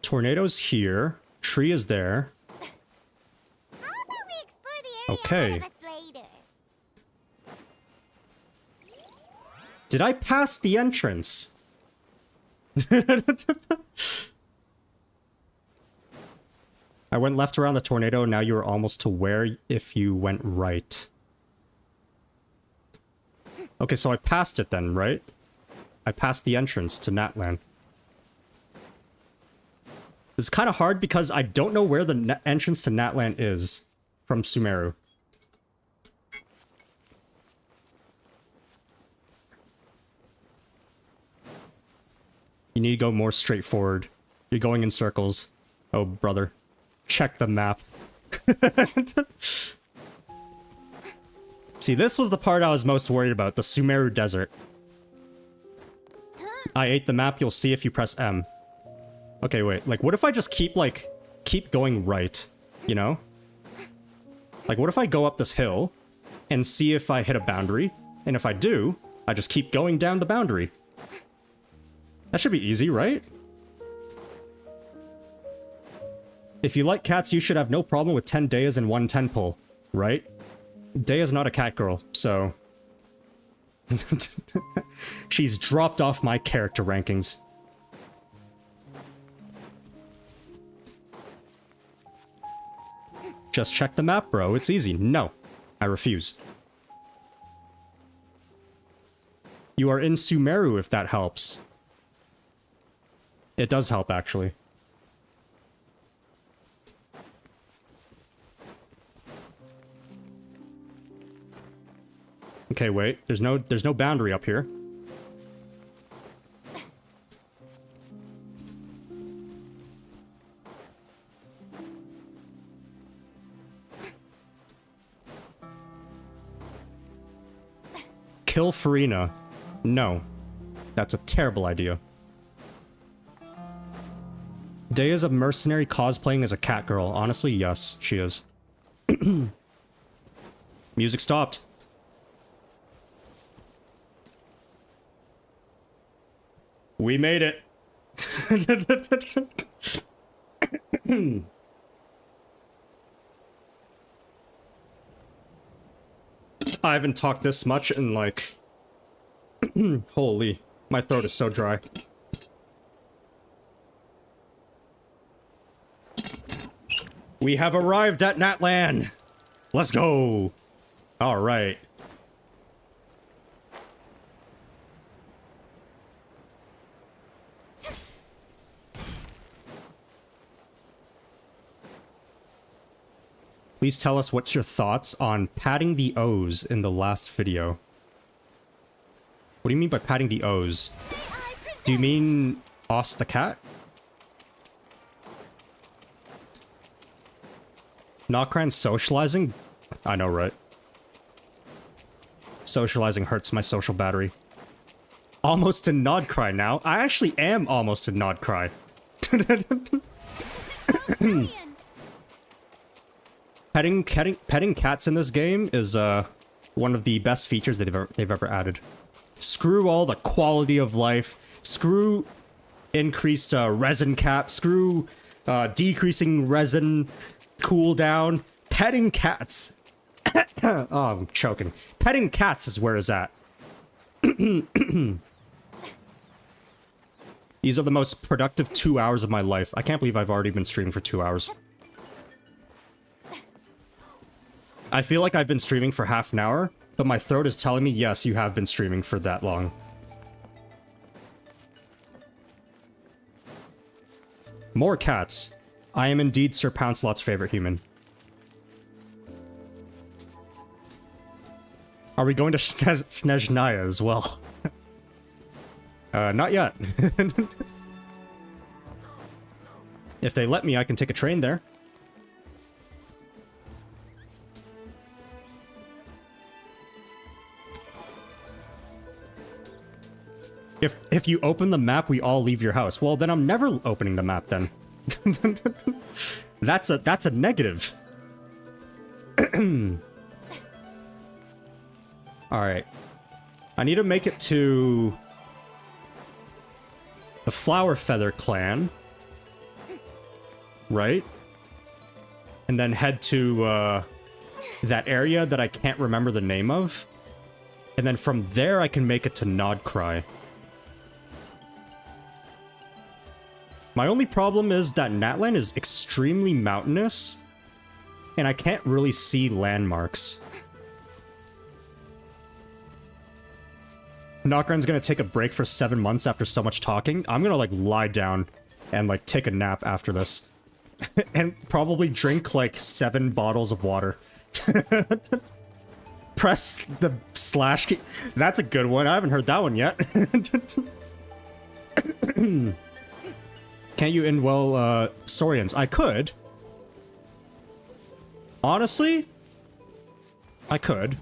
Tornado's here. Tree is there. Did I pass the entrance? I went left around the tornado, now you are almost to where if you went right. Okay, so I passed it then, right? I passed the entrance to Natlan. It's kind of hard because I don't know where the entrance to Natlan is from Sumeru. You need to go more straightforward. You're going in circles. Oh, brother. Check the map. See, this was the part I was most worried about, the Sumeru Desert. I ate the map, you'll see if you press M. Okay, wait, like, what if I just keep going right, you know? Like, what if I go up this hill and see if I hit a boundary, and if I do, I just keep going down the boundary. That should be easy, right? If you like cats, you should have no problem with 10 Deas and 1 10 pull, right? Dea's not a cat girl, so... She's dropped off my character rankings. Just check the map, bro. It's easy. No. I refuse. You are in Sumeru, if that helps. It does help, actually. Okay, wait. There's no boundary up here. Kill Furina. No. That's a terrible idea. Day is a mercenary cosplaying as a cat girl. Honestly, yes, she is. Music stopped. We made it. I haven't talked this much in like... Holy, my throat is so dry. We have arrived at Natlan. Let's go. All right. Please tell us what's your thoughts on patting the O's in the last video. What do you mean by patting the O's? Do you mean Os the cat? Nod-Krai socializing? I know, right? Socializing hurts my social battery. Almost to Nod-Krai now. I actually am almost to Nod-Krai. Petting cats in this game is one of the best features that they've ever added. Screw all the quality of life. Screw increased resin cap. Screw decreasing resin cooldown. Petting cats. Oh, I'm choking. Petting cats is where it's at. These are the most productive 2 hours of my life. I can't believe I've already been streaming for 2 hours. I feel like I've been streaming for half an hour, but my throat is telling me, yes, you have been streaming for that long. More cats. I am indeed Sir Pouncelot's favorite human. Are we going to Snezhnaya as well? Not yet. If they let me, I can take a train there. If you open the map, we all leave your house. Well, then I'm never opening the map then. That's a negative. Alright. I need to make it to the Flower Feather clan. Right? And then head to that area that I can't remember the name of. And then from there, I can make it to Nod-Krai. My only problem is that Natlan is extremely mountainous, and I can't really see landmarks. Nocturn's gonna take a break for 7 months after so much talking. I'm gonna, like, lie down and, like, take a nap after this. And probably drink, like, 7 bottles of water. Press the slash key. That's a good one. I haven't heard that one yet. Can't you indwell, Saurians? I could. Honestly, I could.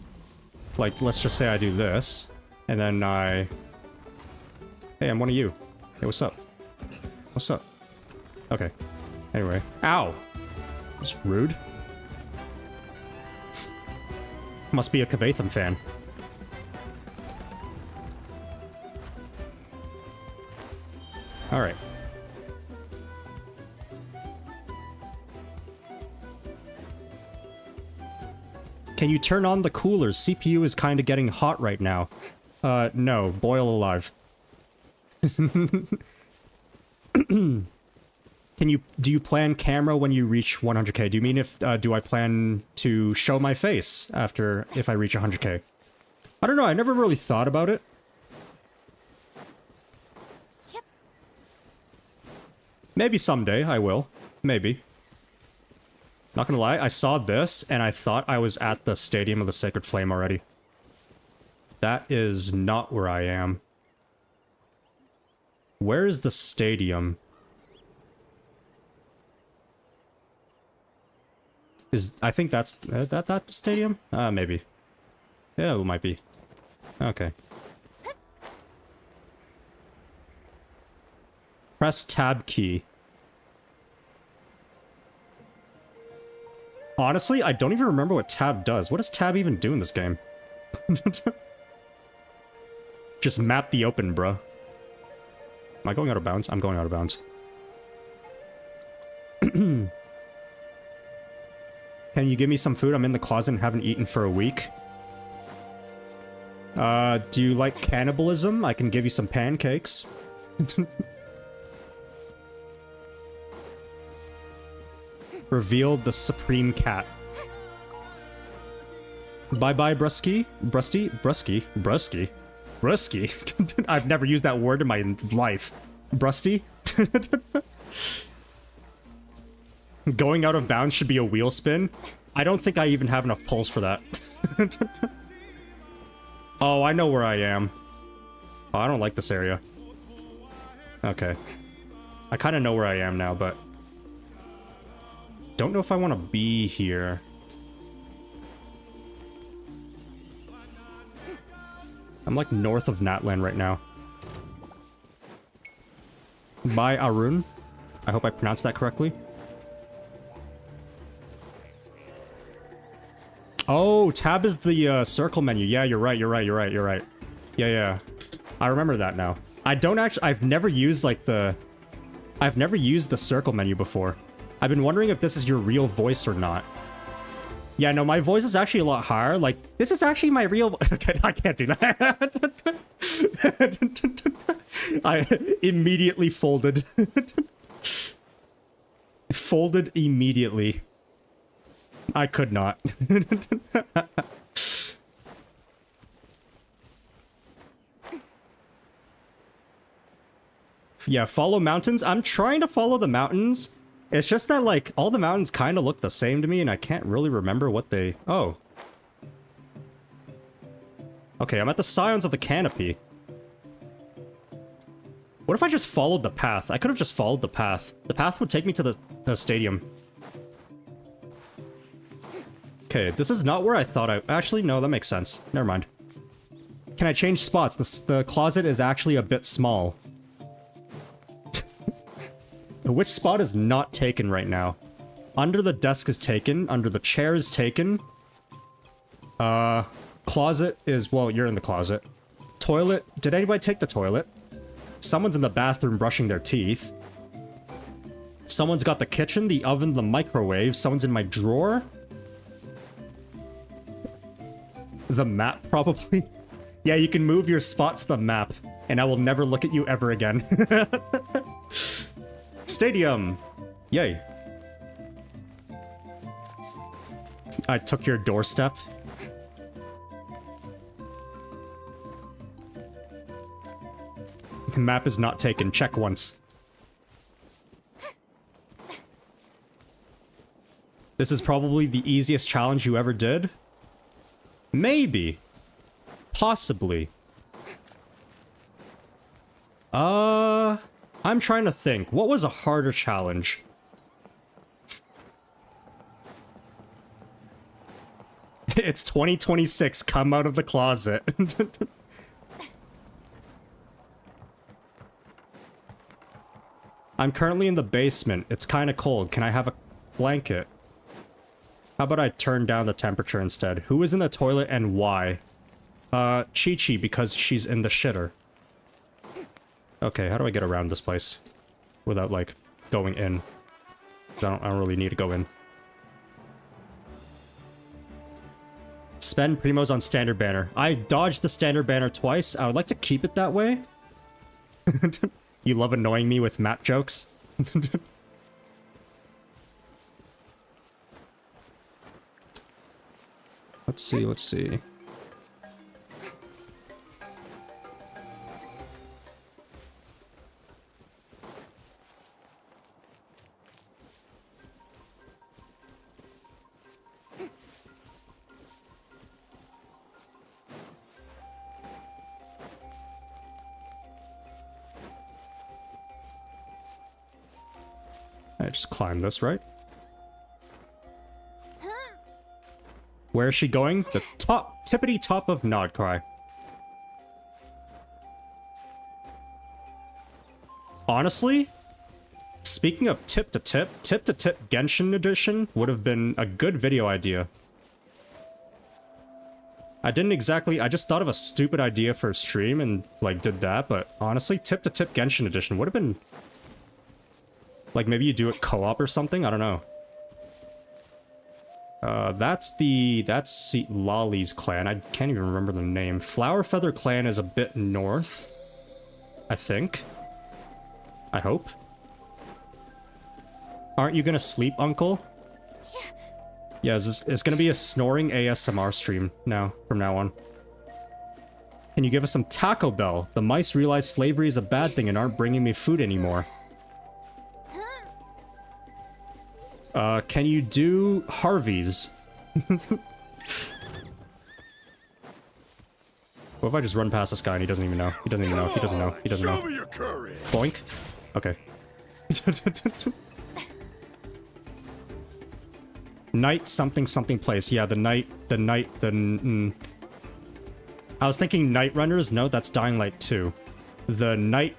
Like, let's just say I do this. And then I... Hey, I'm one of you. Hey, what's up? What's up? Okay. Anyway. Ow! That's rude. Must be a Kavatham fan. Alright. Can you turn on the coolers? CPU is kind of getting hot right now. No. Boil alive. Do you plan camera when you reach 100k? Do you mean if, do I plan to show my face if I reach 100k? I don't know, I never really thought about it. Yep. Maybe someday I will. Maybe. Not gonna lie, I saw this and I thought I was at the Stadium of the Sacred Flame already. That is not where I am. Where is the stadium? I think that's the stadium? Maybe. Yeah, it might be. Okay. Press tab key. Honestly, I don't even remember what tab does. What does tab even do in this game? Just map the open, bro. Am I going out of bounds? I'm going out of bounds. Can you give me some food? I'm in the closet and haven't eaten for a week. Do you like cannibalism? I can give you some pancakes. Reveal the supreme cat. Bye-bye, Brusky. Brusky. I've never used that word in my life. Brusty? Going out of bounds should be a wheel spin. I don't think I even have enough pulls for that. Oh, I know where I am. Oh, I don't like this area. Okay. I kind of know where I am now, but... don't know if I want to be here. I'm like north of Natlan right now. By Arun. I hope I pronounced that correctly. Oh, tab is the circle menu. Yeah, you're right. Yeah. I remember that now. I've never used like I've never used the circle menu before. I've been wondering if this is your real voice or not. Yeah, no, my voice is actually a lot higher. Like, this is actually my real... Okay, I can't do that. I immediately folded. Folded immediately. I could not. Yeah, follow mountains. I'm trying to follow the mountains. It's just that, like, all the mountains kind of look the same to me, and I can't really remember what they... Oh. Okay, I'm at the Scions of the Canopy. What if I just followed the path? I could have just followed the path. The path would take me to the stadium. Okay, this is not where I thought I... Actually, no, that makes sense. Never mind. Can I change spots? The closet is actually a bit small. Which spot is not taken right now? Under the desk is taken. Under the chair is taken. Closet is... Well, you're in the closet. Toilet. Did anybody take the toilet? Someone's in the bathroom brushing their teeth. Someone's got the kitchen, the oven, the microwave. Someone's in my drawer. The map, probably. Yeah, you can move your spot to the map, and I will never look at you ever again. Stadium! Yay. I took your doorstep. The map is not taken. Check once. This is probably the easiest challenge you ever did. Maybe. Possibly. I'm trying to think. What was a harder challenge? It's 2026. Come out of the closet. I'm currently in the basement. It's kind of cold. Can I have a blanket? How about I turn down the temperature instead? Who is in the toilet and why? Chi-Chi, because she's in the shitter. Okay, how do I get around this place? Without, like, going in. I don't really need to go in. Spend primos on standard banner. I dodged the standard banner twice. I would like to keep it that way. You love annoying me with map jokes? Let's see, let's see. I just climb this, right? Where is she going? The top, tippity top of Nod-Krai. Honestly, speaking of tip-to-tip Genshin Edition would have been a good video idea. I just thought of a stupid idea for a stream and, like, did that, but honestly, tip-to-tip Genshin Edition would have been... Like, maybe you do it co-op or something? I don't know. That's Lolly's clan. I can't even remember the name. Flower Feather clan is a bit north. I think. I hope. Aren't you gonna sleep, Uncle? Yeah, it's gonna be a snoring ASMR stream now, from now on. Can you give us some Taco Bell? The mice realize slavery is a bad thing and aren't bringing me food anymore. Can you do Harvey's? What if I just run past this guy and he doesn't even know? He doesn't even know. He doesn't know. He doesn't know. Boink. Okay. Night something something place. Yeah, I was thinking Night Runners. No, that's Dying Light 2. The Night...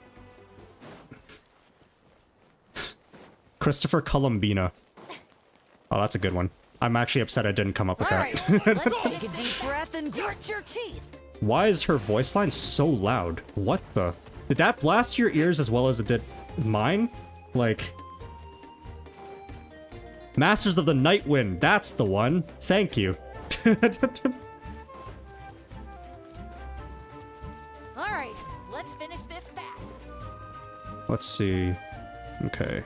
Christopher Columbina. Oh, that's a good one. I'm actually upset I didn't come up with that. Let's take a deep breath and grit your teeth. Why is her voice line so loud? What the? Did that blast your ears as well as it did mine? Like... Masters of the Night Wind, that's the one. Thank you. Alright, let's finish this fast. Let's see. Okay.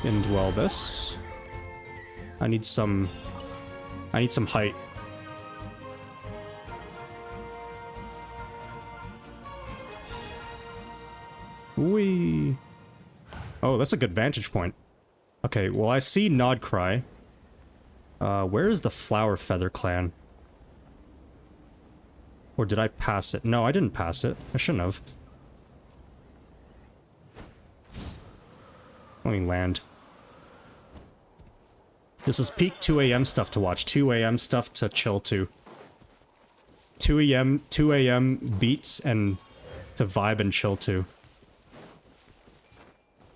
Indwell this. I need some height. Whee! Oh, that's a good vantage point. Okay, well, I see Nod-Krai. Where is the Flower Feather clan? Or did I pass it? No, I didn't pass it. I shouldn't have. Let me land. This is peak 2 a.m. stuff to watch. 2 a.m. stuff to chill to. 2 a.m. beats and to vibe and chill to.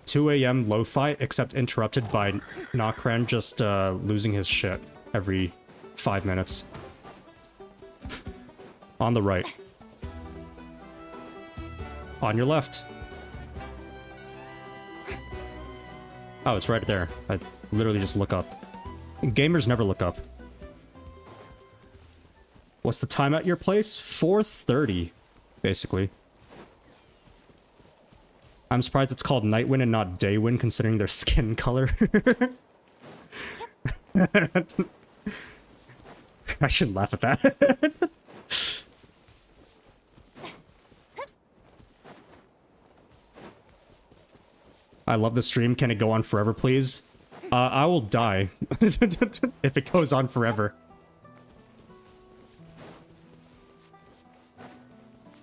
2 a.m. lo-fi, except interrupted by Nod-Krai just losing his shit every 5 minutes. On the right. On your left. Oh, it's right there. I literally just look up. Gamers never look up. What's the time at your place? 4:30, basically. I'm surprised it's called Nightwind and not Daywind, considering their skin color. I shouldn't laugh at that. I love the stream. Can it go on forever, please? I will die if it goes on forever.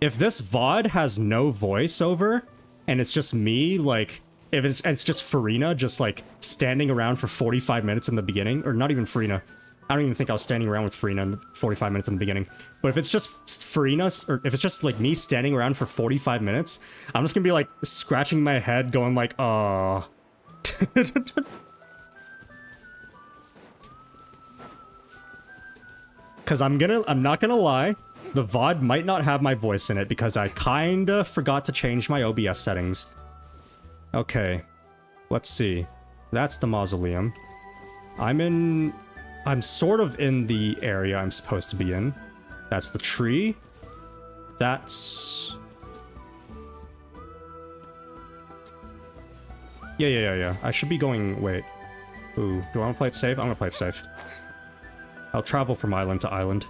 If this VOD has no voiceover, and it's just me, like, if it's just Furina just, like, standing around for 45 minutes in the beginning, or not even Furina. I don't even think I was standing around with Furina in 45 minutes in the beginning. But if it's just Furina, or if it's just, like, me standing around for 45 minutes, I'm just gonna be, like, scratching my head, going like, "Aww." Because I'm not gonna lie, the VOD might not have my voice in it because I kinda forgot to change my OBS settings. Okay, let's see. That's the mausoleum. I'm sort of in the area I'm supposed to be in. That's the tree. That's... Yeah. I should be going... Wait. Ooh, do I want to play it safe? I'm gonna play it safe. I'll travel from island to island.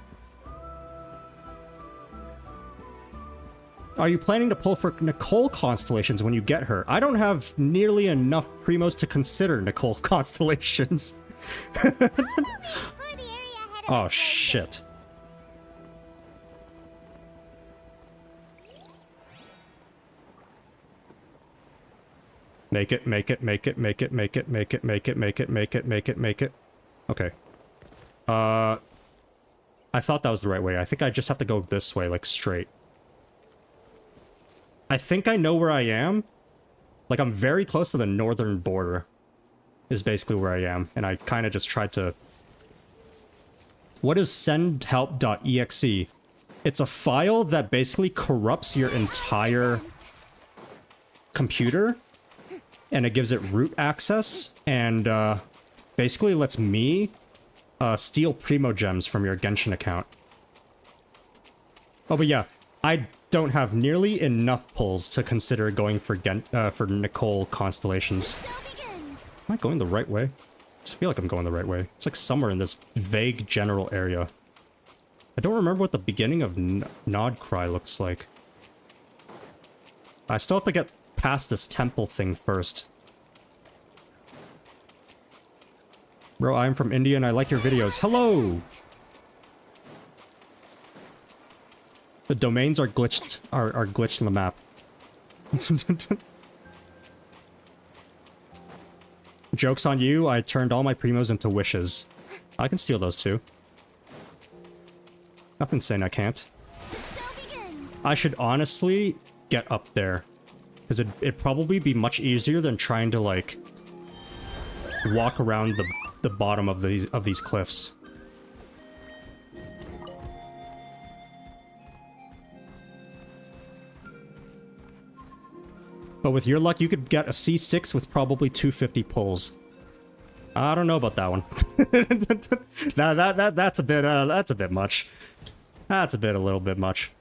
Are you planning to pull for Nicole constellations when you get her? I don't have nearly enough primos to consider Nicole constellations. Oh, shit. Make it. Okay. I thought that was the right way. I think I just have to go this way, like, straight. I think I know where I am. Like, I'm very close to the northern border. Is basically where I am. And I kind of just tried to... What is sendhelp.exe? It's a file that basically corrupts your entire computer. And it gives it root access. And basically lets me steal Primogems from your Genshin account. Oh, but yeah. I don't have nearly enough pulls to consider going for Nicole constellations. Am I going the right way? I just feel like I'm going the right way. It's like somewhere in this vague general area. I don't remember what the beginning of Nod-Krai looks like. I still have to get past this temple thing first. Bro, I'm from India and I like your videos. Hello! The domains are glitched, are glitched in the map. Joke's on you, I turned all my primos into wishes. I can steal those too. Nothing saying I can't. I should honestly get up there. Because it'd probably be much easier than trying to, like, walk around the bottom of these cliffs. But with your luck, you could get a C6 with probably 250 pulls. I don't know about that one. That's a bit much. That's a little bit much.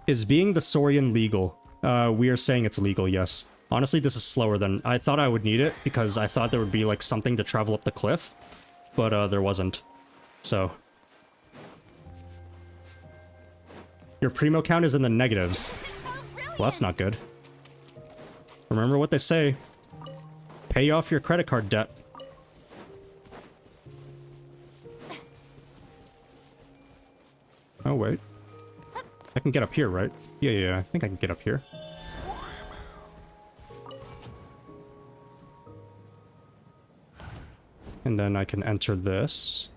Is being the Saurian legal? We are saying it's legal, yes. Honestly, this is slower than... I thought I would need it, because I thought there would be, like, something to travel up the cliff. But, there wasn't. So... Your primo count is in the negatives. Well, that's not good. Remember what they say. Pay off your credit card debt. Oh, wait. I can get up here, right? Yeah, I think I can get up here. And then I can enter this.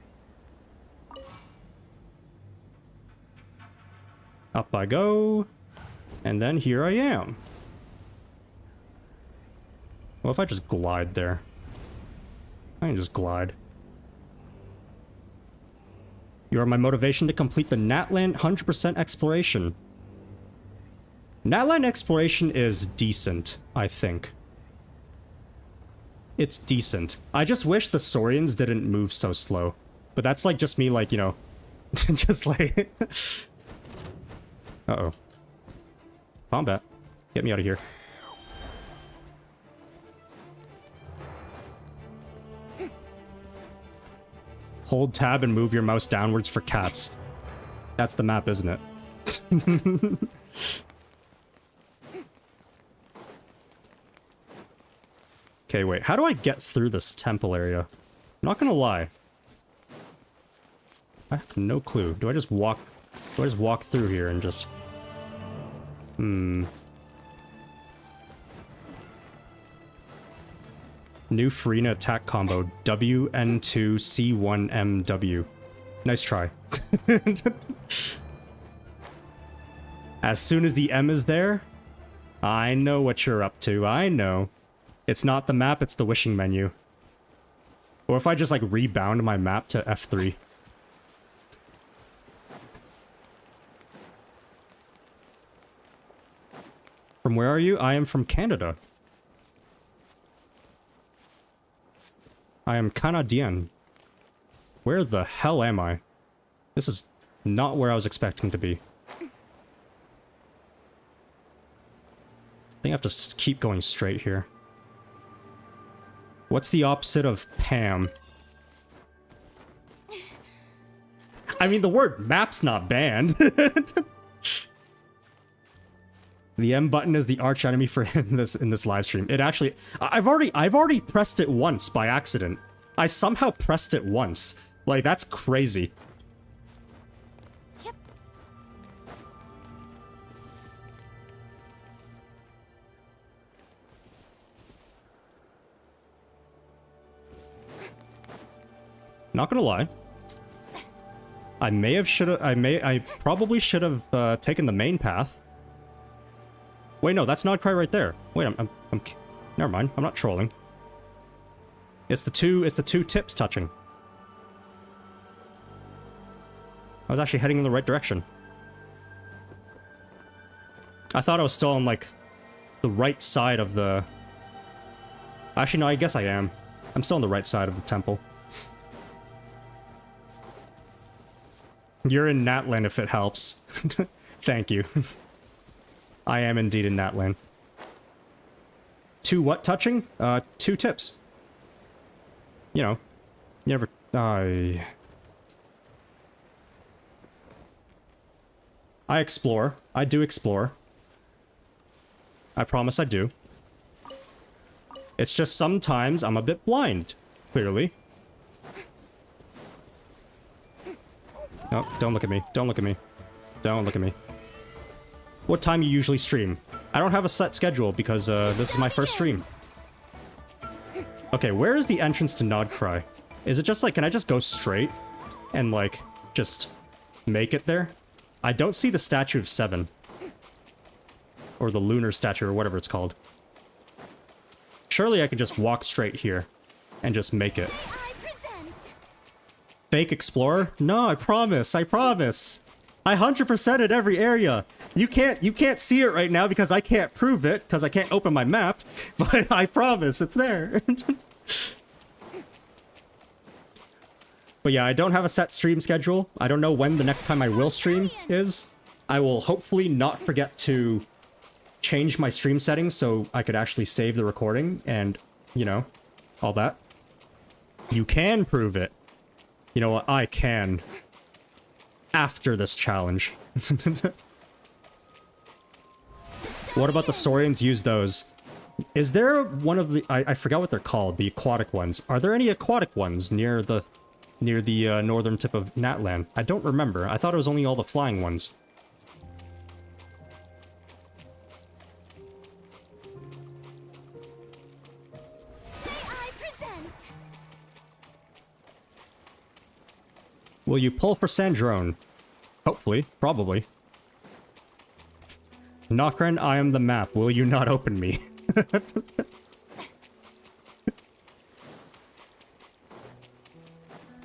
Up I go. And then here I am. What if I just glide there? I can just glide. You are my motivation to complete the Natlan 100% exploration. Natlan exploration is decent, I think. It's decent. I just wish the Saurians didn't move so slow. But that's like just me, like, you know, just like... Uh-oh. Combat. Get me out of here. Hold tab and move your mouse downwards for cats. That's the map, isn't it? Okay, wait. How do I get through this temple area? I'm not gonna lie. I have no clue. Do I just walk through here and just... New Furina attack combo. WN2C1MW. Nice try. As soon as the M is there, I know what you're up to. I know. It's not the map, it's the wishing menu. Or if I just, like, rebound my map to F3. From where are you? I am from Canada. I am Canadien. Where the hell am I? This is not where I was expecting to be. I think I have to keep going straight here. What's the opposite of Pam? I mean, the word map's not banned. The M button is the arch enemy for him in this live stream. It actually, I've already pressed it once by accident. I somehow pressed it once. Like, that's crazy. Yep. Not gonna lie. I probably should have taken the main path. Wait, no, that's Nod-Krai right there. Wait, I'm never mind. I'm not trolling. It's the two tips touching. I was actually heading in the right direction. I thought I was still on, like, the right side of the... Actually, no, I guess I am. I'm still on the right side of the temple. You're in Natlan if it helps. Thank you. I am indeed in Natlan. Two what touching? Two tips. You know, you never... I explore. I do explore. I promise I do. It's just sometimes I'm a bit blind, clearly. No, don't look at me. Don't look at me. Don't look at me. What time you usually stream? I don't have a set schedule because this is my first stream. Okay, where is the entrance to Nod-Krai? Is it just like, can I just go straight and like, just make it there? I don't see the Statue of Seven. Or the lunar statue or whatever it's called. Surely I could just walk straight here and just make it. Fake explorer? No, I promise, I promise. I 100%ed every area. You can't see it right now because I can't prove it, because I can't open my map, but I promise it's there. But yeah, I don't have a set stream schedule. I don't know when the next time I will stream is. I will hopefully not forget to change my stream settings so I could actually save the recording and, you know, all that. You can prove it. You know what? I can. After this challenge. What about the Saurians use those? Is there one of the... I forgot what they're called, the aquatic ones. Are there any aquatic ones near the northern tip of Natlan? I don't remember. I thought it was only all the flying ones. Will you pull for Sandrone? Hopefully. Probably. Nocturne, I am the map. Will you not open me?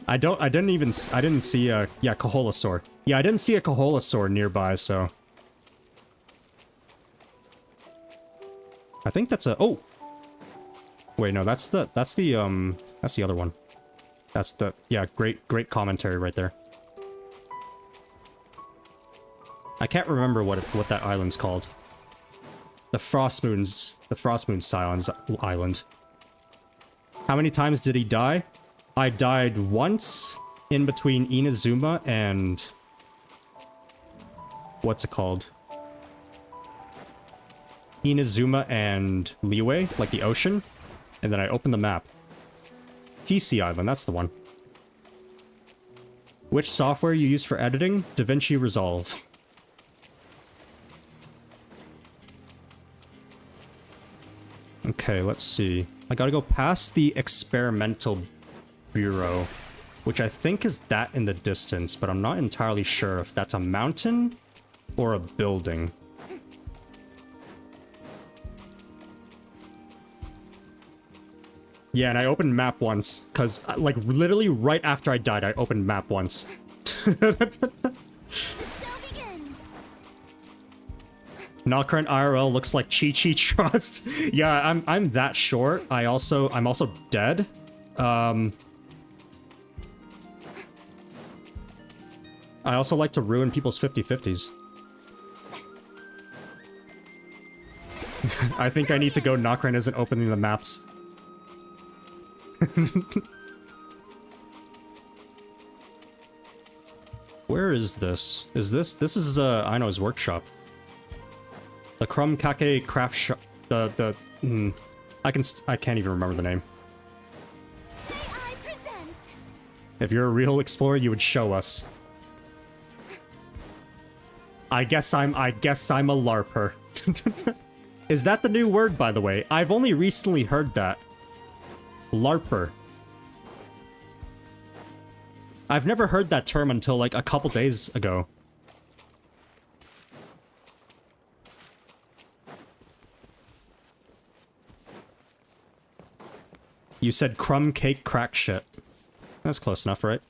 I didn't see yeah, Koholosaur. Yeah, I didn't see a Koholosaur nearby, so... I think that's a... Oh! Wait, no, that's the other one. That's the... Yeah, great commentary right there. I can't remember what that island's called. The Frost Moon Silence Island. How many times did he die? I died once in between Inazuma and... What's it called? Inazuma and Liyue, like the ocean. And then I opened the map. PC Island, that's the one. Which software you use for editing? DaVinci Resolve. Okay, let's see. I gotta go past the experimental bureau, which I think is that in the distance, but I'm not entirely sure if that's a mountain or a building. Yeah, and I opened map once, because, like, literally right after I died, I opened map once. The show begins. Nod-Krai IRL looks like Chi-Chi Trust. Yeah, I'm that short. I'm also dead. I also like to ruin people's 50-50s. I think I need to go. Nod-Krai isn't opening the maps. Where is this? This is Aino's workshop. The Crumb Kake craft shop. I can't even remember the name. May I present? If you're a real explorer, you would show us. I guess I'm a LARPer. Is that the new word, by the way? I've only recently heard that. LARPer. I've never heard that term until like a couple days ago. You said crumb cake crack shit. That's close enough, right?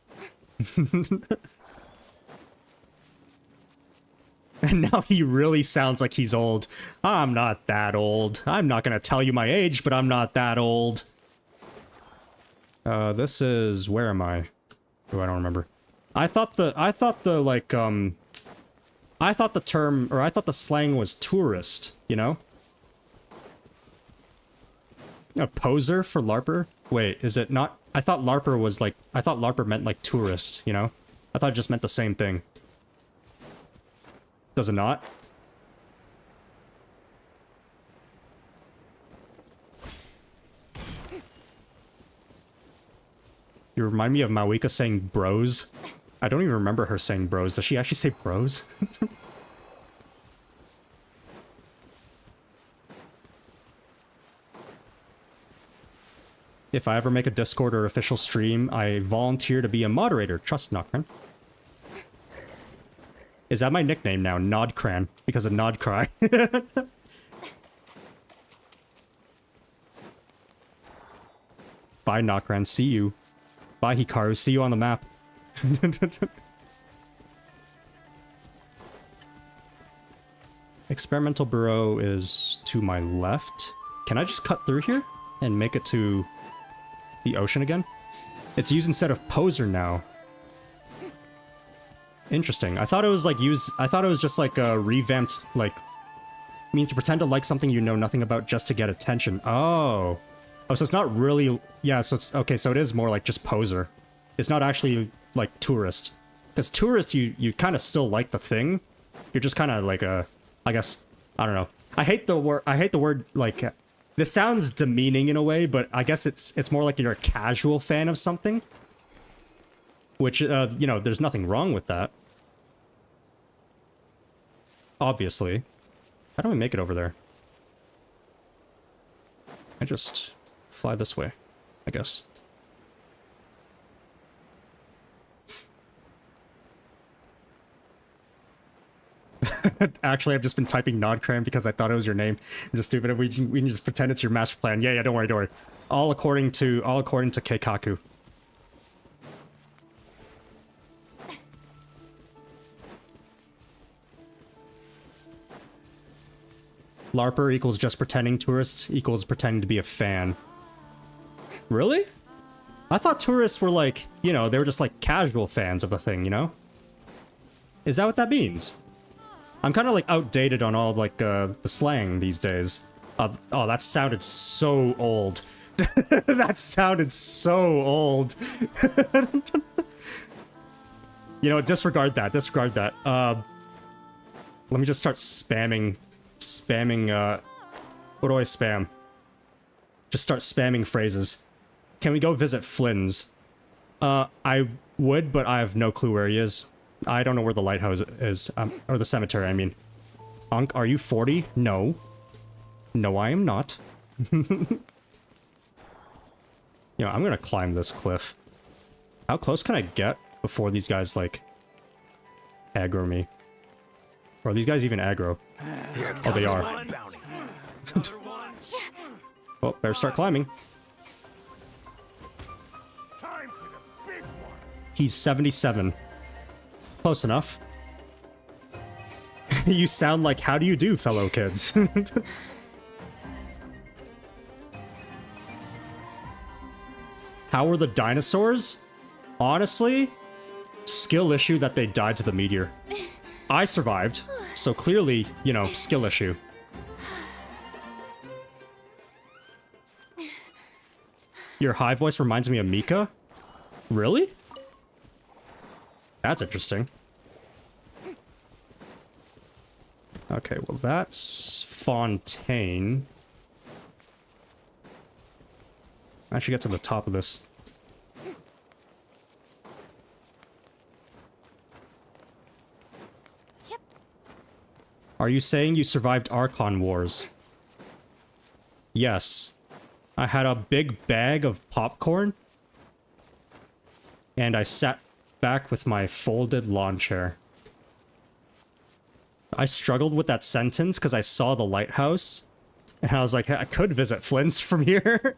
And now he really sounds like he's old. I'm not that old. I'm not gonna tell you my age, but I'm not that old. This is... Where am I? Oh, I don't remember. I thought the term, or I thought the slang was tourist, you know? A poser for LARPer? Wait, is it not? I thought LARPer was like... I thought LARPer meant like tourist, you know? I thought it just meant the same thing. Does it not? You remind me of Mawika saying bros. I don't even remember her saying bros. Does she actually say bros? If I ever make a Discord or official stream, I volunteer to be a moderator. Trust Nod-Krai. Is that my nickname now? Nod-Krai, because of Nod-Krai. Bye, Nod-Krai. See you. Bye, Hikaru. See you on the map. Experimental Bureau is to my left. Can I just cut through here and make it to the ocean again? It's used instead of poser now. Interesting. I thought it was like I thought it was just like a revamped, like, mean to pretend to like something you know nothing about just to get attention. Oh. Oh, so it's not really... Yeah, so it's... Okay, so it is more like just poser. It's not actually, like, tourist. Because tourist, you kind of still like the thing. You're just kind of like a... I guess... I don't know. I hate the word, like... This sounds demeaning in a way, but I guess it's more like you're a casual fan of something. Which, you know, there's nothing wrong with that. Obviously. How do we make it over there? I just... fly this way, I guess. Actually, I've just been typing Nod-Krai because I thought it was your name. I'm just stupid. We can just pretend it's your master plan. Yeah, don't worry. All according to Keikaku. LARPer equals just pretending, tourist equals pretending to be a fan. Really? I thought tourists were like, you know, they were just like casual fans of the thing, you know? Is that what that means? I'm kind of like outdated on all like the slang these days. Oh, that sounded so old. That sounded so old. You know, disregard that. Disregard that. Let me just start spamming. What do I spam? Just start spamming phrases. Can we go visit Flynn's? I would, but I have no clue where he is. I don't know where the lighthouse is. Or the cemetery, I mean. Unc, are you 40? No. No, I am not. You know, I'm gonna climb this cliff. How close can I get before these guys, like, aggro me? Or are these guys even aggro? Oh, they are. Oh, better start climbing. He's 77. Close enough. You sound like, how do you do, fellow kids? How were the dinosaurs? Honestly, skill issue that they died to the meteor. I survived, so clearly, you know, skill issue. Your high voice reminds me of Mika? Really? That's interesting. Okay, well that's Fontaine. I should get to the top of this. Yep. Are you saying you survived Archon Wars? Yes. I had a big bag of popcorn. And I sat back with my folded lawn chair. I struggled with that sentence because I saw the lighthouse. And I was like, I could visit Flynn's from here.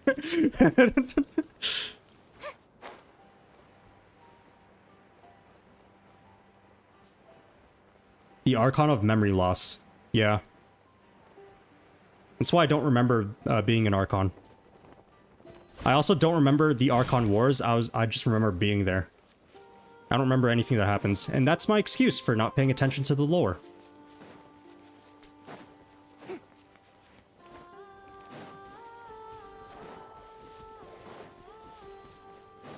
The Archon of memory loss. Yeah. That's why I don't remember being an Archon. I also don't remember the Archon Wars. I just remember being there. I don't remember anything that happens. And that's my excuse for not paying attention to the lore.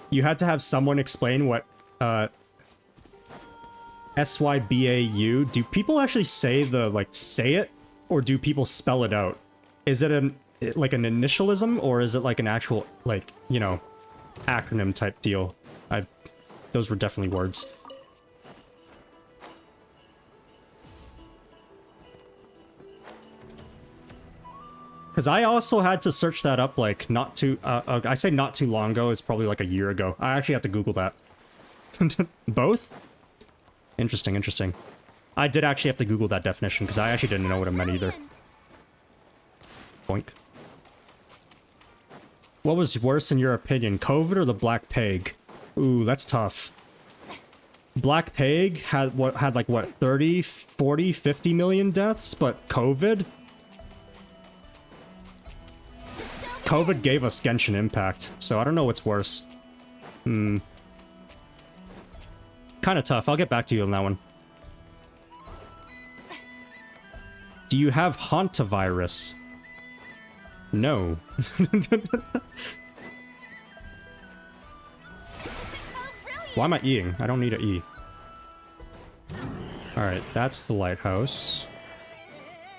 You had to have someone explain what SYBAU. Do people actually say the, like, say it? Or do people spell it out? Is it like an initialism? Or is it like an actual, like, you know, acronym type deal? Those were definitely words. Because I also had to search that up, like, not too... I say not too long ago. It's probably like a year ago. I actually had to Google that. Both? Interesting, interesting. I did actually have to Google that definition, because I actually didn't know what it meant either. Boink. What was worse in your opinion, COVID or the Black Plague? Ooh, that's tough. Black Plague had like what, 30, 40, 50 million deaths, but COVID? COVID gave us Genshin Impact, so I don't know what's worse. Kind of tough. I'll get back to you on that one. Do you have hantavirus? No. Why am I eating? I don't need to E. Alright, that's the lighthouse.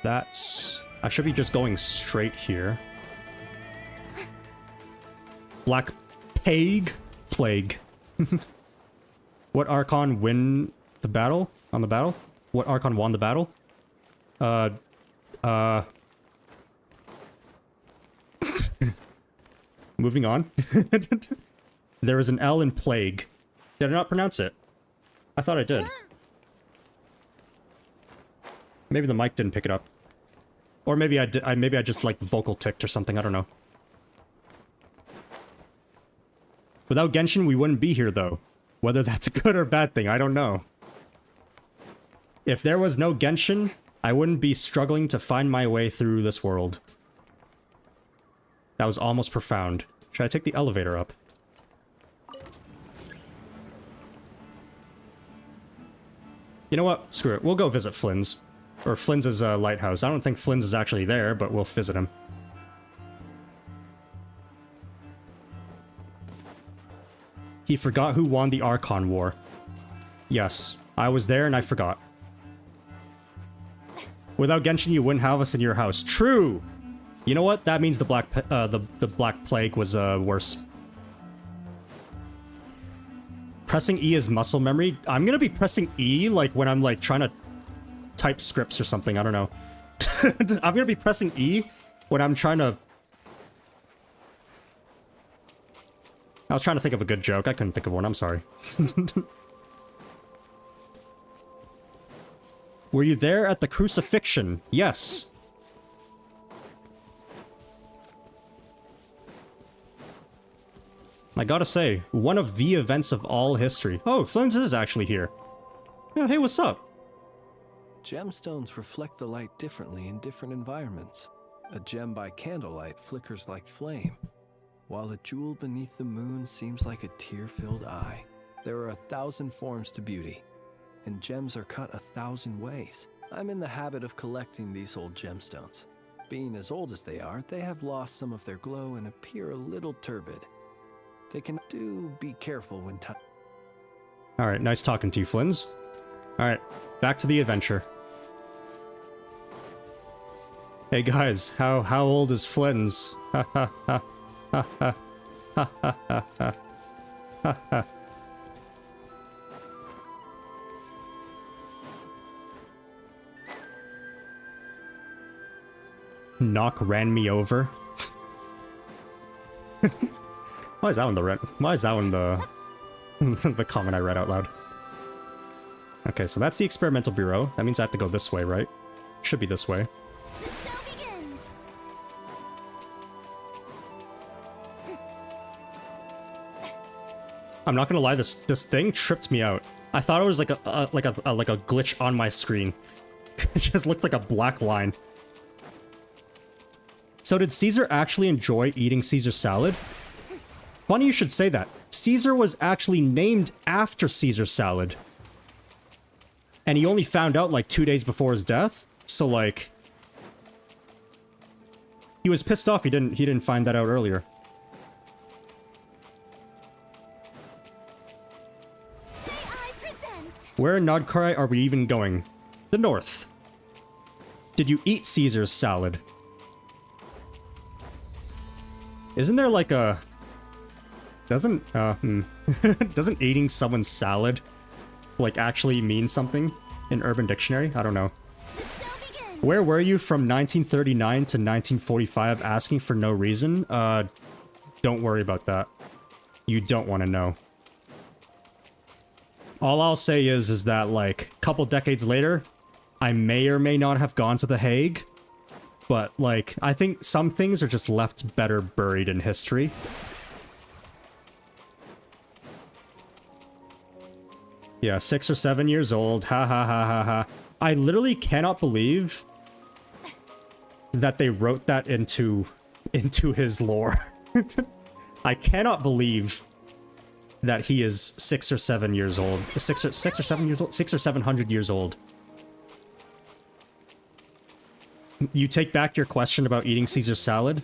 That's... I should be just going straight here. Black Plague? Plague. What Archon win the battle? On the battle? What Archon won the battle? Moving on. There was an L in Plague. Did I not pronounce it? I thought I did. Maybe the mic didn't pick it up. Or maybe I did. Maybe I just like vocal ticked or something. I don't know. Without Genshin, we wouldn't be here though. Whether that's a good or bad thing, I don't know. If there was no Genshin, I wouldn't be struggling to find my way through this world. That was almost profound. Should I take the elevator up? You know what? Screw it. We'll go visit Flynn's. Or Flynn's lighthouse. I don't think Flynn's is actually there, but we'll visit him. He forgot who won the Archon War. Yes, I was there and I forgot. Without Genshin, you wouldn't have us in your house. True! You know what? That means the Black Plague was worse. Pressing E is muscle memory. I'm gonna be pressing E like when I'm like trying to type scripts or something. I don't know. I'm gonna be pressing E when I'm trying to... I was trying to think of a good joke. I couldn't think of one. I'm sorry. Were you there at the crucifixion? Yes. I gotta say, one of the events of all history. Oh, Flynn's is actually here. Yeah, hey, what's up? Gemstones reflect the light differently in different environments. A gem by candlelight flickers like flame, while a jewel beneath the moon seems like a tear-filled eye. There are 1,000 forms to beauty, and gems are cut 1,000 ways. I'm in the habit of collecting these old gemstones. Being as old as they are, they have lost some of their glow and appear a little turbid. They can be careful when Alright, nice talking to you, Flynn's. Alright, back to the adventure. Hey guys, how old is Flynn's? Ha ha ha ha ha ha ha ha ha ha. Knock ran me over. Why is that one the the comment I read out loud? Okay, so that's the experimental bureau. That means I have to go this way, right? Should be this way. The show begins. I'm not gonna lie, this thing tripped me out. I thought it was like a glitch on my screen. It just looked like a black line. So did Caesar actually enjoy eating Caesar salad? Funny you should say that. Caesar was actually named after Caesar salad. And he only found out like 2 days before his death. So like... he was pissed off he didn't find that out earlier. May I present? Where in Nod-Krai are we even going? The north. Did you eat Caesar's salad? Isn't there like a... Doesn't eating someone's salad like actually mean something in Urban Dictionary? I don't know. The show begins. Where were you from 1939 to 1945 asking for no reason? Don't worry about that. You don't want to know. All I'll say is that like a couple decades later, I may or may not have gone to The Hague. But, like, I think some things are just left better buried in history. Yeah, 6 or 7 years old. Ha ha ha ha ha. I literally cannot believe that they wrote that into his lore. I cannot believe that he is 6 or 7 years old. 6 or 7 years old? 6 or 700 years old. You take back your question about eating Caesar salad?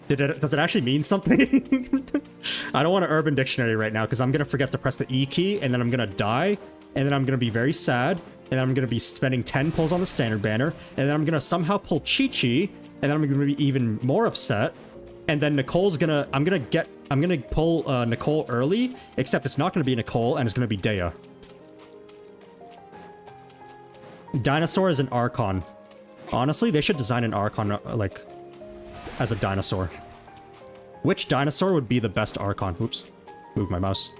Does it actually mean something? I don't want an Urban Dictionary right now because I'm going to forget to press the E key and then I'm going to die and then I'm going to be very sad and then I'm going to be spending 10 pulls on the standard banner and then I'm going to somehow pull Chi-Chi and then I'm going to be even more upset and then Nicole's going to... I'm going to pull Nicole early, except it's not going to be Nicole and it's going to be Dea. Dinosaur is an Archon. Honestly, they should design an Archon, like, as a dinosaur. Which dinosaur would be the best Archon? Oops. Move my mouse.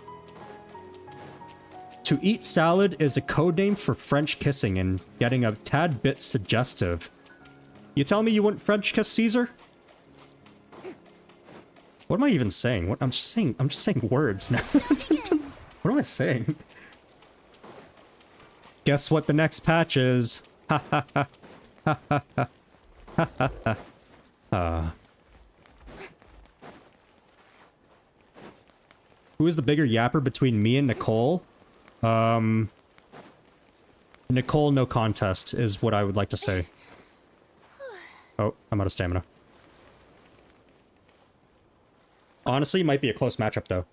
To eat salad is a codename for French kissing and getting a tad bit suggestive. You tell me you wouldn't French kiss Caesar? What am I even saying? What I'm just saying words now. What am I saying? Guess what the next patch is? Ha ha ha. Ha ha ha. Ha ha ha. Who is the bigger yapper between me and Nicole? Nicole, no contest is what I would like to say. Oh, I'm out of stamina. Honestly, might be a close matchup, though.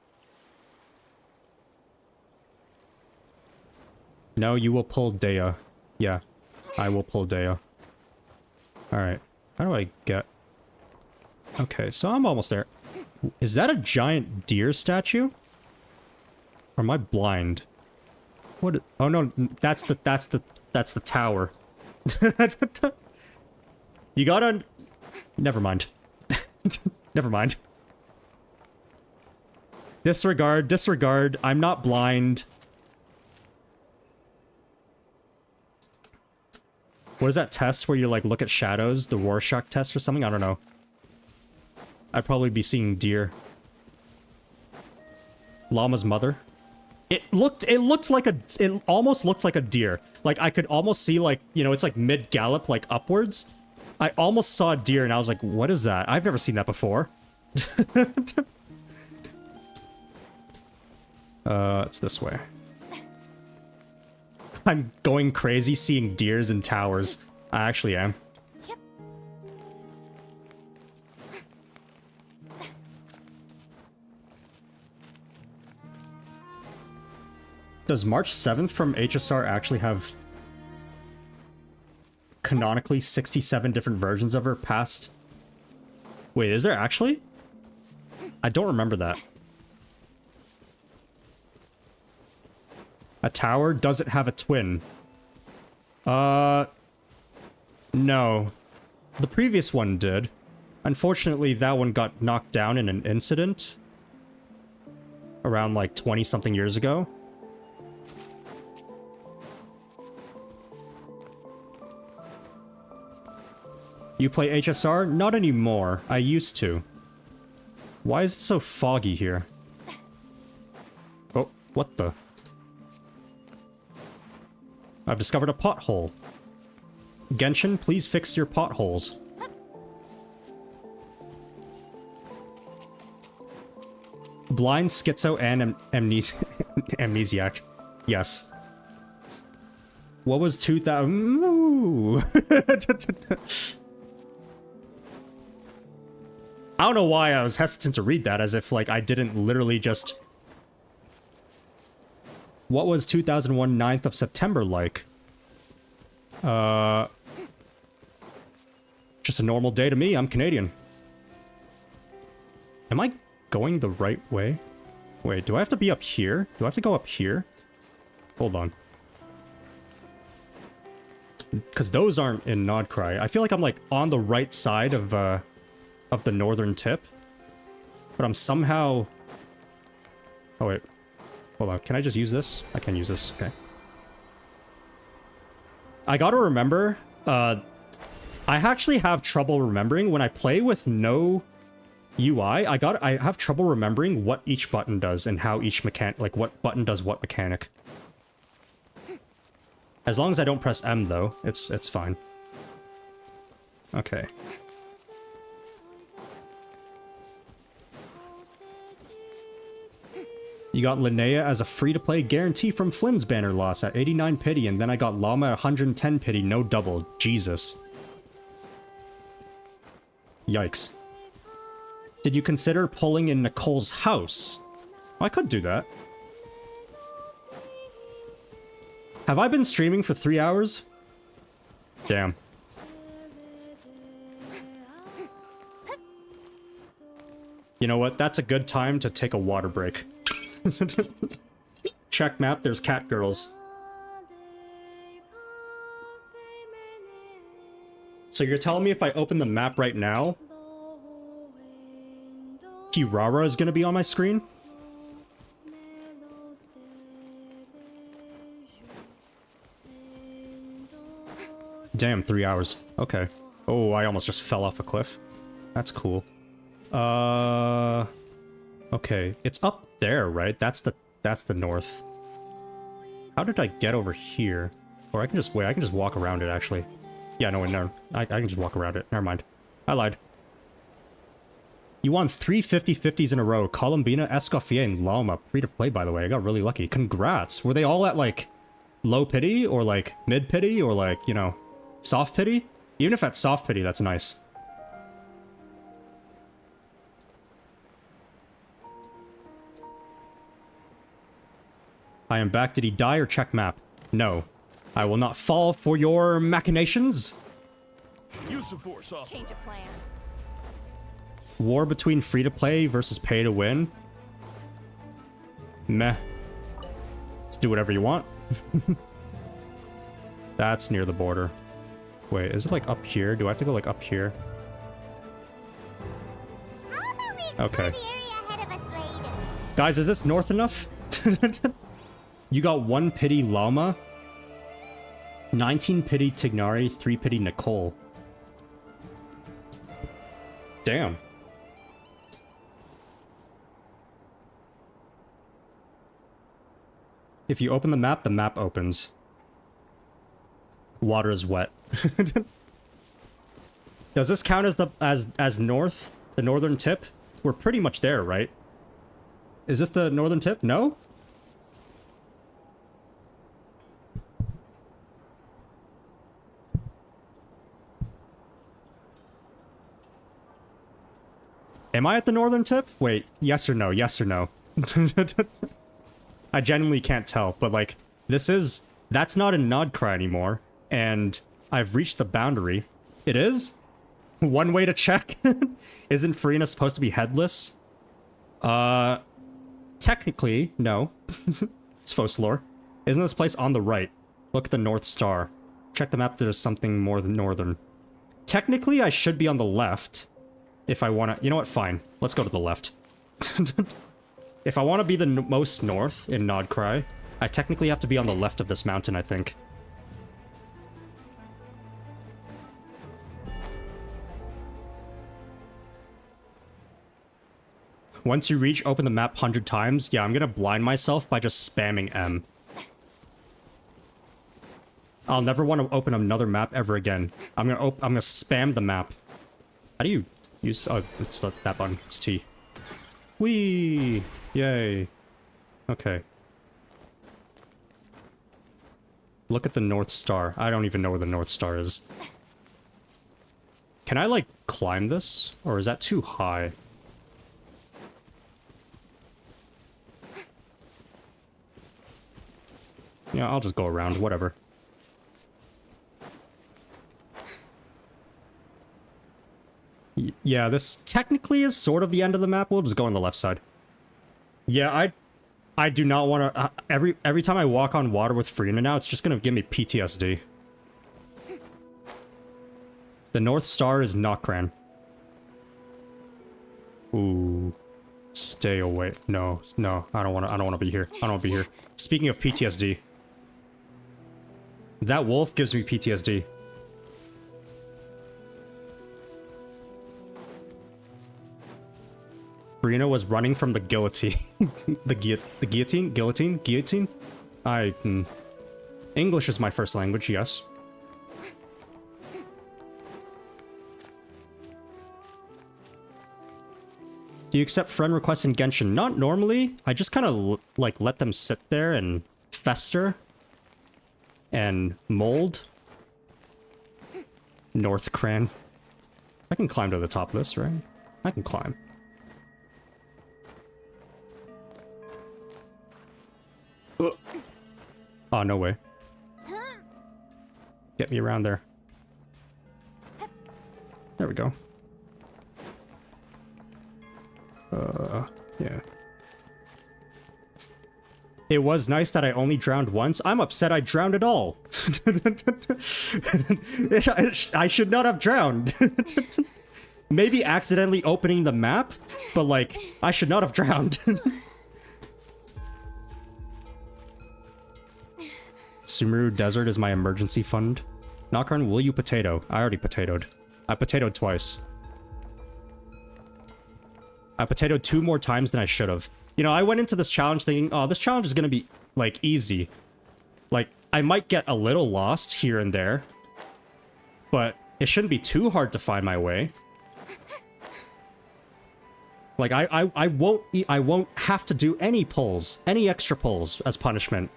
No, you will pull Dea. Yeah, I will pull Dea. Alright. How do I get... Okay, so I'm almost there. Is that a giant deer statue? Or am I blind? What? Oh no, that's the tower. You gotta... Never mind. Never mind. Disregard, disregard. I'm not blind. What is that test where you, like, look at shadows? The Rorschach test or something? I don't know. I'd probably be seeing deer. Llama's mother. It almost looked like a deer. Like, I could almost see, like, you know, it's like mid-gallop, like, upwards. I almost saw a deer and I was like, what is that? I've never seen that before. It's this way. I'm going crazy seeing deers and towers. I actually am. Yep. Does March 7th from HSR actually have canonically 67 different versions of her past? Wait, is there actually? I don't remember that. A tower doesn't have a twin. No. The previous one did. Unfortunately, that one got knocked down in an incident. Around like 20-something years ago. You play HSR? Not anymore. I used to. Why is it so foggy here? Oh, what the? I've discovered a pothole. Genshin, please fix your potholes. Blind, schizo, and amnesiac. Yes. What was 2000? Ooh. I don't know why I was hesitant to read that, as if, like, I didn't literally just... What was 2001 9th of September like? Just a normal day to me. I'm Canadian. Am I going the right way? Wait, do I have to be up here? Do I have to go up here? Hold on. Because those aren't in Nod-Krai. I feel like I'm, like, on the right side of the northern tip. But I'm somehow... Oh, wait. Hold on, can I just use this? I can use this, okay. I gotta remember, I actually have trouble remembering when I play with no UI. I have trouble remembering what each button does and how each mechanic, like what button does what mechanic. As long as I don't press M though, it's fine. Okay. You got Linnea as a free-to-play guarantee from Flynn's banner loss at 89 pity, and then I got Llama at 110 pity, no double. Jesus. Yikes. Did you consider pulling in Nicole's house? Well, I could do that. Have I been streaming for 3 hours? Damn. You know what? That's a good time to take a water break. Check map, there's cat girls. So you're telling me if I open the map right now, Kirara is gonna be on my screen? Damn, 3 hours. Okay. Oh, I almost just fell off a cliff. That's cool. Okay, it's up there, right? That's the north. How did I get over here? Or I can just wait, I can just walk around it actually. Yeah, no, no. I can just walk around it. Never mind. I lied. You won 3 50/50s in a row. Columbina, Escoffier, and Llama. Free to play, by the way. I got really lucky. Congrats. Were they all at, like, low pity? Or, like, mid pity? Or, like, you know, soft pity? Even if at soft pity, that's nice. I am back. Did he die or check map? No. I will not fall for your machinations. Use the force off. Change of plan. War between free-to-play versus pay-to-win. Meh. Let's do whatever you want. That's near the border. Wait, is it like up here? Do I have to go like up here? Okay. Guys, is this north enough? You got 1 pity Llama, 19 pity Tignari, 3 pity Nicole. Damn. If you open the map opens. Water is wet. Does this count as the as north? The northern tip? We're pretty much there, right? Is this the northern tip? No? Am I at the northern tip? Wait, yes or no? Yes or no? I genuinely can't tell, but like, that's not in Nod-Krai anymore, and I've reached the boundary. It is? One way to check? Isn't Furina supposed to be headless? Technically, no. It's faux lore. Isn't this place on the right? Look at the North Star. Check the map, there's something more than northern. Technically, I should be on the left. If I want to... You know what? Fine. Let's go to the left. If I want to be the most north in Nod-Krai, I technically have to be on the left of this mountain, I think. Once you reach, open the map 100 times. Yeah, I'm gonna blind myself by just spamming M. I'll never want to open another map ever again. I'm gonna spam the map. How do you use... Oh, it's that button. It's T. Whee! Yay. Okay. Look at the North Star. I don't even know where the North Star is. Can I, like, climb this? Or is that too high? Yeah, I'll just go around. Whatever. Yeah, this technically is sort of the end of the map. We'll just go on the left side. Yeah, I do not want to... every time I walk on water with Furina now, it's just going to give me PTSD. The North Star is Nod-Krai. Ooh. Stay away. No, I don't want to be here. I don't want to be here. Speaking of PTSD. That wolf gives me PTSD. Furina was running from the guillotine. the guillotine? Guillotine? English is my first language, yes. Do you accept friend requests in Genshin? Not normally. I just kind of, like, let them sit there and fester. And mold. Nod-Krai. I can climb to the top of this, right? I can climb. Oh, no way. Get me around there. There we go. Yeah. It was nice that I only drowned once. I'm upset I drowned at all. I should not have drowned. Maybe accidentally opening the map, but like, I should not have drowned. Sumeru Desert is my emergency fund. Nod-Krai, will you potato? I already potatoed. I potatoed twice. I potatoed 2 more times than I should have. You know, I went into this challenge thinking, oh, this challenge is gonna be, like, easy. Like, I might get a little lost here and there. But it shouldn't be too hard to find my way. Like, I won't have to do any pulls, any extra pulls as punishment.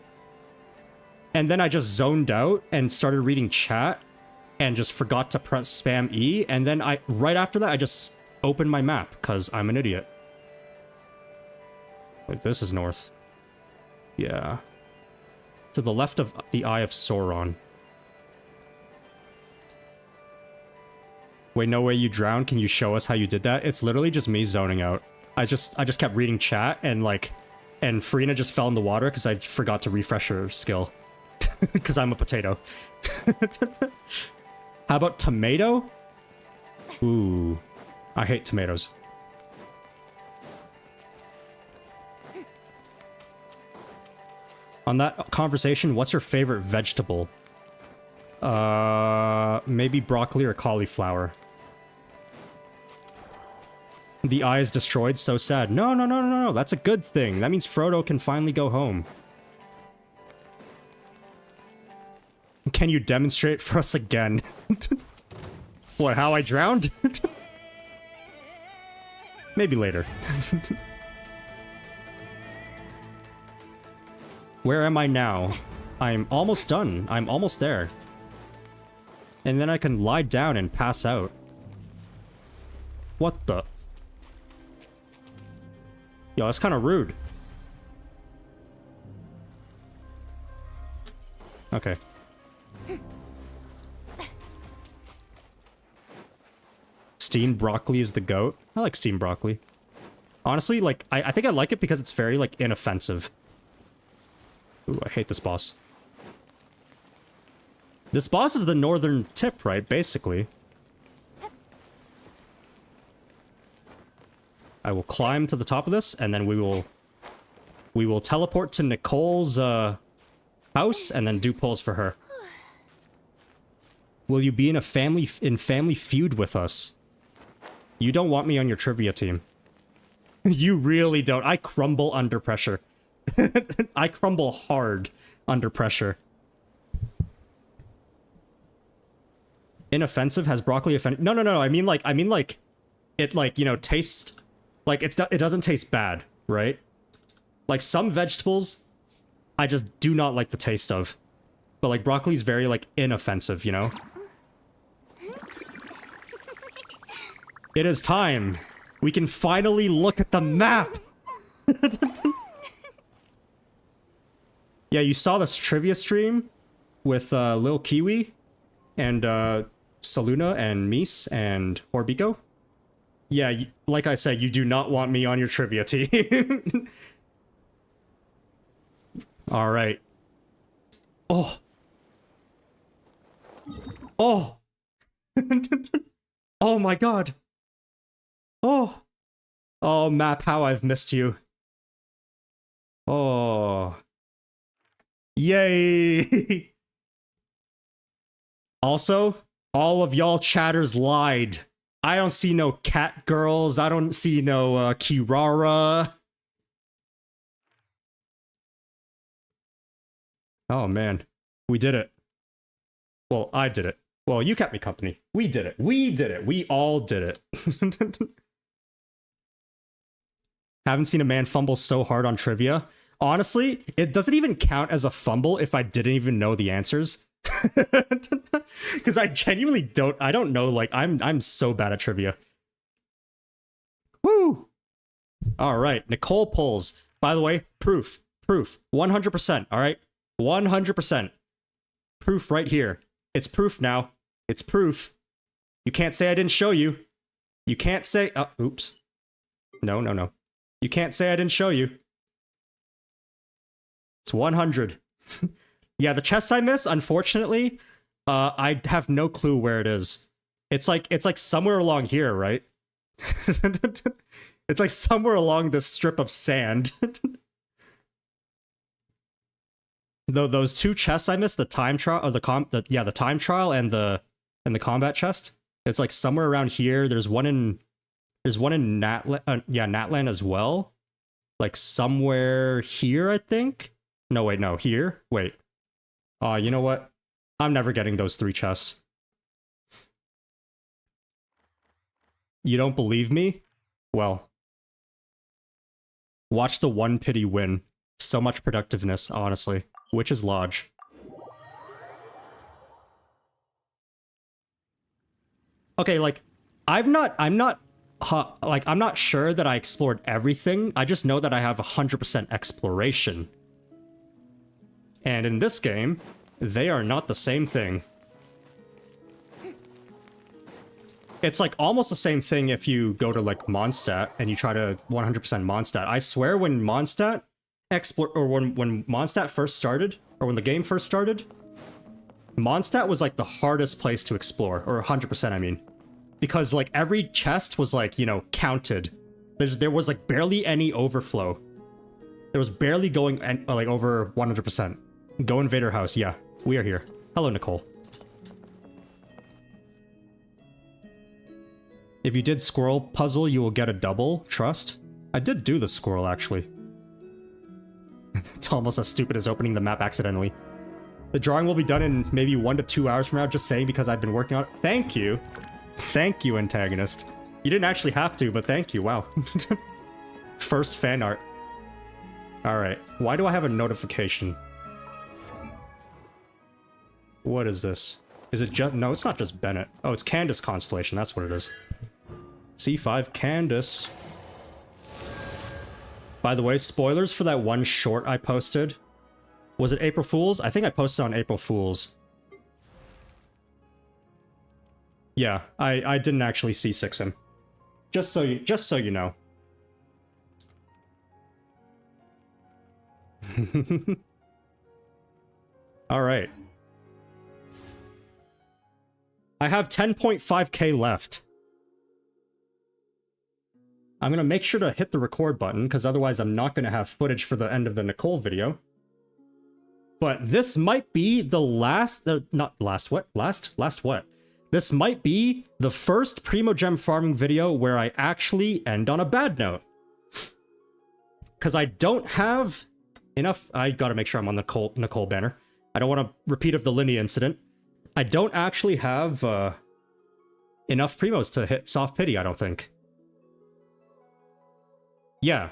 And then I just zoned out and started reading chat and just forgot to press spam E. And then right after that, I just opened my map because I'm an idiot. Like, this is north. Yeah. To the left of the Eye of Sauron. Wait, no way you drowned? Can you show us how you did that? It's literally just me zoning out. I just kept reading chat and like, and Furina just fell in the water because I forgot to refresh her skill. Because I'm a potato. How about tomato? Ooh, I hate tomatoes. On that conversation, what's your favorite vegetable? Maybe broccoli or cauliflower. The eye is destroyed, so sad. No, no, no, no, no, that's a good thing. That means Frodo can finally go home. Can you demonstrate for us again? What, how I drowned? Maybe later. Where am I now? I'm almost done. I'm almost there. And then I can lie down and pass out. What the? Yo, that's kind of rude. Okay. Steamed broccoli is the goat. I like steamed broccoli. Honestly, like, I think I like it because it's very, like, inoffensive. Ooh, I hate this boss. This boss is the northern tip, right? Basically. I will climb to the top of this, and then we will teleport to Nicole's house, and then do pulls for her. Will you be in a family feud with us? You don't want me on your trivia team. You really don't. I crumble under pressure. I crumble hard under pressure. Inoffensive? Has broccoli offended? No, no, no. I mean like, it like, you know, tastes like it doesn't taste bad, right? Like some vegetables, I just do not like the taste of. But like broccoli's very like inoffensive, you know? It is time. We can finally look at the map. Yeah, you saw this trivia stream with Lil Kiwi and Saluna and Mies and Horbico. Yeah, like I said, you do not want me on your trivia team. All right. Oh. Oh. Oh my god. Oh. Oh, map, how I've missed you. Oh. Yay! Also, all of y'all chatters lied. I don't see no cat girls. I don't see no Kirara. Oh man, we did it. Well, I did it. Well, you kept me company. We did it. We did it. We all did it. Haven't seen a man fumble so hard on trivia. Honestly, it doesn't even count as a fumble if I didn't even know the answers. Because I genuinely don't know, like, I'm so bad at trivia. Woo! Alright, Nicole pulls. By the way, proof. 100%, alright? 100%. Proof right here. It's proof now. It's proof. You can't say I didn't show you. You can't say... Oh, oops. No, no, no. You can't say I didn't show you. It's 100. Yeah, the chest I miss, unfortunately, I have no clue where it is. It's like somewhere along here, right? It's like somewhere along this strip of sand. Though those two chests I missed, the time trial or the time trial and the combat chest. It's like somewhere around here. There's one in Natlan, Natlan as well. Like somewhere here, I think. No, wait, no, here. Wait. You know what? I'm never getting those 3 chests. You don't believe me? Well, Watch the one pity win. So much productiveness, honestly. Witch's Lodge. Okay, like, I'm not sure that I explored everything. I just know that I have 100% exploration. And in this game, they are not the same thing. It's like almost the same thing if you go to like Mondstadt and you try to 100% Mondstadt. I swear when Mondstadt when Mondstadt first started, or when the game first started, Mondstadt was like the hardest place to explore, or 100% I mean. Because like every chest was like, you know, counted. There was like barely any overflow. There was barely going like over 100%. Go Invader House, yeah, we are here. Hello, Nicole. If you did squirrel puzzle, you will get a double. Trust? I did do the squirrel, actually. It's almost as stupid as opening the map accidentally. The drawing will be done in maybe 1 to 2 hours from now, just saying because I've been working on it. Thank you. Thank you, antagonist. You didn't actually have to, but thank you. Wow. First fan art. Alright. Why do I have a notification? What is this? Is it just... No, it's not just Bennett. Oh, it's Candace Constellation. That's what it is. C5 Candace. By the way, spoilers for that one short I posted. Was it April Fool's? I think I posted on April Fool's. Yeah, I didn't actually C6 him. Just so you know. All right. I have 10.5k left. I'm gonna make sure to hit the record button, because otherwise I'm not gonna have footage for the end of the Nicole video. But this might be the last... last what? This might be the first Primo Gem farming video where I actually end on a bad note. Because I don't have enough... I gotta make sure I'm on the Nicole banner. I don't want a repeat of the Linny incident. I don't actually have enough Primos to hit Soft Pity, I don't think. Yeah.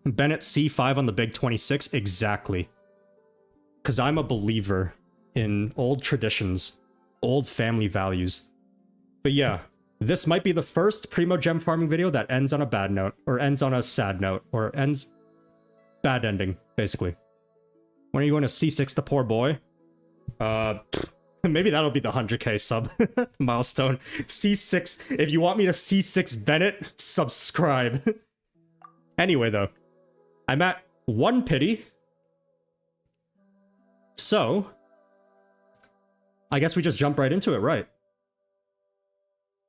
Bennett C5 on the big 26, exactly. Because I'm a believer in old traditions, old family values. But yeah, this might be the first Primo Gem farming video that ends on a bad note, or ends on a sad note, or ends... bad ending, basically. When are you going to C6 the poor boy? Maybe that'll be the 100k sub milestone. C6, if you want me to C6 Bennett, subscribe. Anyway, though, I'm at 1 pity. So, I guess we just jump right into it, right?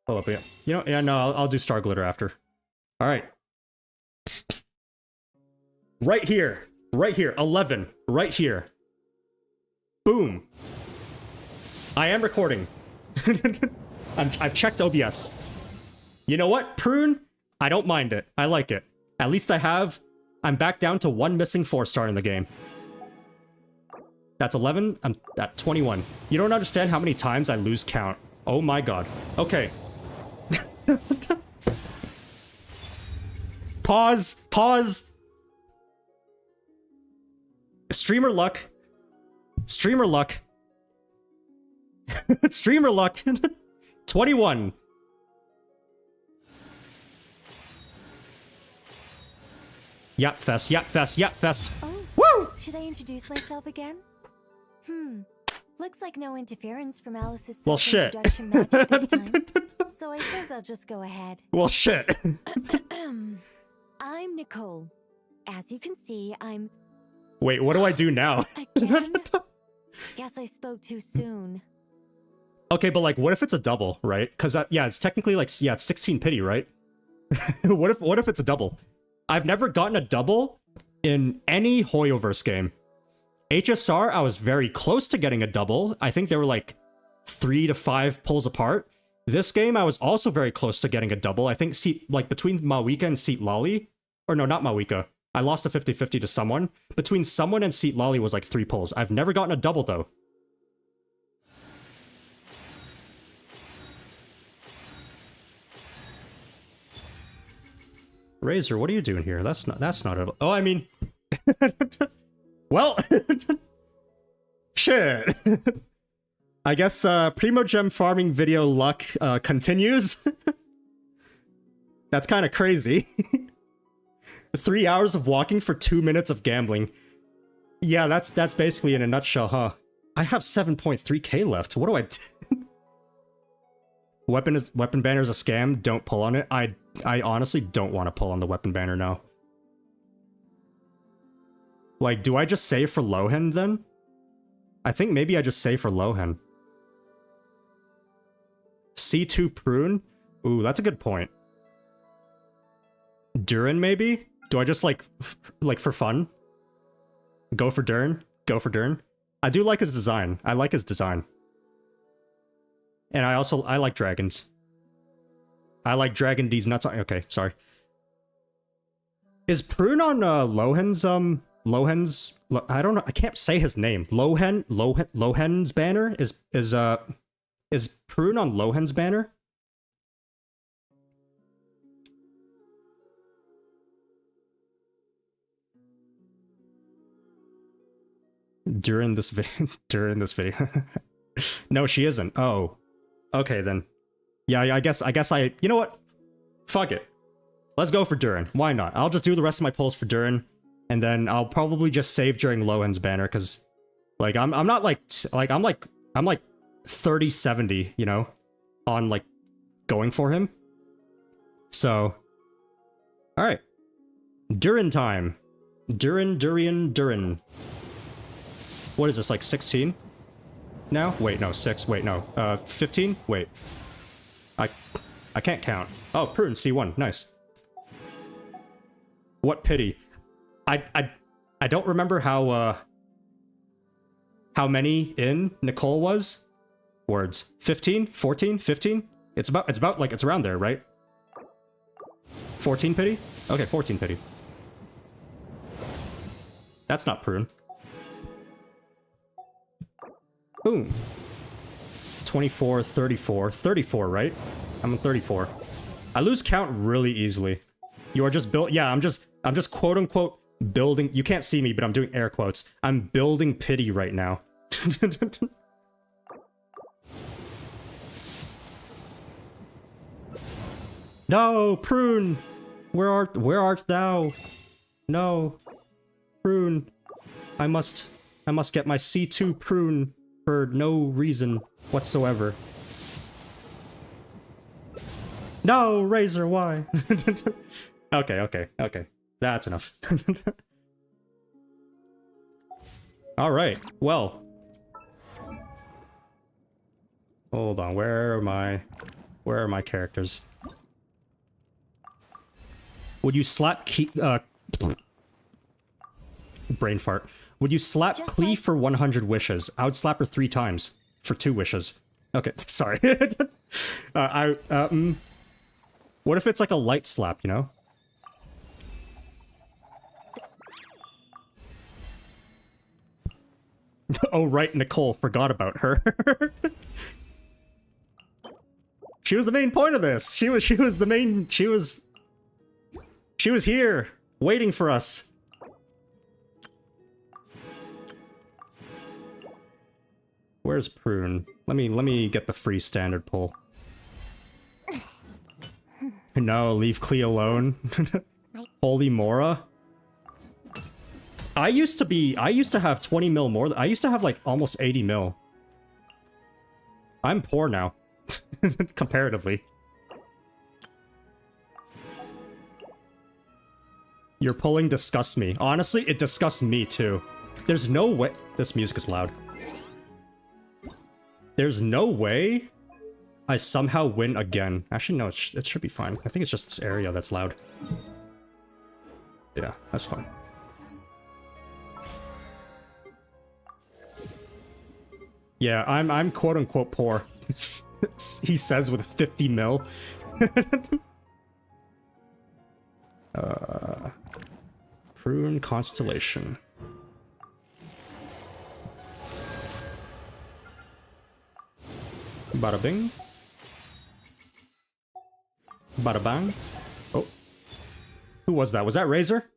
Hold up, yeah. You know, yeah, no, I'll do Star Glitter after. Alright. Right here, 11, right here. Boom. I am recording. I've checked OBS. You know what, Prune? I don't mind it. I like it. At least I'm back down to 1 missing 4-star in the game. That's 11. I'm at 21. You don't understand how many times I lose count. Oh my god. Okay. Pause. Streamer luck. Streamer luck. 21. Yap fest. Oh, woo! Should I introduce myself again? Looks like no interference from Alice's Well, shit. self-introduction magic this time. So I suppose I'll just go ahead. Well, shit. I'm Nicole. As you can see, I'm... Wait, what do I do now? Again? Guess I spoke too soon. Okay, but like, what if it's a double, right? Because, yeah, it's technically like, yeah, it's 16 pity, right? What if it's a double? I've never gotten a double in any Hoyoverse game. HSR, I was very close to getting a double. I think they were like 3 to 5 pulls apart. This game, I was also very close to getting a double. I think like between Mawika and Seat Lolly, or no, not Mawika. I lost a 50-50 to someone. Between someone and Seat Lolly was like 3 pulls. I've never gotten a double though. Razor, what are you doing here? That's not at all. Oh, I mean, well, shit. I guess Primo Gem farming video luck continues. That's kind of crazy. 3 hours of walking for 2 minutes of gambling. Yeah, that's basically in a nutshell, huh? I have 7.3k left. What do I do? Weapon banner is a scam. Don't pull on it. I honestly don't want to pull on the weapon banner now. Like, do I just save for Lohen then? I think maybe I just save for Lohen. C2 Prune? Ooh, that's a good point. Durin maybe? Do I just like for fun? Go for Durin? Go for Durin? I do like his design. I like his design. And I like dragons. I like Dragon D's nuts. Okay, sorry. Is Prune on Lohen's I don't know. I can't say his name. Lohen's banner is Prune on Lohen's banner? During this video. No, she isn't. Oh. Okay then. Yeah, I guess you know what? Fuck it. Let's go for Durin. Why not? I'll just do the rest of my pulls for Durin, and then I'll probably just save during Lohen's banner, because like I'm not like I'm like 30-70, you know, on like going for him. So alright. Durin time. Durin. What is this, like 16? Now? Wait, no, 6. Wait, no. 15? Wait. I can't count. Oh, Prune, C1. Nice. What pity. I don't remember how many in Nicole was. Words. 15? 14? 15? It's about like, it's around there, right? 14 pity? Okay, 14 pity. That's not Prune. Boom. 24, 34. 34, right? I'm on 34. I lose count really easily. You are just built. Yeah, I'm just quote unquote building. You can't see me, but I'm doing air quotes. I'm building pity right now. No, Prune. Where art thou? No, Prune. I must get my C2 Prune. For no reason whatsoever. No, Razor, why? Okay. That's enough. Alright, well. Hold on, where are my characters? Would you slap brain fart. Would you slap Clee for 100 wishes? I would slap her 3 times for 2 wishes. Okay, sorry. What if it's like a light slap, you know? Oh right, Nicole, forgot about her. She was the main point of this. She was here waiting for us. Where's Prune? Let me get the free standard pull. No, leave Clee alone. Holy Mora. I used to have 20 mil more. I used to have like almost 80 mil. I'm poor now. Comparatively. Your pulling disgusts me. Honestly, it disgusts me too. There's no way. This music is loud. There's no way I somehow win again. Actually, no, it should be fine. I think it's just this area that's loud. Yeah, that's fine. Yeah, I'm quote unquote poor. He says with 50 mil. Prune Constellation. Bada bing. Bada bang. Oh. Who was that? Was that Razor?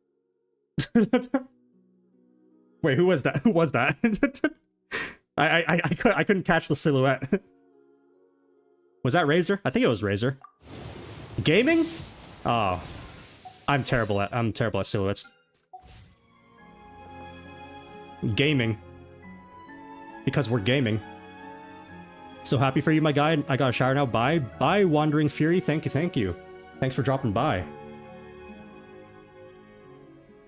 Wait, who was that? Who was that? I couldn't catch the silhouette. Was that Razor? I think it was Razor. Gaming? Oh, I'm terrible at silhouettes. Gaming. Because we're gaming. So happy for you, my guy. I got a shower now. Bye. Bye, Wandering Fury. Thank you, thank you. Thanks for dropping by.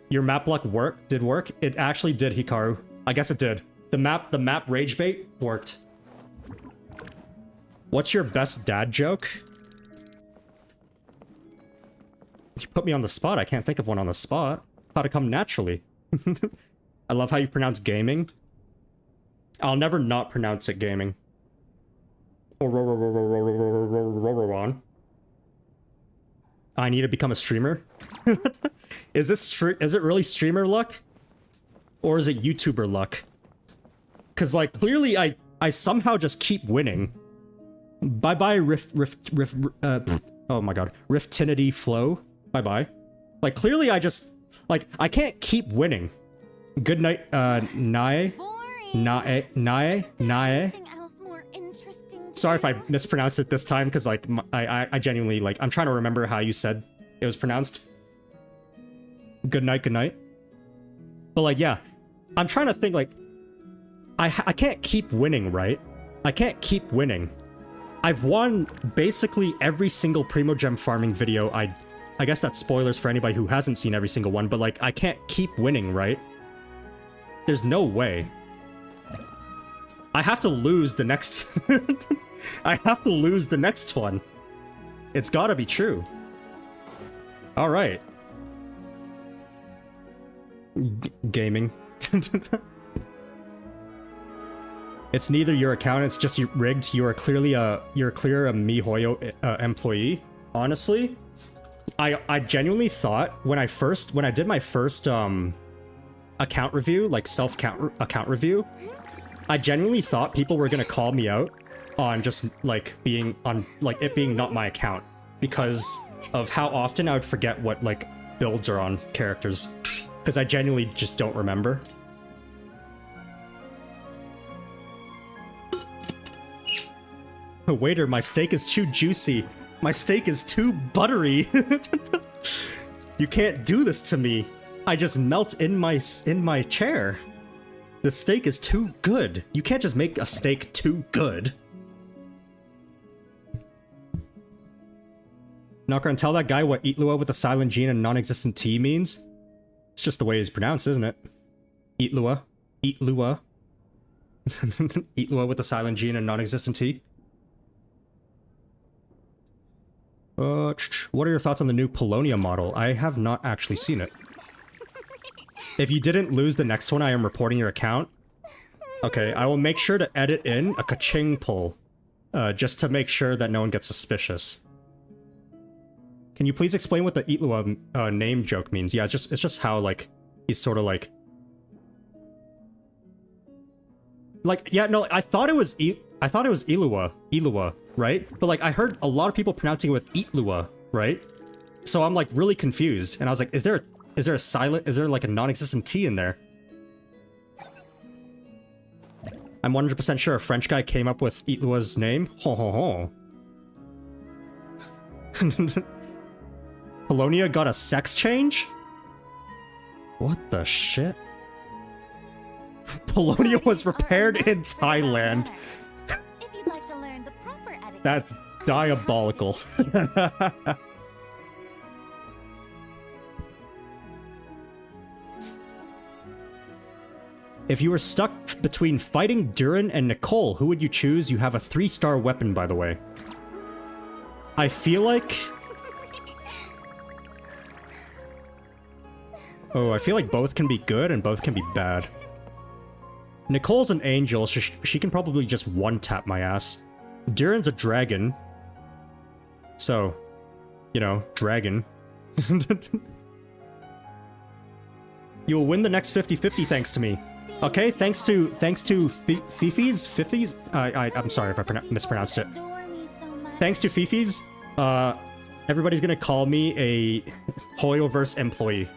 Your map luck did work? It actually did, Hikaru. I guess it did. The map rage bait worked. What's your best dad joke? You put me on the spot. I can't think of one on the spot. How'd it come naturally? I love how you pronounce gaming. I'll never not pronounce it gaming. Or I need to become a streamer. Is it really streamer luck? Or is it YouTuber luck? Cause like clearly I somehow just keep winning. Bye bye oh my god. Riftinity flow. Bye bye. Like clearly I just like I can't keep winning. Good night, Nae. Nae. Sorry if I mispronounced it this time, because like I genuinely like I'm trying to remember how you said it was pronounced. Good night, good night. But like yeah, I'm trying to think like I can't keep winning, right? I can't keep winning. I've won basically every single Primo Gem farming video. I guess that's spoilers for anybody who hasn't seen every single one, but like I can't keep winning, right? There's no way. I have to lose the next... I have to lose the next one. It's gotta be true. Alright. Gaming. It's neither your account, it's just rigged. You're clearly a MiHoYo employee. Honestly, I genuinely thought when I did my first account review, like account review, I genuinely thought people were gonna call me out on just like being on like it being not my account because of how often I would forget what like builds are on characters, because I genuinely just don't remember. Waiter, my steak is too juicy. My steak is too buttery. You can't do this to me. I just melt in my chair. The steak is too good. You can't just make a steak too good. Not gonna tell that guy what Itlua with a silent G and non-existent T means? It's just the way it's pronounced, isn't it? Itlua. Itlua. Itlua with a silent G and a non-existent T. What are your thoughts on the new Polonia model? I have not actually seen it. If you didn't lose the next one, I am reporting your account. Okay, I will make sure to edit in a ka-ching pull, just to make sure that no one gets suspicious. Can you please explain what the Itlua name joke means? Yeah, it's just how like he's sort of like yeah, no, I thought it was Itlua, right? But like I heard a lot of people pronouncing it with Itlua, right? So I'm like really confused, and I was like, is there like a non-existent T in there? I'm 100% sure a French guy came up with Itlua's name. Ho ho ho. Polonia got a sex change? What the shit? Polonia was repaired in Thailand. If you'd like to learn the proper etiquette. That's diabolical. If you were stuck between fighting Durin and Nicole, who would you choose? You have a 3-star weapon, by the way. I feel like... Oh, I feel like both can be good and both can be bad. Nicole's an angel, so she can probably just one-tap my ass. Durin's a dragon. So, you know, dragon. You will win the next 50-50 thanks to me. Okay, thanks to Fifi's? I'm sorry if I mispronounced it. Thanks to Fifi's, Everybody's gonna call me a Hoyoverse employee.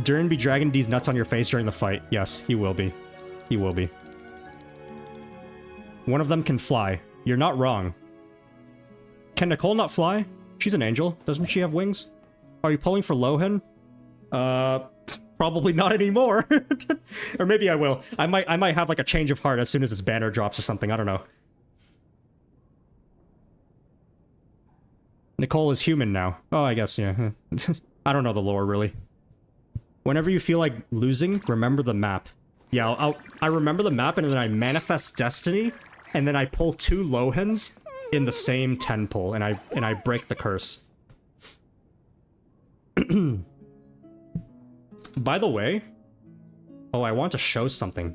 Durin be dragging these nuts on your face during the fight. Yes, he will be. He will be. One of them can fly. You're not wrong. Can Nicole not fly? She's an angel. Doesn't she have wings? Are you pulling for Lohan? Probably not anymore. Or maybe I will. I might have like a change of heart as soon as this banner drops or something. I don't know. Nicole is human now. Oh, I guess, yeah. I don't know the lore, really. Whenever you feel like losing, remember the map. Yeah, I remember the map, and then I manifest destiny, and then I pull 2 Lohans in the same 10 pull, and I break the curse. By the way... Oh, I want to show something.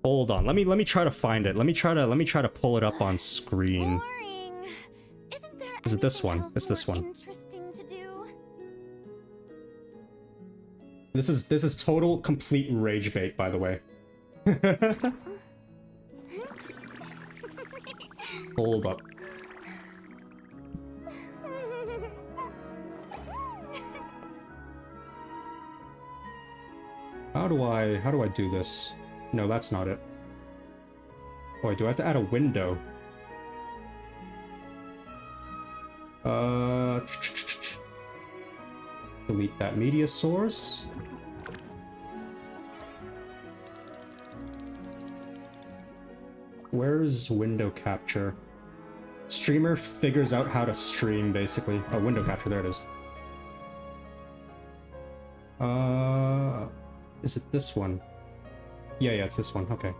Hold on, let me try to find it. Let me try to pull it up on screen. Boring. Isn't there Is it this anything one? else It's this more one. interesting to do? This is total complete rage bait, by the way. Hold up. How do I do this? No, that's not it. Oh, wait, do I have to add a window? Delete that media source. Where's window capture? Streamer figures out how to stream, basically. Oh, window capture, there it is. Is it this one? Yeah, it's this one, okay.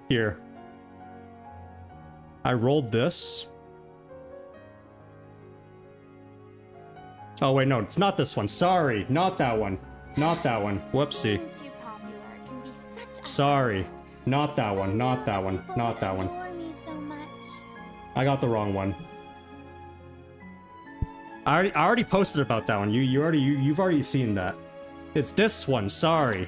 Here. I rolled this. Oh wait, no, it's not this one. Sorry, not that one. Not that one. Whoopsie. Being too popular can be such a Sorry. hassle. Not that one, not that one, People not would that one. adore me so much. I got the wrong one. I already posted about that one. You've already seen that. It's this one, sorry.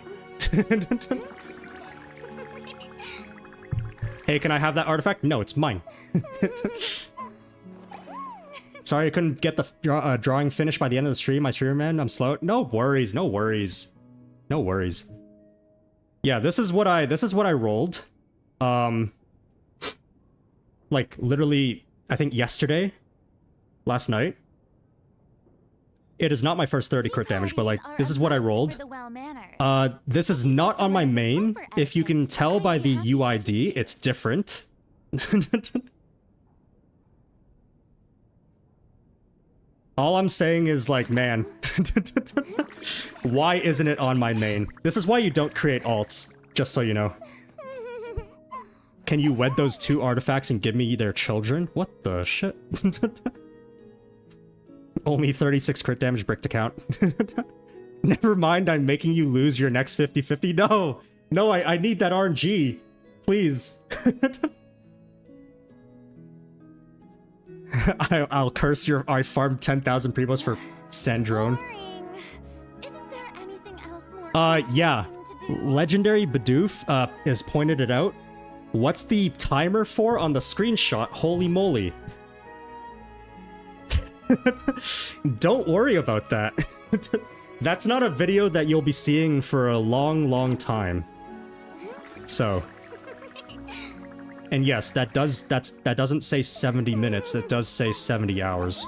Hey, can I have that artifact? No, it's mine. Sorry I couldn't get the drawing finished by the end of the stream. My streamer man, I'm slow. No worries, no worries. No worries. Yeah, this is what I rolled. Like literally, I think yesterday, last night. It is not my first 30 crit damage, but like, this is what I rolled. This is not on my main. If you can tell by the UID, it's different. All I'm saying is like, man, why isn't it on my main? This is why you don't create alts, just so you know. Can you wed those 2 artifacts and give me their children? What the shit? Only 36 crit damage brick to count. Never mind, I'm making you lose your next 50-50. No! No, I need that RNG. Please. I'll curse your... I farmed 10,000 primos for Sandrone. Boring. Isn't there anything else more Yeah. interesting to do? Legendary Bidoof is pointed it out. What's the timer for on the screenshot? Holy moly. Don't worry about that. That's not a video that you'll be seeing for a long, long time. So. And yes, that doesn't say 70 minutes, it does say 70 hours.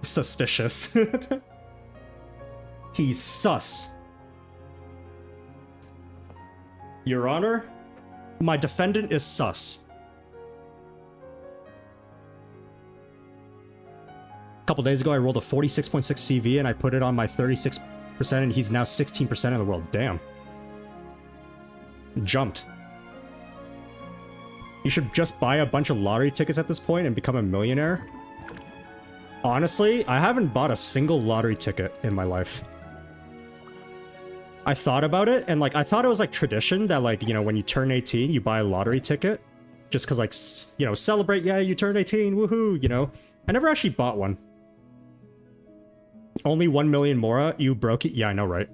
Suspicious. He's sus. Your Honor, my defendant is sus. A couple days ago, I rolled a 46.6 CV and I put it on my 36%, and he's now 16% of the world. Damn. Jumped. You should just buy a bunch of lottery tickets at this point and become a millionaire. Honestly, I haven't bought a single lottery ticket in my life. I thought about it, and like, I thought it was like tradition that like, you know, when you turn 18, you buy a lottery ticket. Just cause like, you know, celebrate, yeah, you turned 18, woohoo, you know. I never actually bought one. Only 1 million Mora? You broke it? Yeah, I know, right?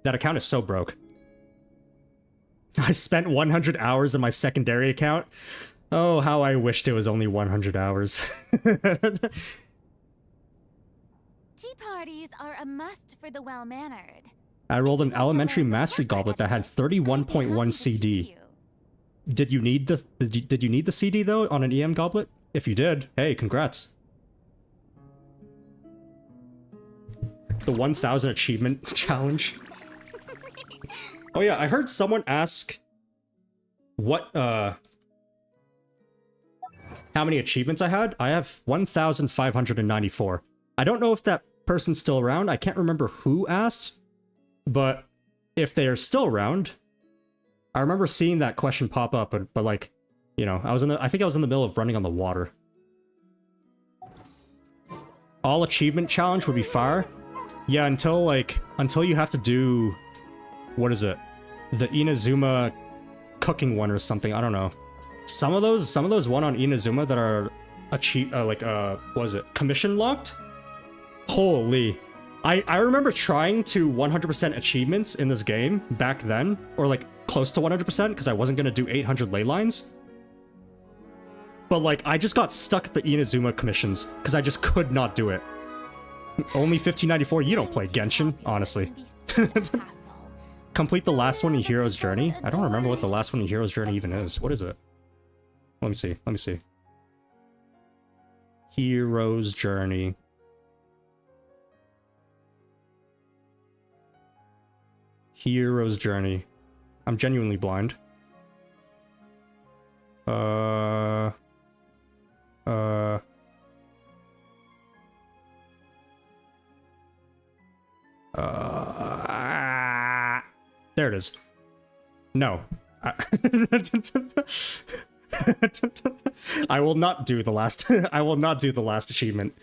That account is so broke. I spent 100 hours on my secondary account. Oh, how I wished it was only 100 hours. Tea parties are a must for the well-mannered. I rolled an elementary mastery goblet that had 31.1 CD. Did you need the CD though on an EM goblet? If you did, hey, congrats. The 1000 achievement challenge. Oh yeah, I heard someone ask what how many achievements I had. I have 1,594. I don't know if that person's still around. I can't remember who asked, but if they are still around, I remember seeing that question pop up, but like, you know, I think I was in the middle of running on the water. All achievement challenge would be fire. Yeah, until you have to do, what is it? The Inazuma cooking one or something, I don't know. Some of those one on Inazuma that are what is it? Commission locked? Holy. I remember trying to 100% achievements in this game back then, or like close to 100% because I wasn't going to do 800 ley lines. But like, I just got stuck at the Inazuma commissions because I just could not do it. Only 1594, you don't play Genshin, honestly. Complete the last one in Hero's Journey? I don't remember what the last one in Hero's Journey even is. What is it? Let me see. Hero's Journey. Hero's Journey. I'm genuinely blind. There it is. No. I will not do the last I will not do the last achievement.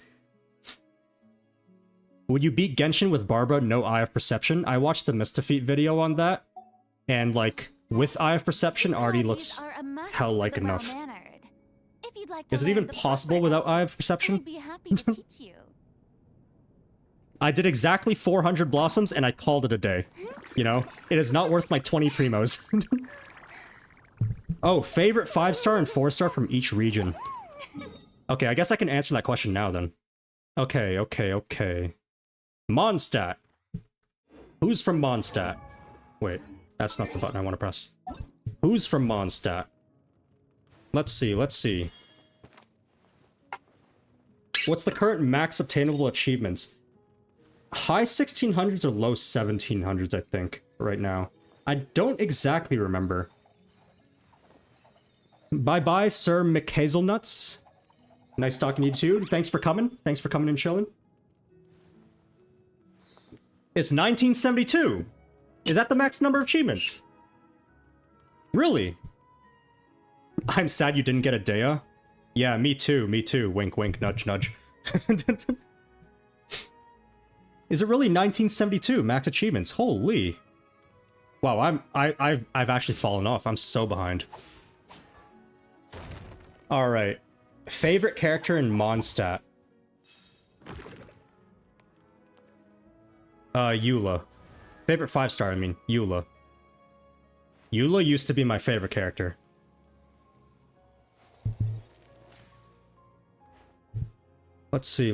Would you beat Genshin with Barbara no Eye of Perception? I watched the Mistafeet video on that, and like with Eye of Perception already looks hell like enough. Is it even possible without Eye of Perception? I did exactly 400 blossoms and I called it a day. You know, it is not worth my 20 primos. Oh, favorite 5-star and 4-star from each region. Okay, I guess I can answer that question now then. Okay. Mondstadt. Who's from Mondstadt? Wait, that's not the button I want to press. Who's from Mondstadt? Let's see. What's the current max obtainable achievements? High 1600s or low 1700s, I think, right now. I don't exactly remember. Bye-bye, Sir McHazelnuts. Nice talking to you too. Thanks for coming. Thanks for coming and chilling. It's 1972. Is that the max number of achievements? Really? I'm sad you didn't get a Dea. Yeah, me too. Wink, wink, nudge, nudge. Is it really 1972 max achievements? Holy. Wow, I've actually fallen off. I'm so behind. All right. Favorite character in Mondstadt. Eula. Favorite 5-star, I mean, Eula. Eula used to be my favorite character. Let's see.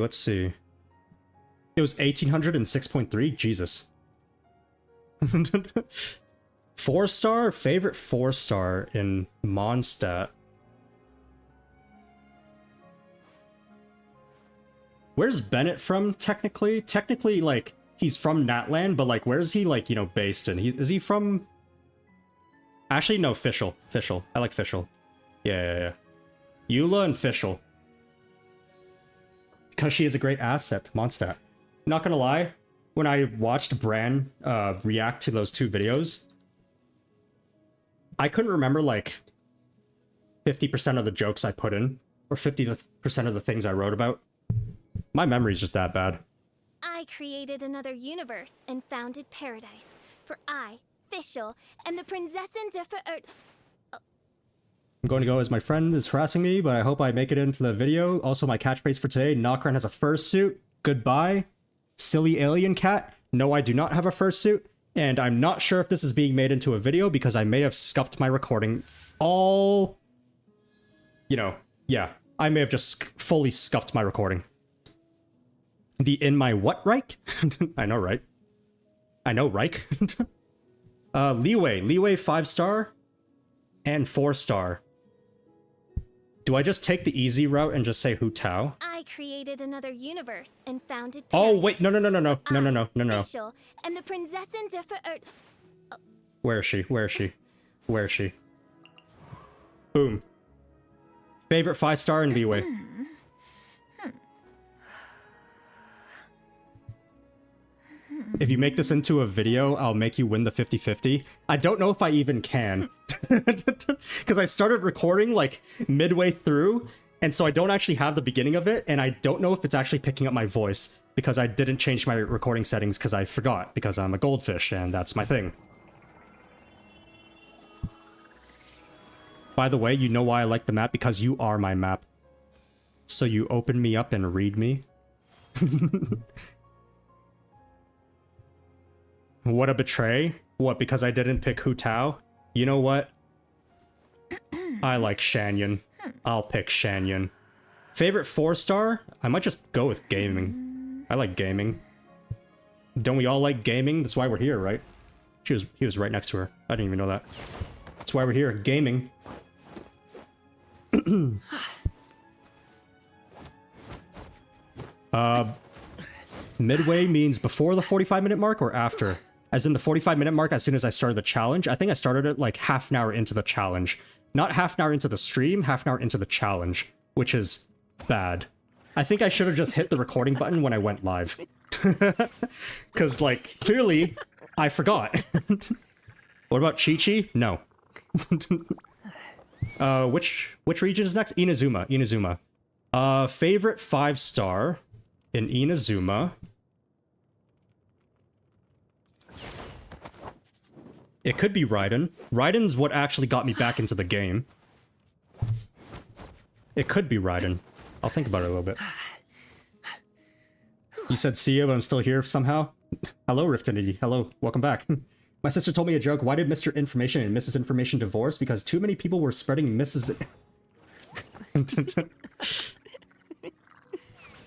It was 1800 and 6.3? Jesus. 4-star? Favorite 4-star in Mondstadt. Where's Bennett from, technically? Technically, like, he's from Natlan, but, like, where's he, like, you know, based in? Is he from... Actually, no, Fischl. I like Fischl. Yeah. Eula and Fischl. Because she is a great asset to Mondstadt. Not gonna lie, when I watched Bran react to those two videos, I couldn't remember, like, 50% of the jokes I put in, or 50% of the things I wrote about. My memory's just that bad. I created another universe and founded paradise for I, Fischl, and the Prinzessin de I'm going to go as my friend is harassing me, but I hope I make it into the video. Also, my catchphrase for today, Nod-Krai has a fursuit. Goodbye. Silly alien cat. No, I do not have a fursuit. And I'm not sure if this is being made into a video because I may have scuffed my recording all... You know, yeah. I may have just fully scuffed my recording. The in my what, Reich? I know, right? I know, Reich. Leeway. Leeway 5-star and 4-star. Do I just take the easy route and just say Hu Tao? I created another universe and founded Oh, Paradise. wait, no. Fischl and the Prinzessin der Where is she? Where is she? Where is she? Boom. Favorite 5-star in Leeway. If you make this into a video, I'll make you win the 50-50. I don't know if I even can. Because I started recording, like, midway through, and so I don't actually have the beginning of it, and I don't know if it's actually picking up my voice, because I didn't change my recording settings because I forgot, because I'm a goldfish, and that's my thing. By the way, you know why I like the map? Because you are my map. So you open me up and read me? What a betray? What, because I didn't pick Hu Tao? You know what? I like Shanyan. I'll pick Shanyan. Favorite 4-star? I might just go with gaming. I like gaming. Don't we all like gaming? That's why we're here, right? He was right next to her. I didn't even know that. That's why we're here, gaming. Midway means before the 45-minute mark or after? As in the 45-minute mark as soon as I started the challenge? I think I started it like half an hour into the challenge. Not half an hour into the stream, half an hour into the challenge, which is bad. I think I should have just hit the recording button when I went live. Because, like, clearly, I forgot. What about Chi-Chi? No. Which region is next? Inazuma. Inazuma. Favorite 5-star in Inazuma. It could be Raiden. Raiden's what actually got me back into the game. It could be Raiden. I'll think about it a little bit. You said see you, but I'm still here somehow? Hello, Riftinity. Hello, welcome back. My sister told me a joke. Why did Mr. Information and Mrs. Information divorce? Because too many people were spreading Mrs.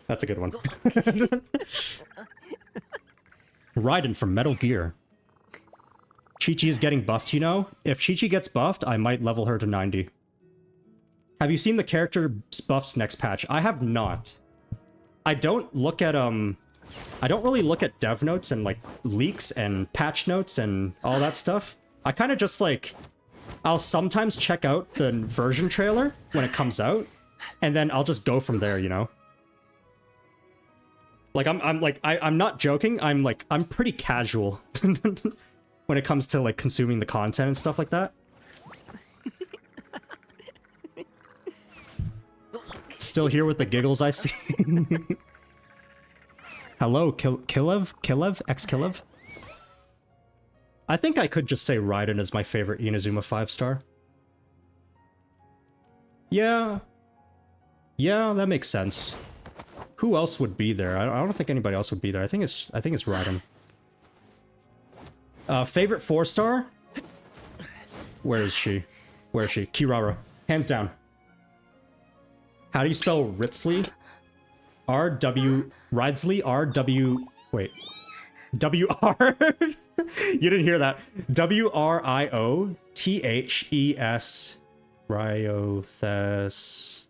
That's a good one. Raiden from Metal Gear. Chi-Chi is getting buffed, you know? If Chi-Chi gets buffed, I might level her to 90. Have you seen the character buffs next patch? I have not. I don't look at, I don't really look at dev notes and, like, leaks and patch notes and all that stuff. I kind of just, like... I'll sometimes check out the version trailer when it comes out, and then I'll just go from there, you know? Like, I'm not joking, I'm pretty casual. When it comes to, like, consuming the content and stuff like that. Still here with the giggles I see. Hello, Kilev? X-Kilev? I think I could just say Raiden is my favorite Inazuma 5-star. Yeah. Yeah, that makes sense. Who else would be there? I don't think anybody else would be there. I think it's Raiden. Favorite 4-star? Where is she? Where is she? Kirara. Hands down. How do you spell Ritzley? R-W... Ridsley? R-W... Wait. W-R... You didn't hear that. W-R-I-O-T-H-E-S... Ryothes...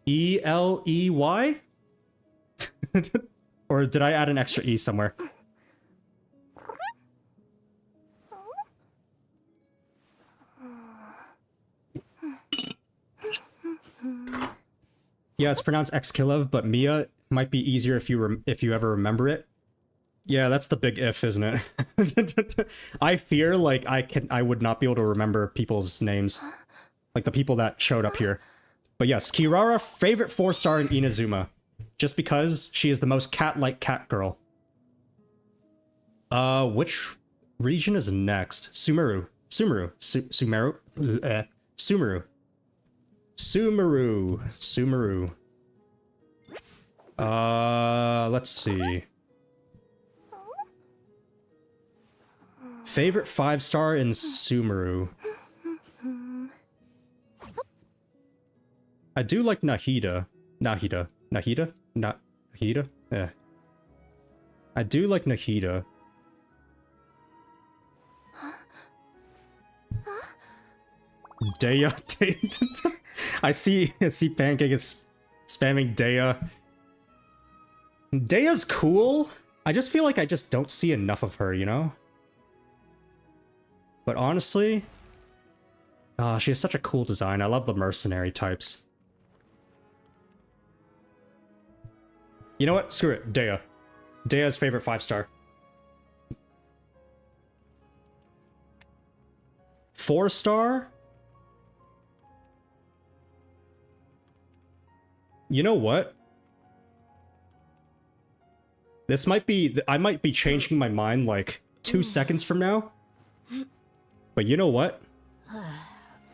E-L-E-Y? Or did I add an extra E somewhere? Yeah, it's pronounced X-Kilev, but Mia might be easier if you ever remember it. Yeah, that's the big if, isn't it? I fear like I would not be able to remember people's names, like the people that showed up here. But yes, Kirara, favorite 4-star in Inazuma, just because she is the most cat-like cat girl. Which region is next? Sumeru. Let's see. Favorite 5-star in Sumeru. I do like Nahida. Nahida? Nahida? Yeah. I do like Nahida. Daya. I see Pancake is spamming Daya. Daya's cool. I just feel like I just don't see enough of her, you know? But honestly, she has such a cool design. I love the mercenary types. You know what? Screw it. Daya. Daya's favorite 5-star. 4-star? You know what? This might be... I might be changing my mind like 2 seconds from now. But you know what?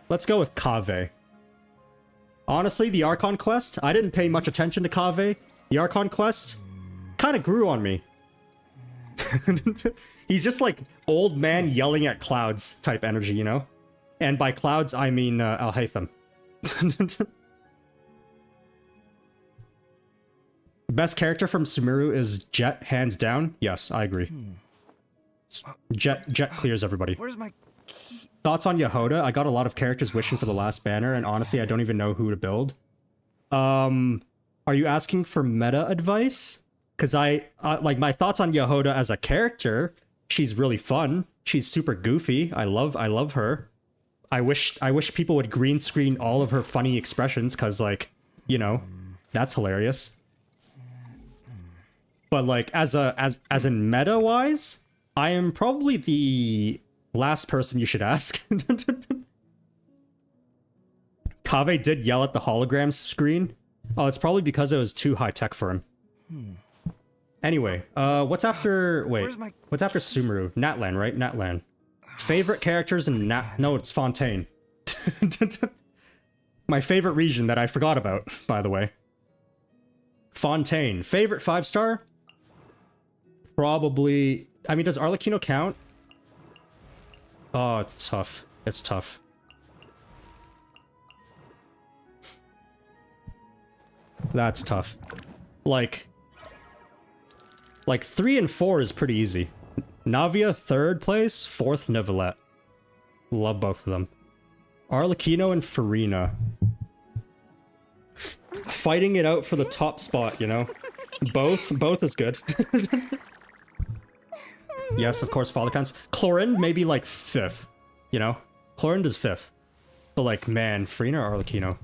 Let's go with Kaveh. Honestly, the Archon quest, I didn't pay much attention to Kaveh. The Archon quest kind of grew on me. He's just like old man yelling at clouds type energy, you know? And by clouds, I mean Al-Haytham. Best character from Sumeru is Jet, hands down. Yes, I agree. Jet clears everybody. Where's my... Thoughts on Yehoda? I got a lot of characters wishing for the last banner, and honestly, I don't even know who to build. Are you asking for meta advice? Because like, my thoughts on Yehoda as a character, she's really fun. She's super goofy. I love her. I wish people would green screen all of her funny expressions, because, like, you know, that's hilarious. But, like, as in meta-wise, I am probably the last person you should ask. Kaveh did yell at the hologram screen. Oh, it's probably because it was too high-tech for him. Anyway, what's after... Wait, what's after Sumeru? Natlan, right? Natlan. Favorite characters in No, it's Fontaine. My favorite region that I forgot about, by the way. Fontaine. Favorite 5-star? Probably... I mean, does Arlecchino count? Oh, it's tough. It's tough. That's tough. Like 3 and 4 is pretty easy. Navia, 3rd place, 4th, Neuvillette. Love both of them. Arlecchino and Furina. Fighting it out for the top spot, you know? Both is good. Yes, of course, Father counts. Chlorinde, maybe like 5th, you know? Chlorinde is 5th. But like, man, Furina or Arlecchino?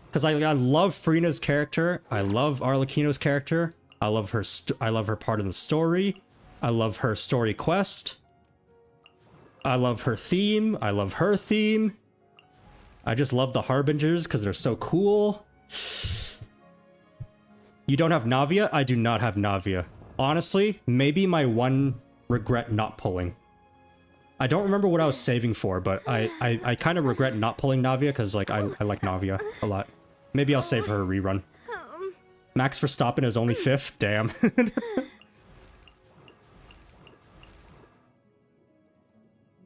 Because I love Furina's character. I love Arlecchino's character. I love her part of the story. I love her story quest. I love her theme. I love her theme. I just love the Harbingers because they're so cool. You don't have Navia? I do not have Navia. Honestly, maybe my one regret not pulling. I don't remember what I was saving for, but I kind of regret not pulling Navia because, like, I like Navia a lot. Maybe I'll save her a rerun. Max Verstappen is only 5th? Damn.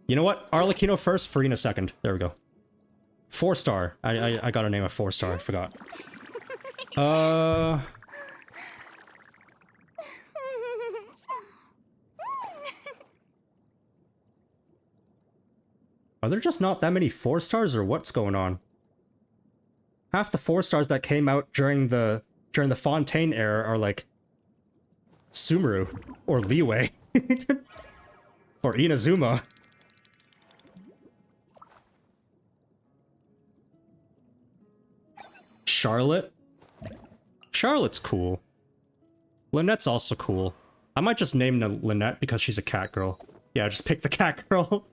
You know what? Arlecchino 1st, Furina 2nd. There we go. 4-star. I gotta name a 4-star. I forgot. Are there just not that many 4-stars, or what's going on? Half the 4-stars that came out during the Fontaine era are like Sumeru or Liyue or Inazuma. Charlotte? Charlotte's cool. Lynette's also cool. I might just name Lynette because she's a cat girl. Yeah, just pick the cat girl.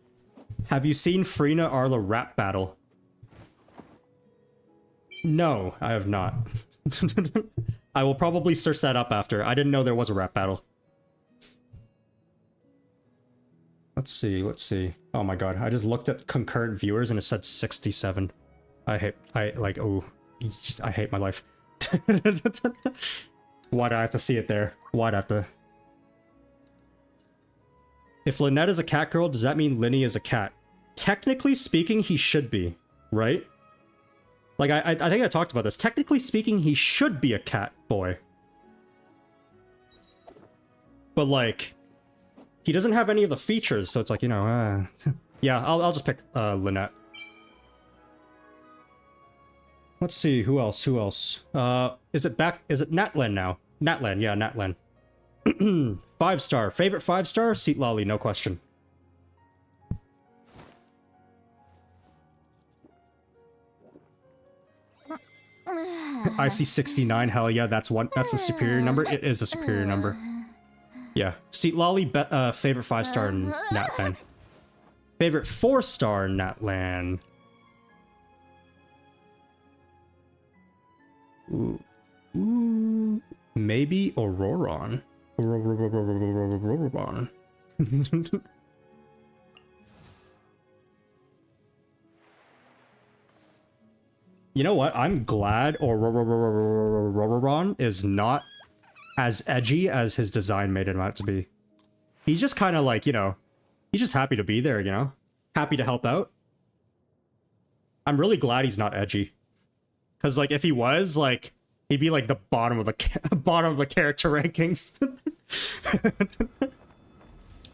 Have you seen Furina Arla rap battle? No, I have not. I will probably search that up after. I didn't know there was a rap battle. Let's see. Oh my god, I just looked at concurrent viewers and it said 67. I hate my life. Why'd I have to see it there? Why'd I have to... If Lynette is a cat girl, does that mean Linny is a cat? Technically speaking, he should be, right? Like, I think I talked about this. Technically speaking, he should be a cat boy. But, like, he doesn't have any of the features, so it's like, you know, yeah, I'll just pick Lynette. Let's see, who else? Is it Natlan now? Natlan, yeah, Natlan. 5-star. Favorite 5-star? Seat Lolly, no question. I see 69, hell yeah, that's the superior number. It is the superior number. Yeah, Seat Lolly, favorite 5-star in Natlan. Favorite 4-star in Natlan. Ooh, maybe Auroron. Auroron. You know what? I'm glad Auroron is not as edgy as his design made him out to be. He's just kind of like, you know, he's just happy to be there, you know? Happy to help out. I'm really glad he's not edgy. Because, like, if he was, like, he'd be, like, the bottom of the character rankings.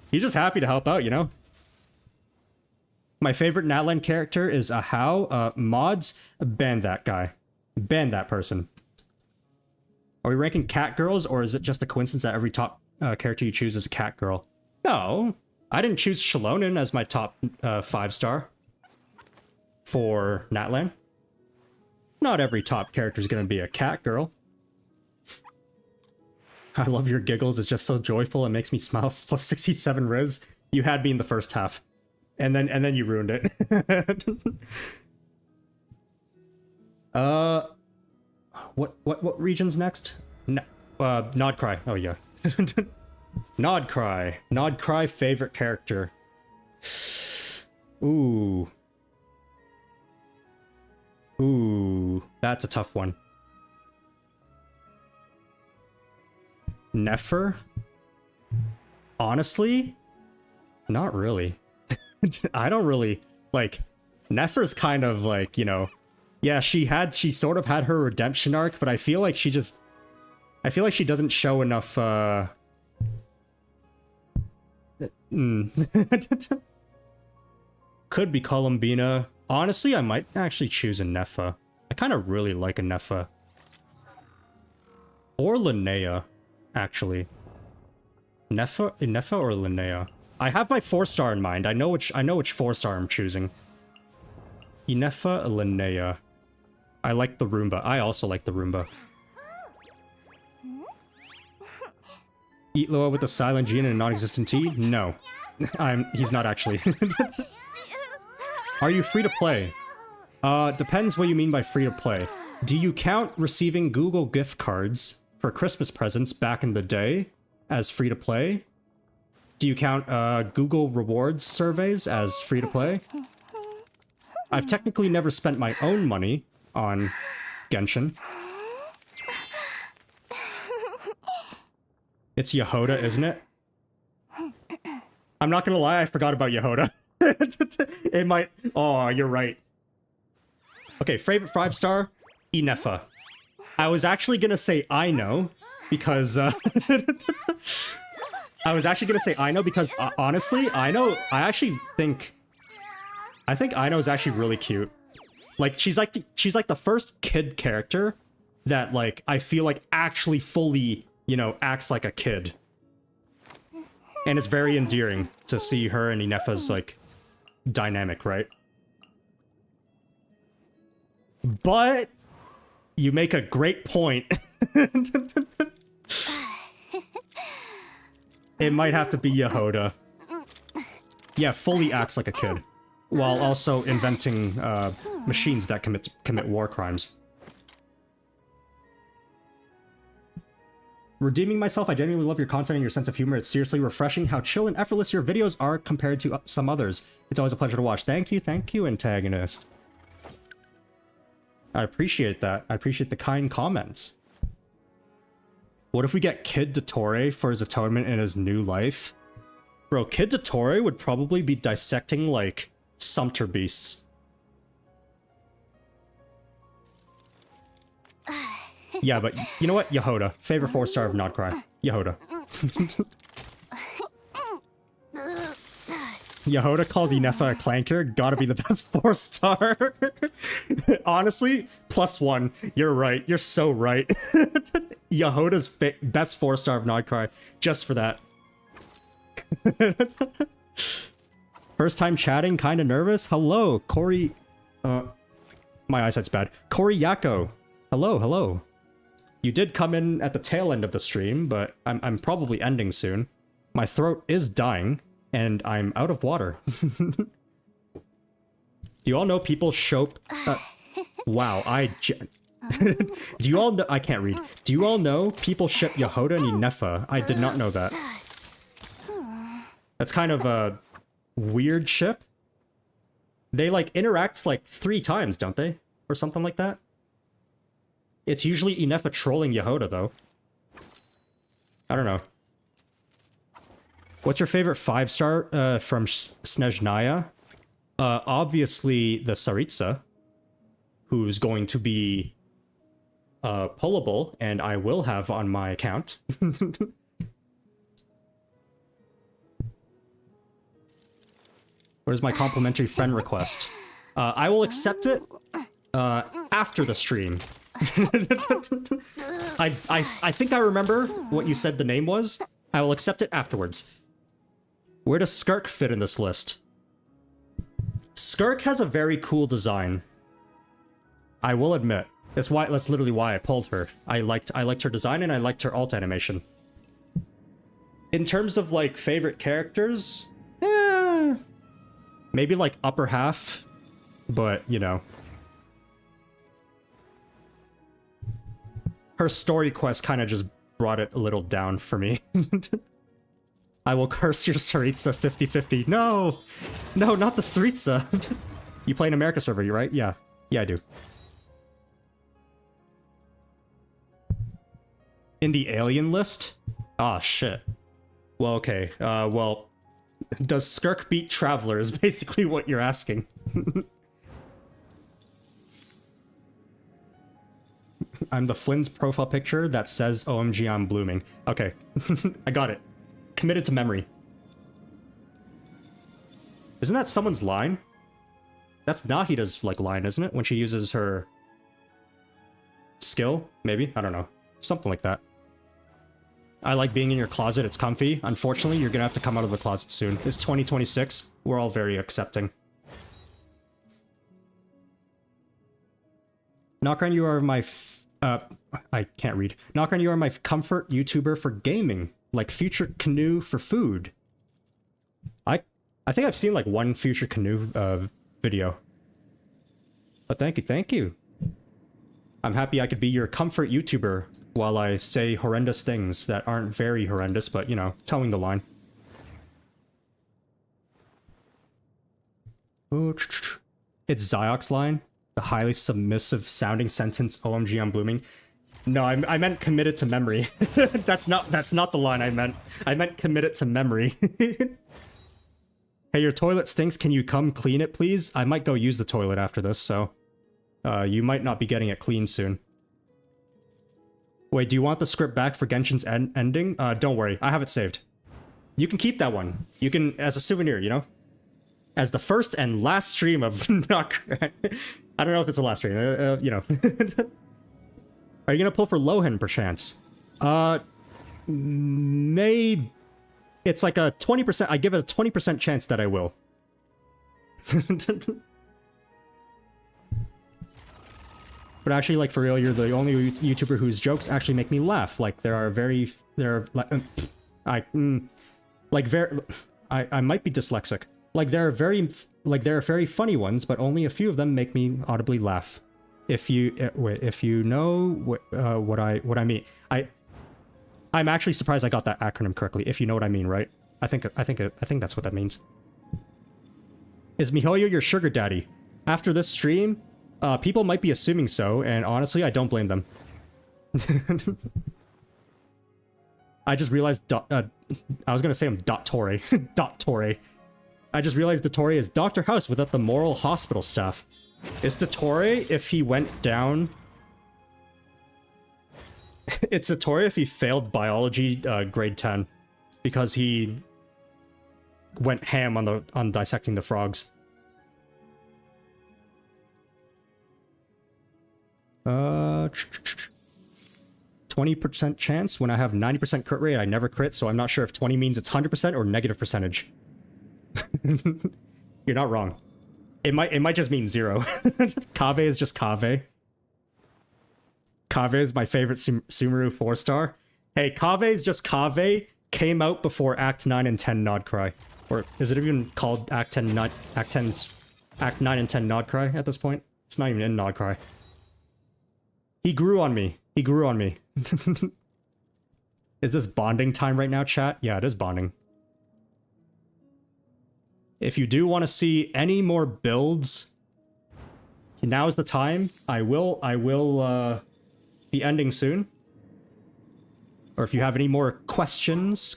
He's just happy to help out, you know? My favorite Natlan character is Ahau. Mods, ban that guy. Ban that person. Are we ranking cat girls, or is it just a coincidence that every top character you choose is a cat girl? No. I didn't choose Shalonen as my top 5-star for Natlan. Not every top character is going to be a cat girl. I love your giggles. It's just so joyful. It makes me smile. Plus 67 Riz. You had me in the first half. And then you ruined it. What region's next? Nod-Krai. Oh yeah. Nod-Krai. Nod-Krai favorite character. Ooh. Ooh, that's a tough one. Nefer? Honestly, not really. I don't really, like, Nefer's kind of like, you know, yeah, she sort of had her redemption arc, but I feel like she doesn't show enough, Could be Columbina. Honestly, I might actually choose a Nefa. I kind of really like a Nefa. Or Linnea, actually. Nefa or Linnea? I have my 4-star in mind. I know which 4-star I'm choosing. Inefa, Linnea. I like the Roomba. I also like the Roomba. Eat Loa with a silent G and a non-existent T? No. He's not actually. Are you free to play? Depends what you mean by free to play. Do you count receiving Google gift cards for Christmas presents back in the day as free to play? Do you count Google rewards surveys as free to play? I've technically never spent my own money on Genshin. It's Yehoda, isn't it? I'm not gonna lie, I forgot about Yehoda. It might... Oh, you're right. Okay, favorite 5-star? Inefa. I was actually gonna say Aino, because... I was actually gonna say Aino because, honestly, I think Aino is actually really cute. Like, she's like the first kid character that, like, I feel like actually fully, you know, acts like a kid. And it's very endearing to see her and Inefa's, like, dynamic, right? But you make a great point. It might have to be Yehoda. Yeah, fully acts like a kid, while also inventing machines that commit war crimes. Redeeming myself, I genuinely love your content and your sense of humor. It's seriously refreshing how chill and effortless your videos are compared to some others. It's always a pleasure to watch. Thank you, antagonist. I appreciate that. I appreciate the kind comments. What if we get Kid Dottore for his atonement in his new life? Bro, Kid Dottore would probably be dissecting, like, sumpter beasts. Yeah, but you know what? Yehoda. Favorite 4-star of Nod-Krai. Yehoda. Yehoda called Inefa a clanker. Gotta be the best 4-star. Honestly, +1. You're right. You're so right. Yehoda's best 4-star of Nod-Krai. Just for that. First time chatting, kinda nervous. Hello, Corey. My eyesight's bad. Corey Yako. Hello, hello. You did come in at the tail end of the stream, but I'm probably ending soon. My throat is dying, and I'm out of water. Do you all know people shop... wow, do you all know... I can't read. Do you all know people ship Yehoda and Inefa? I did not know that. That's kind of a weird ship. They, like, interact, like, 3 times, don't they? Or something like that? It's usually Inefa trolling Yehoda, though. I don't know. What's your favorite 5-star from Snezhnaya? Obviously the Tsaritsa, who's going to be pullable, and I will have on my account. Where's my complimentary friend request? I will accept it after the stream. I think I remember what you said the name was. I will accept it afterwards. Where does Skirk fit in this list? Skirk has a very cool design. I will admit. That's literally why I pulled her. I liked her design and I liked her alt animation. In terms of like favorite characters, maybe like upper half, but you know. Her story quest kind of just brought it a little down for me. I will curse your Tsaritsa 50-50. No! No, not the Tsaritsa! You play an America server, you right? Yeah. Yeah, I do. In the alien list? Ah, shit. Well, okay. Well, does Skirk beat Traveler is basically what you're asking. I'm the Flynn's profile picture that says OMG I'm blooming. Okay. I got it. Committed to memory. Isn't that someone's line? That's Nahida's like line, isn't it? When she uses her skill, maybe? I don't know. Something like that. I like being in your closet, it's comfy. Unfortunately, you're gonna have to come out of the closet soon. It's 2026. We're all very accepting. Nod-Krai, you are my I can't read. Nod-Krai, you are my comfort YouTuber for gaming. Like Future Canoe for food. I think I've seen like one Future Canoe video. But thank you. I'm happy I could be your comfort YouTuber while I say horrendous things that aren't very horrendous, but you know, towing the line. It's Zyok's line. The highly submissive sounding sentence, OMG I'm blooming. No, I meant committed to memory. That's not the line I meant. I meant committed to memory. Hey, your toilet stinks. Can you come clean it, please? I might go use the toilet after this, so you might not be getting it clean soon. Wait, do you want the script back for Genshin's ending? Don't worry, I have it saved. You can keep that one. You can, as a souvenir, you know? As the first and last stream of Nod-Krai. I don't know if it's the last stream, you know. Are you gonna pull for Lohan, perchance? Maybe... It's like a 20%... I give it a 20% chance that I will. But actually, like, for real, you're the only YouTuber whose jokes actually make me laugh. Like, there are very... I might be dyslexic. Like, there are very funny ones, but only a few of them make me audibly laugh. If you know what I mean, I'm actually surprised I got that acronym correctly. If you know what I mean, right? I think that's what that means. Is MiHoYo your sugar daddy? After this stream, People might be assuming so, and honestly, I don't blame them. I just realized I was gonna say I'm Dottore. Dottore. I just realized Dottore is Dr. House without the moral hospital stuff. Is Dottore if he went down... It's Dottore if he failed biology grade 10. Because he went ham on dissecting the frogs. 20% chance when I have 90% crit rate, I never crit, so I'm not sure if 20 means it's 100% or negative percentage. You're not wrong. It might just mean 0. Kave is just Kave. Kave is my favorite Sumeru 4-star. Hey, Kave is just Kave, came out before Act 9 and 10 Nod-Krai. Or is it even called Act 9 and 10 Nod-Krai at this point? It's not even in Nod-Krai. He grew on me. He grew on me. Is this bonding time right now, chat? Yeah, it is bonding. If you do want to see any more builds, now is the time. I will be ending soon. Or if you have any more questiones,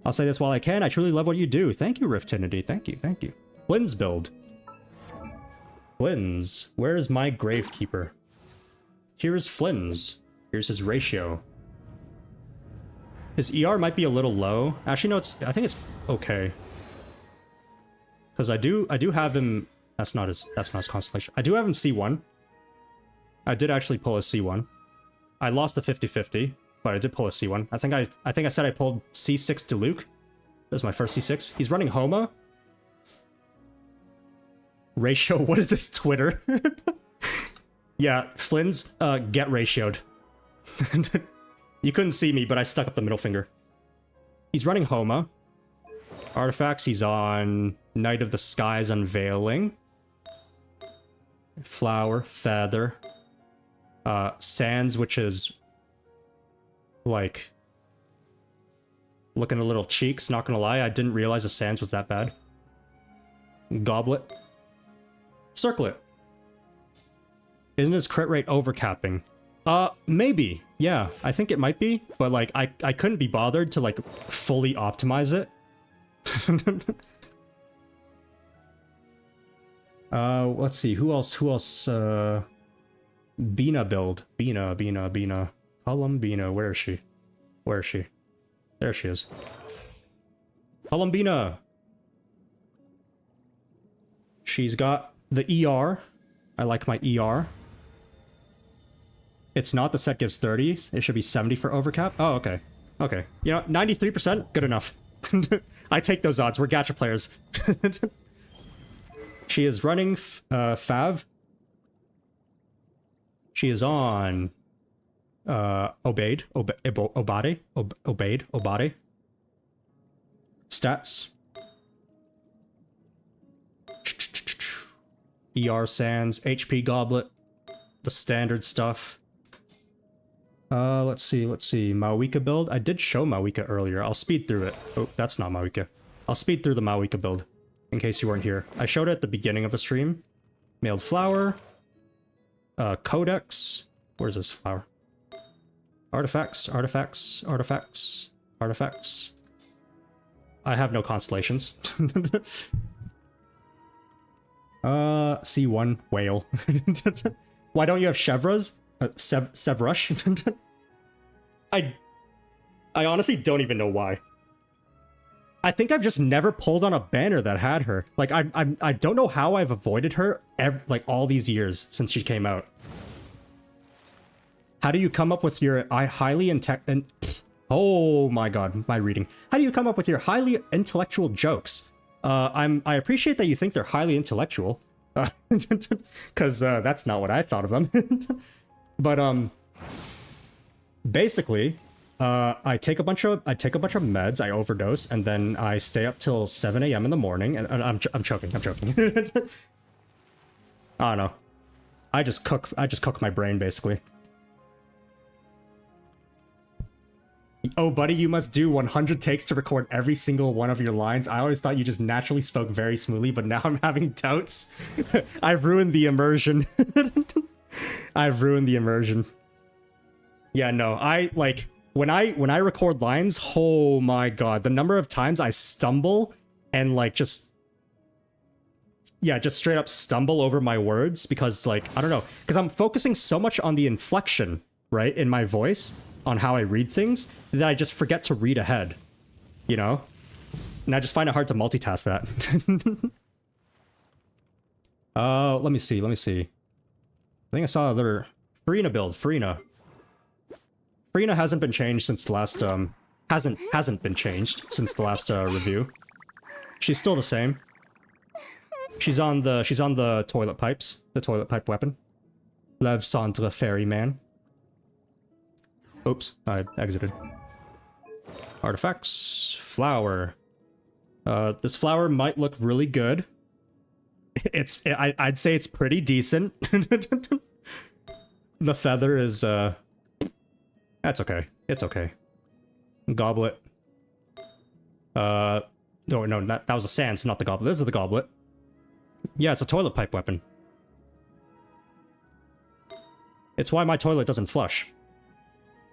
I'll say this while I can. I truly love what you do. Thank you, Riftinity. Thank you, thank you. Flynn's build. Flynn's. Where is my Gravekeeper? Here's Flynn's. Here's his ratio. His ER might be a little low. Actually, no, I think it's okay. Because I do have him. That's not his constellation. I do have him C1. I did actually pull a C1. I lost the 50-50, but I did pull a C1. I think I said I pulled C6 Diluc. That was my first C6. He's running Homa. Ratio, what is this, Twitter? Yeah, Flynn's get ratioed. You couldn't see me, but I stuck up the middle finger. He's running Homa. Artifacts, he's on Night of the Skies Unveiling. Flower, Feather. Sands, which is... like... looking a little cheeks, not gonna lie. I didn't realize the Sands was that bad. Goblet. Circlet. Isn't his crit rate overcapping? Maybe. Yeah, I think it might be, but like I couldn't be bothered to like fully optimize it. Let's see, who else? Bina build. Bina. Columbina, where is she? Where is she? There she is. Columbina! She's got the ER. I like my ER. It's not, the set gives 30. It should be 70 for overcap. Oh, okay. Okay. You know, 93%? Good enough. I take those odds. We're gacha players. She is running Fav. She is on Obade. Stats. ER Sands, HP Goblet, the standard stuff. Let's see. Mawika build. I did show Mawika earlier. I'll speed through it. Oh, that's not Mawika. I'll speed through the Mawika build, in case you weren't here. I showed it at the beginning of the stream. Mailed Flower. Codex. Where's this flower? Artifacts. I have no constellations. C1 whale. Why don't you have Chevras? Sevrush? I honestly don't even know why. I think I've just never pulled on a banner that had her. Like I don't know how I've avoided her like all these years since she came out. How do you come up with your oh my god, my reading. How do you come up with your highly intellectual jokes? I appreciate that you think they're highly intellectual, because that's not what I thought of them. But basically, I take a bunch of meds, I overdose, and then I stay up till 7 a.m. in the morning, and I'm choking. I don't know. I just cook my brain basically. Oh, buddy, you must do 100 takes to record every single one of your lines. I always thought you just naturally spoke very smoothly, but now I'm having doubts. I've ruined the immersion. I've ruined the immersion. Yeah, no, I, like, when I record lines, oh my god, the number of times I stumble and, like, just straight up stumble over my words because, like, I don't know, because I'm focusing so much on the inflection, right, in my voice, on how I read things, that I just forget to read ahead, you know? And I just find it hard to multitask that. Let me see. I think I saw another Furina build. Furina hasn't been changed since the last, hasn't been changed since the last, review. She's still the same. She's on the toilet pipes, the toilet pipe weapon. Lève centre ferryman. Oops, I exited. Artifacts, flower. This flower might look really good. I'd say it's pretty decent. The feather is, that's okay. It's okay. Goblet. No, that was a sans, not the goblet. This is the goblet. Yeah, it's a toilet pipe weapon. It's why my toilet doesn't flush.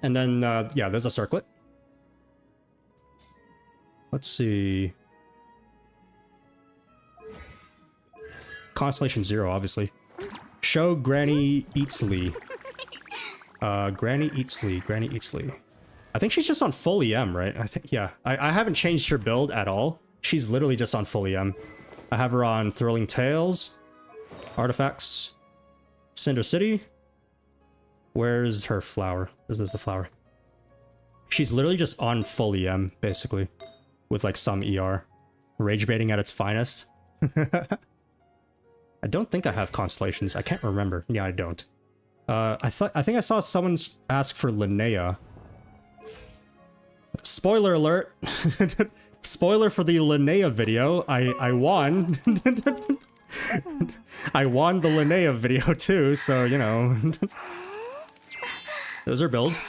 And then, yeah, there's a circlet. Let's see. Constellation 0, obviously. Show Granny Eatsley. Granny Eatsley. I think she's just on full EM, right? I think, yeah. I haven't changed her build at all. She's literally just on full EM. I have her on Thrilling Tales, Artifacts, Cinder City. Where's her flower? This is the flower. She's literally just on full EM, basically, with like some ER. Rage baiting at its finest. I don't think I have constellations. I can't remember. Yeah, I don't. I think I saw someone ask for Linnea. Spoiler alert. Spoiler for the Linnea video. I won. I won the Linnea video too, so you know. There's her build.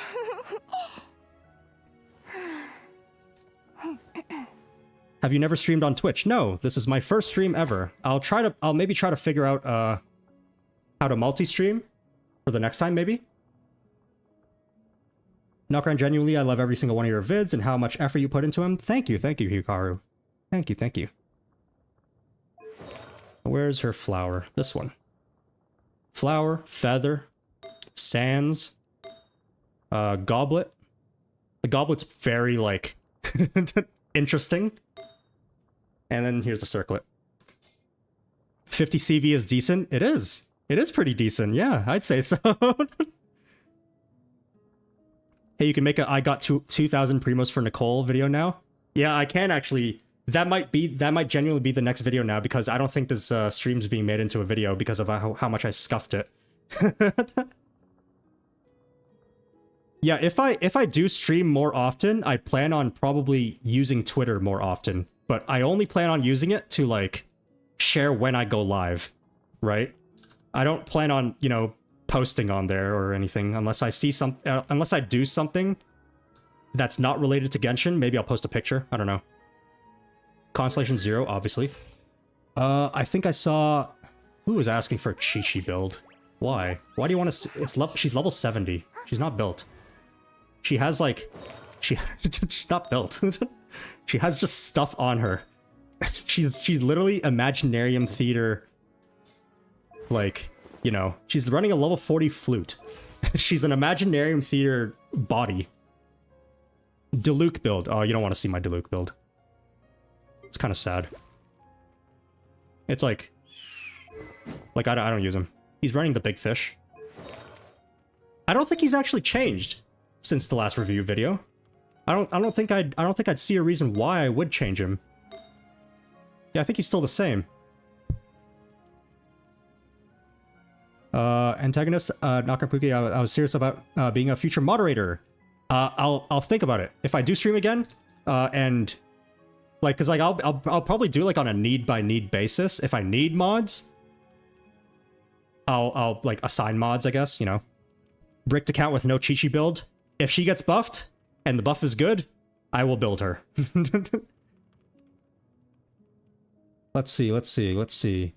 Have you never streamed on Twitch? No, this is my first stream ever. I'll maybe try to figure out how to multi-stream for the next time, maybe. Nod-Krai, genuinely, I love every single one of your vids and how much effort you put into them. Thank you, Hikaru. Thank you. Where's her flower? This one. Flower, feather, sands, goblet. The goblet's very, like, interesting. And then here's the circlet. 50 CV is decent? It is. It is pretty decent, yeah, I'd say so. Hey, you can make a I got 2,000 primos for Nicole video now? Yeah, I can actually. That might genuinely be the next video now, because I don't think this stream's being made into a video because of how much I scuffed it. Yeah, if I do stream more often, I plan on probably using Twitter more often. But I only plan on using it to, like, share when I go live, right? I don't plan on, you know, posting on there or anything unless I see unless I do something that's not related to Genshin. Maybe I'll post a picture. I don't know. Constellation 0, obviously. I think I saw... Who was asking for a Chi-Chi build? Why? Why do you want to... She's level 70. She's not built. She has, like... She's not built. She has just stuff on her. She's literally Imaginarium Theater. Like, you know, she's running a level 40 flute. She's an Imaginarium Theater body. Diluc build. Oh, you don't want to see my Diluc build. It's kind of sad. It's like I don't use him. He's running the big fish. I don't think he's actually changed since the last review video. I don't think I'd see a reason why I would change him. Yeah, I think he's still the same. Antagonist, Nakapuki, I was serious about being a future moderator. I'll think about it. If I do stream again, and like, cause like I'll probably do like on a need by need basis. If I need mods, I'll like assign mods, I guess, you know. Bricked account with no Chi-Chi build. If she gets buffed, and the buff is good, I will build her. Let's see.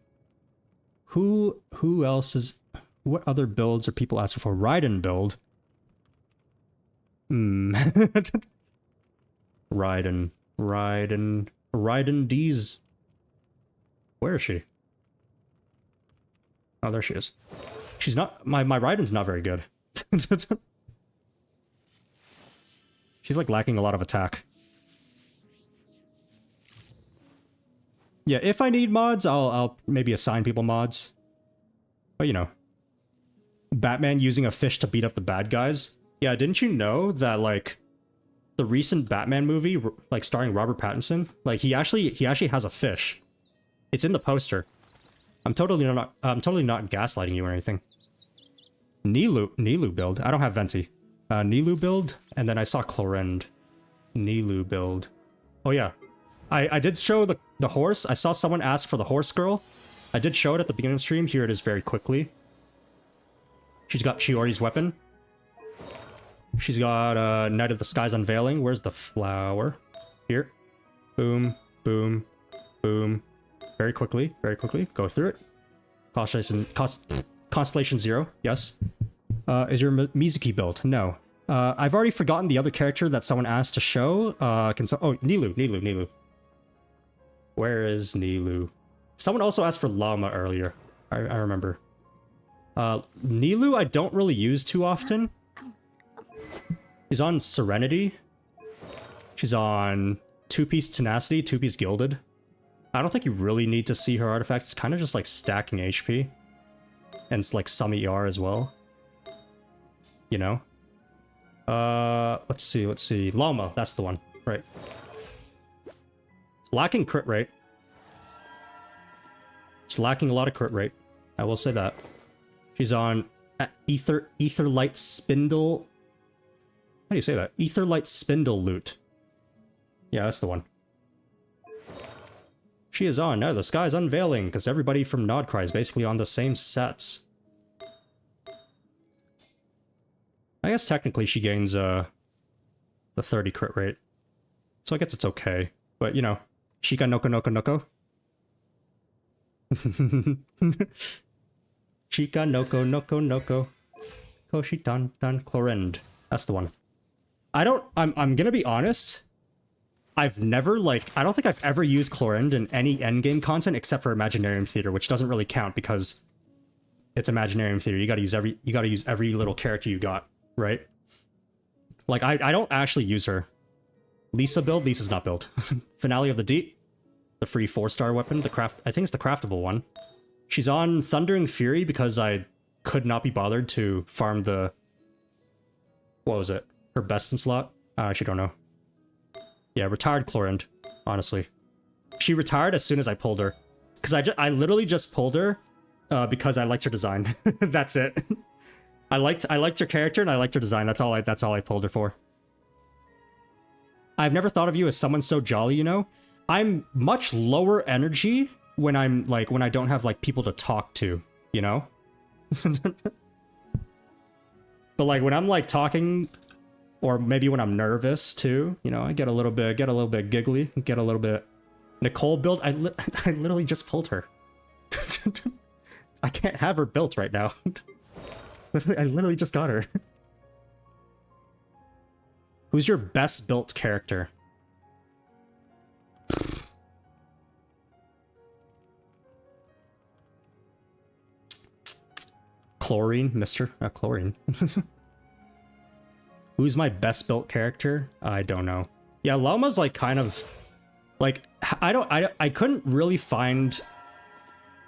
Who else is... What other builds are people asking for? Raiden build. Raiden D's. Where is she? Oh, there she is. She's not... My Raiden's not very good. She's like lacking a lot of attack. Yeah, if I need mods, I'll maybe assign people mods. But you know. Batman using a fish to beat up the bad guys. Yeah, didn't you know that like the recent Batman movie, like starring Robert Pattinson, like he actually has a fish. It's in the poster. I'm totally not gaslighting you or anything. Nilu build. I don't have Venti. Nilu build, and then I saw Clorend. Nilu build. Oh yeah. I did show the horse. I saw someone ask for the horse girl. I did show it at the beginning of the stream. Here it is very quickly. She's got Shiori's weapon. She's got Night of the Skies Unveiling. Where's the flower? Here. Boom, boom, boom. Very quickly, very quickly. Go through it. Constellation 0, yes. Is your Mizuki built? No. I've already forgotten the other character that someone asked to show. Oh, Nilu. Where is Nilu? Someone also asked for Llama earlier. I remember. Nilu I don't really use too often. She's on Serenity. She's on 2-piece Tenacity, 2-piece Gilded. I don't think you really need to see her artifacts. It's kind of just like stacking HP. And it's like some ER as well. You know? Let's see. Llama, that's the one. Right. Lacking crit rate. It's lacking a lot of crit rate. I will say that. She's on Etherlight Spindle. How do you say that? Etherlight Spindle Loot. Yeah, that's the one. She is on Now the Sky's Unveiling, because everybody from Nod-Krai is basically on the same sets. I guess technically she gains the 30 crit rate. So I guess it's okay. But, you know, Shika Noko Noko Noko. Shika Noko Noko Noko. Koshi Dan Dan Clorend. That's the one. I'm gonna be honest. I've never, like, I don't think I've ever used Clorend in any endgame content except for Imaginarium Theater, which doesn't really count because it's Imaginarium Theater. You gotta use every little character you got, right? Like, I don't actually use her. Lisa build? Lisa's not built. Finale of the Deep. The free 4-star weapon. I think it's the craftable one. She's on Thundering Fury because I could not be bothered to farm the... What was it? Her best in slot? I actually don't know. Yeah, retired Clorend, honestly. She retired as soon as I pulled her. Because I literally just pulled her because I liked her design. That's it. I liked her character and I liked her design. That's all I pulled her for. I've never thought of you as someone so jolly, you know? I'm much lower energy when when I don't have like people to talk to, you know? But like when I'm like talking, or maybe when I'm nervous too, you know, I get a little bit giggly, get a little bit... Nicole build, I literally just pulled her. I can't have her built right now. I literally just got her. Who's your best built character? Chlorine, Mr. Chlorine. Who's my best built character? I don't know. Yeah, Llama's like kind of like I couldn't really find.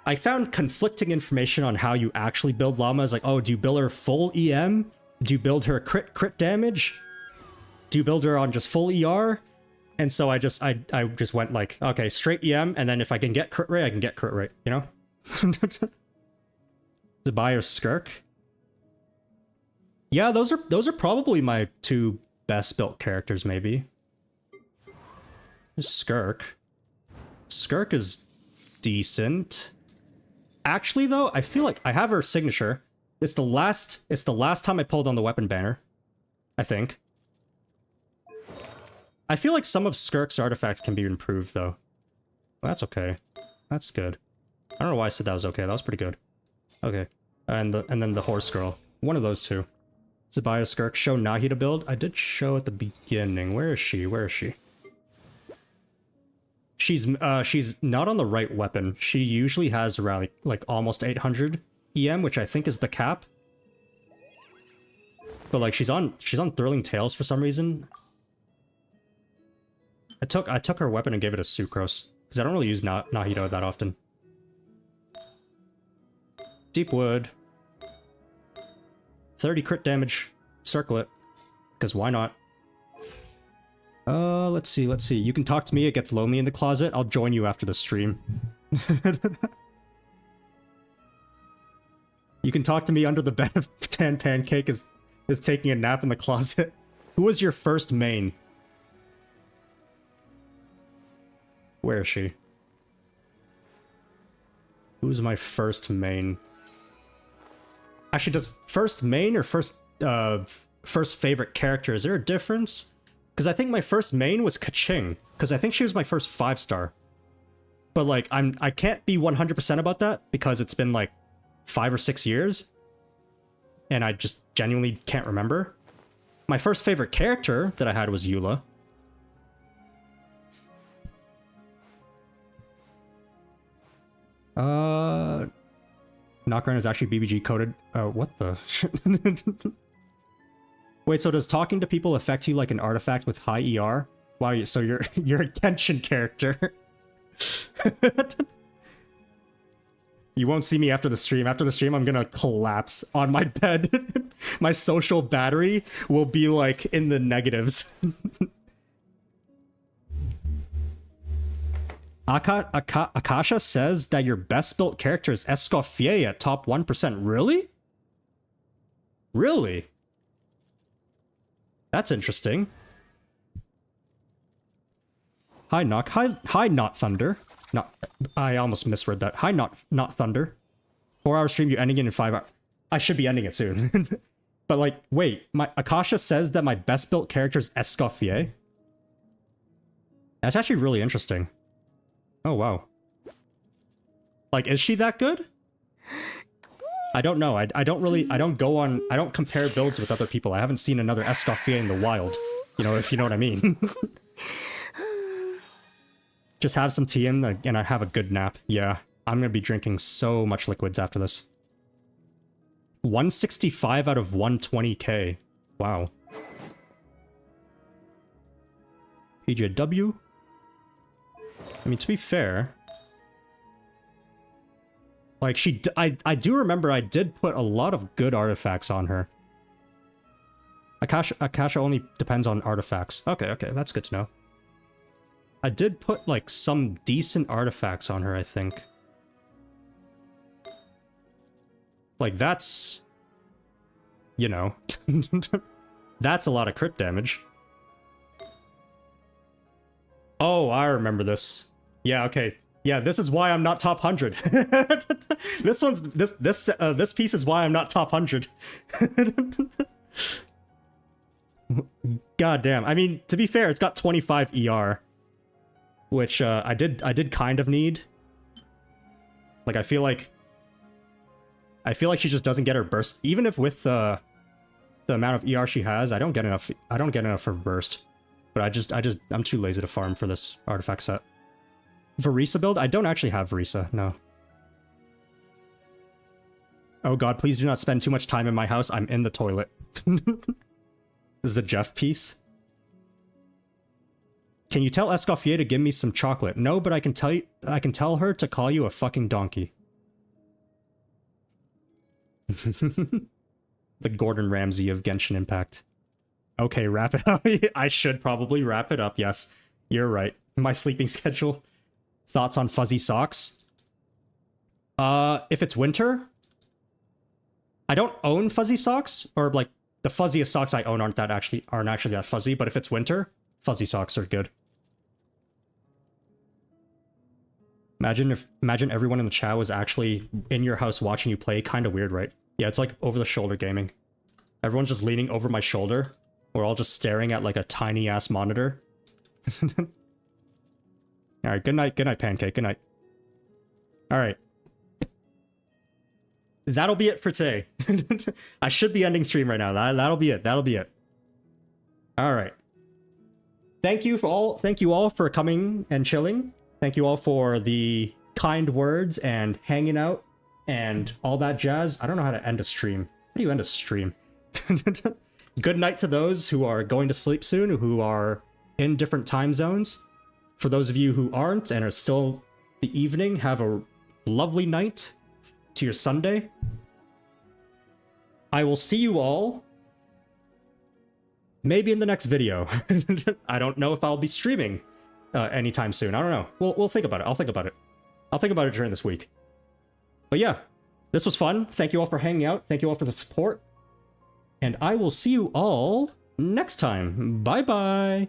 I found conflicting information on how you actually build Llamas. Like, oh, do you build her full EM? Do you build her crit damage? Do you build her on just full ER? And so I just went like, okay, straight EM, and then if I can get crit rate, I can get crit rate, you know? Dubai or Skirk? Yeah, those are probably my two best built characters, maybe. Skirk. Skirk is decent. Actually, though, I feel like I have her signature. It's the last time I pulled on the weapon banner, I think. I feel like some of Skirk's artifacts can be improved, though. Well, that's okay. That's good. I don't know why I said that was okay. That was pretty good. Okay. And then the horse girl. One of those two. Zabaya Skirk. Show Nahida build. I did show at the beginning. Where is she? Where is she? She's not on the right weapon. She usually has around like almost 800 EM, which I think is the cap. But like she's on Thrilling Tales for some reason. I took her weapon and gave it a Sucrose because I don't really use Nahida that often. Deep Wood. 30 crit damage. Circle it. Because why not? Let's see. You can talk to me, it gets lonely in the closet. I'll join you after the stream. You can talk to me under the bed if Tan Pancake is taking a nap in the closet. Who was your first main? Where is she? Who's my first main? Actually, does first main or first favorite character, is there a difference? Because I think my first main was Kaching, because I think she was my first 5-star. But like, I can't be 100% about that, because it's been like 5 or 6 years. And I just genuinely can't remember. My first favorite character that I had was Eula. Nod-Krai is actually BBG coded. What the? Wait, so does talking to people affect you like an artifact with high ER? Wow, so you're a Genshin character. You won't see me after the stream. After the stream, I'm gonna collapse on my bed. My social battery will be like in the negatives. Akasha says that your best built character is Escoffier at top 1%. Really? Really? That's interesting. Hi, Knock. Hi, Not Thunder. I almost misread that. Hi, Not Thunder. 4-hour stream, you ending it in 5 hours. I should be ending it soon. But like, wait, Akasha says that my best built character is Escoffier. That's actually really interesting. Oh, wow. Like, is she that good? I don't know. I don't compare builds with other people. I haven't seen another Escoffier in the wild. You know, if you know what I mean. Just have some tea and I have a good nap. Yeah, I'm gonna be drinking so much liquids after this. 165 out of 120k. Wow. PJW? I mean, to be fair... Like, I do remember I did put a lot of good artifacts on her. Akasha only depends on artifacts. Okay, that's good to know. I did put, like, some decent artifacts on her, I think. Like, that's... You know. That's a lot of crit damage. Oh, I remember this. Yeah, okay. Yeah, this is why I'm not top 100. This piece is why I'm not top 100. God damn. I mean, to be fair, it's got 25 ER. Which, I did kind of need. Like, I feel like she just doesn't get her burst. Even if with, the amount of ER she has, I don't get enough for burst. But I'm too lazy to farm for this artifact set. Verisa build? I don't actually have Verisa, no. Oh god, please do not spend too much time in my house. I'm in the toilet. This is a Jeff piece. Can you tell Escoffier to give me some chocolate? No, but I can tell her to call you a fucking donkey. The Gordon Ramsay of Genshin Impact. Okay, wrap it up. I should probably wrap it up, yes. You're right. My sleeping schedule. Thoughts on fuzzy socks? If it's winter, I don't own fuzzy socks, or like the fuzziest socks I own aren't actually that fuzzy, but if it's winter, fuzzy socks are good. Imagine everyone in the chat was actually in your house watching you play. Kind of weird, right? Yeah, it's like over-the-shoulder gaming. Everyone's just leaning over my shoulder. We're all just staring at like a tiny-ass monitor. Alright, good night, Pancake, good night. Alright. That'll be it for today. I should be ending stream right now. That'll be it, that'll be it. Alright. Thank you all for coming and chilling. Thank you all for the kind words and hanging out and all that jazz. I don't know how to end a stream. How do you end a stream? Good night to those who are going to sleep soon, who are in different time zones. For those of you who aren't and are still the evening, have a lovely night to your Sunday. I will see you all maybe in the next video. I don't know if I'll be streaming anytime soon. I don't know. We'll think about it. I'll think about it. I'll think about it during this week. But yeah, this was fun. Thank you all for hanging out. Thank you all for the support. And I will see you all next time. Bye-bye.